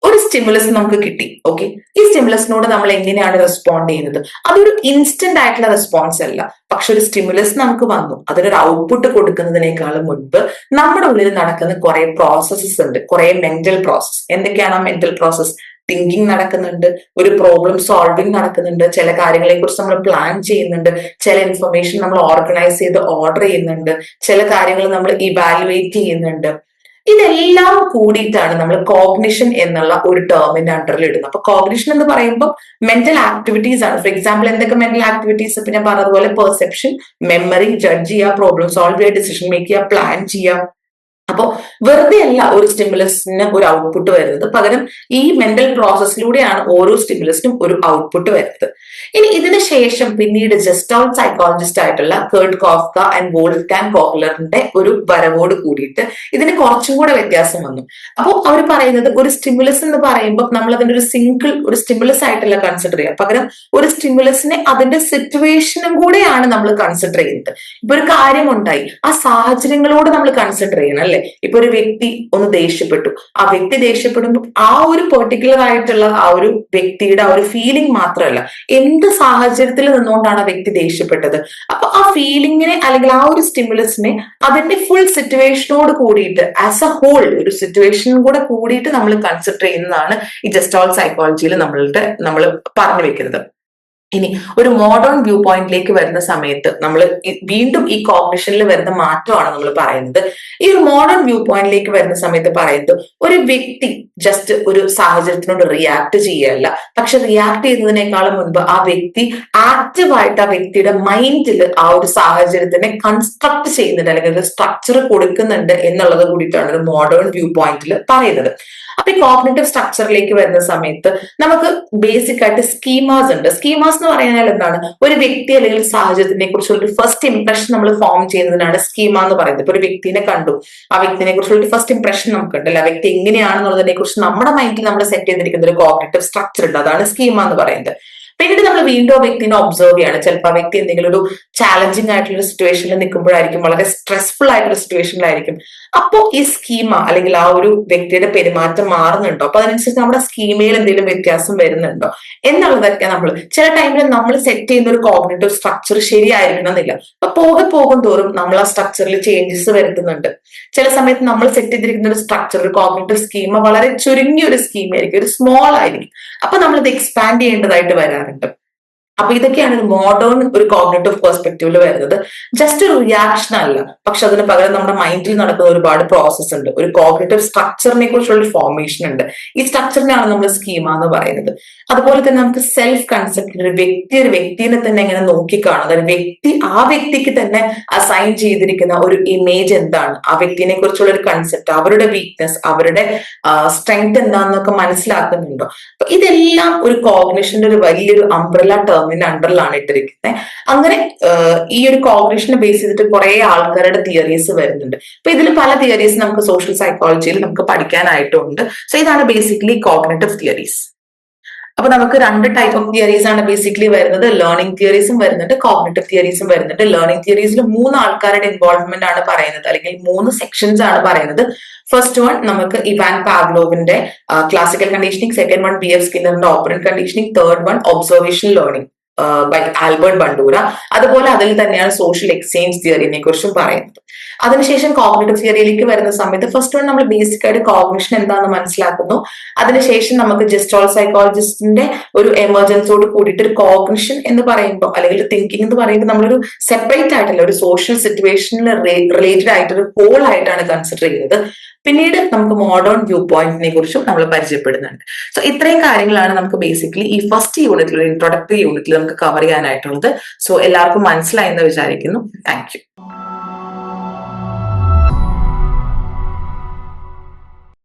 ഒരു സ്റ്റിമുലസ് നമുക്ക് കിട്ടി, ഓക്കെ, ഈ സ്റ്റിമുലസിനോട് നമ്മൾ എങ്ങനെയാണ് റെസ്പോണ്ട് ചെയ്യുന്നത്? അതൊരു ഇൻസ്റ്റന്റ് ആയിട്ടുള്ള റെസ്പോൺസ് അല്ല, പക്ഷെ ഒരു സ്റ്റിമുലസ് നമുക്ക് വന്നു, അതിനൊരു ഔട്ട്പുട്ട് കൊടുക്കുന്നതിനേക്കാളും മുൻപ് നമ്മുടെ ഉള്ളിൽ നടക്കുന്ന കുറെ പ്രോസസ്സസ് ഉണ്ട്, കുറെ മെന്റൽ പ്രോസസ്. എന്തൊക്കെയാണ് ആ മെന്റൽ പ്രോസസ്? തിങ്കിങ് നടക്കുന്നുണ്ട്, ഒരു പ്രോബ്ലം സോൾവിങ് നടക്കുന്നുണ്ട്, ചില കാര്യങ്ങളെ കുറിച്ച് നമ്മൾ പ്ലാൻ ചെയ്യുന്നുണ്ട്, ചില ഇൻഫർമേഷൻ നമ്മൾ ഓർഗനൈസ് ചെയ്ത് ഓർഡർ ചെയ്യുന്നുണ്ട്, ചില കാര്യങ്ങൾ നമ്മൾ ഇവാലുവേറ്റ് ചെയ്യുന്നുണ്ട്. ഇതെല്ലാം കൂടിയിട്ടാണ് നമ്മൾ കോഗ്നിഷൻ എന്നുള്ള ഒരു ടേമിന്റെ അണ്ടറിൽ ഇടുന്നത്. അപ്പൊ കോഗ്നിഷൻ എന്ന് പറയുമ്പോൾ മെന്റൽ ആക്ടിവിറ്റീസ് ആണ്. ഫോർ എക്സാമ്പിൾ എന്തൊക്കെ മെന്റൽ ആക്ടിവിറ്റീസ്? ഇപ്പൊ ഞാൻ പറഞ്ഞതുപോലെ പെർസെപ്ഷൻ, മെമ്മറി, ജഡ്ജ് ചെയ്യുക, പ്രോബ്ലം സോൾവ് ചെയ്യുക, ഡിസിഷൻ മേക്ക് ചെയ്യുക, പ്ലാൻ ചെയ്യുക. അപ്പോ വെറുതെ അല്ല ഒരു സ്റ്റിമുലസിന് ഒരു ഔട്ട്പുട്ട് വരുന്നത്, പകരം ഈ മെന്റൽ പ്രോസസ്സിലൂടെയാണ് ഓരോ സ്റ്റിമുലസിനും ഒരു ഔട്ട്പുട്ട് വരുന്നത്. ഇനി ഇതിന് ശേഷം പിന്നീട് ജസ്റ്റൗട്ട് സൈക്കോളജിസ്റ്റ് ആയിട്ടുള്ള കെർട്ട് കോഫ്ക ആൻഡ് വോൾഫ്ഗാങ് കോഹ്ലറിന്റെ ഒരു വരവോട് കൂടിയിട്ട് ഇതിന് കുറച്ചും കൂടെ വ്യത്യാസം വന്നു. അപ്പോൾ അവർ പറയുന്നത് ഒരു സ്റ്റിമുലസ് എന്ന് പറയുമ്പോൾ നമ്മൾ അതിന്റെ ഒരു സിംഗിൾ ഒരു സ്റ്റിമുലസ് ആയിട്ടല്ല കൺസിഡർ ചെയ്യുക, പകരം ഒരു സ്റ്റിമുലസിനെ അതിന്റെ സിറ്റുവേഷനും കൂടെയാണ് നമ്മൾ കൺസിഡർ ചെയ്യുന്നത്. ഇപ്പൊ ഒരു കാര്യം ഉണ്ടായി, ആ സാഹചര്യങ്ങളോട് നമ്മൾ കൺസിഡർ ചെയ്യണം അല്ലെ. ഇപ്പൊ ഒരു വ്യക്തി ഒന്ന് ദേഷ്യപ്പെട്ടു, ആ വ്യക്തി ദേഷ്യപ്പെടുമ്പോൾ ആ ഒരു പെർട്ടിക്കുലർ ആയിട്ടുള്ള ആ ഒരു വ്യക്തിയുടെ ആ ഒരു ഫീലിംഗ് മാത്രമല്ല, എന്ത് സാഹചര്യത്തിൽ നിന്നുകൊണ്ടാണ് ആ വ്യക്തി ദേഷ്യപ്പെട്ടത്, അപ്പൊ ആ ഫീലിങ്ങിനെ അല്ലെങ്കിൽ ആ ഒരു സ്റ്റിമുലസിനെ അതിന്റെ ഫുൾ സിറ്റുവേഷനോട് കൂടിയിട്ട് ആസ് എ ഹോൾ ഒരു സിറ്റുവേഷനും കൂടെ കൂടിയിട്ട് നമ്മൾ കൺസിഡർ ചെയ്യുന്നതാണ് ഈ ജസ്റ്റോൾട്ട് സൈക്കോളജിയിൽ നമ്മൾ പറഞ്ഞു വെക്കുന്നത്. ഇനി ഒരു മോഡേൺ വ്യൂ പോയിന്റിലേക്ക് വരുന്ന സമയത്ത് നമ്മൾ വീണ്ടും ഈ കോഗ്നിഷനിൽ വരുന്ന മാറ്റമാണ് നമ്മൾ പറയുന്നത്. ഈ ഒരു മോഡേൺ വ്യൂ പോയിന്റിലേക്ക് വരുന്ന സമയത്ത് പറയുന്നത് ഒരു വ്യക്തി ജസ്റ്റ് ഒരു സാഹചര്യത്തിനോട് റിയാക്ട് ചെയ്യല്ല, പക്ഷെ റിയാക്ട് ചെയ്യുന്നതിനേക്കാളും മുൻപ് ആ വ്യക്തി ആക്റ്റീവായിട്ട് ആ വ്യക്തിയുടെ മൈൻഡിൽ ആ ഒരു സാഹചര്യത്തിനെ കൺസ്ട്രക്ട് ചെയ്യുന്നുണ്ട്, അല്ലെങ്കിൽ ഒരു സ്ട്രക്ചർ കൊടുക്കുന്നുണ്ട് എന്നുള്ളത് കൂടിയിട്ടാണ് ഒരു മോഡേൺ വ്യൂ പോയിന്റിൽ പറയുന്നത്. അപ്പൊ ഈ കോഗ്നിറ്റീവ് സ്ട്രക്ചറിലേക്ക് വരുന്ന സമയത്ത് നമുക്ക് ബേസിക് ആയിട്ട് സ്കീമാസ് ഉണ്ട്. സ്കീമാസ് എന്ന് പറഞ്ഞാൽ എന്താണ്? ഒരു വ്യക്തി അല്ലെങ്കിൽ സാഹചര്യത്തിനെ കുറിച്ചുള്ള ഒരു ഫസ്റ്റ് ഇംപ്രഷൻ നമ്മൾ ഫോം ചെയ്യുന്നതിനാണ് സ്കീമ എന്ന് പറയുന്നത്. ഇപ്പൊ ഒരു വ്യക്തിനെ കണ്ടു, ആ വ്യക്തിനെ കുറിച്ചുള്ള ഒരു ഫസ്റ്റ് ഇംപ്രഷൻ നമുക്കുണ്ടല്ലോ, ആ വ്യക്തി എങ്ങനെയാണെന്നുള്ളതിനെ കുറിച്ച് നമ്മുടെ മൈൻഡിൽ നമ്മൾ സെറ്റ് ചെയ്തിരിക്കുന്ന ഒരു കോഗ്നിറ്റീവ് സ്ട്രക്ചർ ഉണ്ട്, അതാണ് സ്കീമ എന്ന് പറയുന്നത്. പിന്നീട് നമ്മൾ വീണ്ടും ആ വ്യക്തിനെ ഒബ്സർവ് ചെയ്യാണ്. ചിലപ്പോൾ ആ വ്യക്തി എന്തെങ്കിലും ഒരു ചാലഞ്ചിങ് ആയിട്ടുള്ള ഒരു സിറ്റുവേഷനിൽ നിൽക്കുമ്പോഴായിരിക്കും, വളരെ സ്ട്രെസ്ഫുൾ ആയിട്ടുള്ള സിറ്റുവേഷനിലായിരിക്കും. അപ്പോൾ ഈ സ്കീമ അല്ലെങ്കിൽ ആ ഒരു വ്യക്തിയുടെ പെരുമാറ്റം മാറുന്നുണ്ടോ, അപ്പൊ അതിനനുസരിച്ച് നമ്മുടെ സ്കീമയിൽ എന്തെങ്കിലും വ്യത്യാസം വരുന്നുണ്ടോ എന്നുള്ളതൊക്കെ നമ്മൾ ചില ടൈമിൽ നമ്മൾ സെറ്റ് ചെയ്യുന്ന ഒരു കോഗ്നിറ്റീവ് സ്ട്രക്ചർ ശരിയായിരിക്കണം എന്നില്ല. അപ്പൊ പോകും തോറും നമ്മൾ ആ സ്ട്രക്ചറിൽ ചേഞ്ചസ് വരുത്തുന്നുണ്ട്. ചില സമയത്ത് നമ്മൾ സെറ്റ് ചെയ്തിരിക്കുന്ന ഒരു സ്ട്രക്ചർ, ഒരു കോഗ്നിറ്റീവ് സ്കീമ വളരെ ചുരുങ്ങിയ ഒരു സ്കീമായിരിക്കും, ഒരു സ്മോൾ ആയിരിക്കും. അപ്പൊ നമ്മളിത് എക്സ്പാൻഡ് ചെയ്യേണ്ടതായിട്ട് വരാറുണ്ട്. അപ്പൊ ഇതൊക്കെയാണ് ഒരു മോഡേൺ ഒരു കോഗ്നിറ്റീവ് പെർസ്പെക്റ്റീവിൽ വരുന്നത്. ജസ്റ്റ് ഒരു റിയാക്ഷൻ അല്ല, പക്ഷെ അതിന് പകരം നമ്മുടെ മൈൻഡിൽ നടക്കുന്ന ഒരുപാട് പ്രോസസ് ഉണ്ട്. ഒരു കോഗ്നിറ്റീവ് സ്ട്രക്ചറിനെ കുറിച്ചുള്ള ഒരു ഫോർമേഷൻ ഉണ്ട്. ഈ സ്ട്രക്ചറിനാണ് നമ്മൾ സ്കീമ എന്ന് പറയുന്നത്. അതുപോലെ തന്നെ നമുക്ക് സെൽഫ് കൺസെപ്റ്റ്, ഒരു വ്യക്തിനെ തന്നെ എങ്ങനെ നോക്കിക്കാണും, അതായത് ആ വ്യക്തിക്ക് തന്നെ അസൈൻ ചെയ്തിരിക്കുന്ന ഒരു ഇമേജ് എന്താണ്, ആ വ്യക്തിനെ കുറിച്ചുള്ള ഒരു കൺസെപ്റ്റ്, അവരുടെ വീക്ക്നെസ്, അവരുടെ സ്ട്രെങ്ത് എന്താണെന്നൊക്കെ മനസ്സിലാക്കുന്നുണ്ടോ. അപ്പൊ ഇതെല്ലാം ഒരു കോഗ്നിഷന്റെ ഒരു വലിയൊരു അംബ്രല ടേം ടേമിന്റെ അണ്ടറിലാണ് ഇട്ടിരിക്കുന്നത്. അങ്ങനെ ഈ ഒരു കോഗ്നിഷനെ ബേസ് ചെയ്തിട്ട് കുറെ ആൾക്കാരുടെ തിയറീസ് വരുന്നുണ്ട്. അപ്പൊ ഇതിൽ പല തിയറീസ് നമുക്ക് സോഷ്യൽ സൈക്കോളജിയിൽ നമുക്ക് പഠിക്കാനായിട്ടുണ്ട്. സോ ഇതാണ് ബേസിക്കലി കോഗ്നിറ്റീവ് തിയറീസ്. അപ്പൊ നമുക്ക് രണ്ട് ടൈപ്പ് ഓഫ് തിയറീസ് ആണ് ബേസിക്കലി വരുന്നത്. ലേണിംഗ് തിയറീസും വരുന്നുണ്ട്, കോഗ്നിറ്റീവ് തിയറീസും വരുന്നുണ്ട്. ലേണിംഗ് തിയറീസിൽ 3 ആൾക്കാരുടെ ഇൻവോൾവ്മെന്റ് ആണ് പറയുന്നത്, അല്ലെങ്കിൽ 3 സെക്ഷൻസ് ആണ് പറയുന്നത്. ഫസ്റ്റ് വൺ നമുക്ക് ഇവാൻ പാവ്ലോവിന്റെ classical conditioning, second one BF സ്കിന്നറിന്റെ operant conditioning, third one observation learning by Albert Bandura. അതുപോലെ അതിൽ തന്നെയാണ് സോഷ്യൽ എക്സ്ചേഞ്ച് തിയറിനെ കുറിച്ചും പറയുന്നത്. അതിനുശേഷം കോഗ്നിറ്റീവ് തിയറിയിലേക്ക് വരുന്ന സമയത്ത് ഫസ്റ്റ് വൺ നമ്മൾ ബേസിക് ആയിട്ട് കോഗ്നിഷൻ എന്താണെന്ന് മനസ്സിലാക്കുന്നു. അതിനുശേഷം നമുക്ക് ജസ്റ്റോൾ സൈക്കോളജിസ്റ്റിന്റെ ഒരു എമർജൻസിയോട് കൂടിയിട്ട് ഒരു കോഗ്നിഷൻ എന്ന് പറയുമ്പോൾ, അല്ലെങ്കിൽ തിങ്കിങ് എന്ന് പറയുമ്പോൾ നമ്മളൊരു സെപ്പറേറ്റ് ആയിട്ടല്ല, ഒരു സോഷ്യൽ സിറ്റുവേഷനിൽ റിലേറ്റഡ് ആയിട്ട് ഒരു ഹോൾ ആയിട്ടാണ് കൺസിഡർ ചെയ്യുന്നത്. പിന്നീട് നമുക്ക് മോഡേൺ വ്യൂ പോയിന്റിനെ കുറിച്ചും നമ്മൾ പരിചയപ്പെടുന്നുണ്ട്. സോ ഇത്രയും കാര്യങ്ങളാണ് നമുക്ക് ബേസിക്കലി ഈ ഫസ്റ്റ് യൂണിറ്റിൽ, ഇൻട്രോഡക്ടറി യൂണിറ്റിൽ നമുക്ക് കവർ ചെയ്യാനായിട്ടുള്ളത്. സോ എല്ലാവർക്കും മനസ്സിലായെന്ന് വിചാരിക്കുന്നു. Thank you.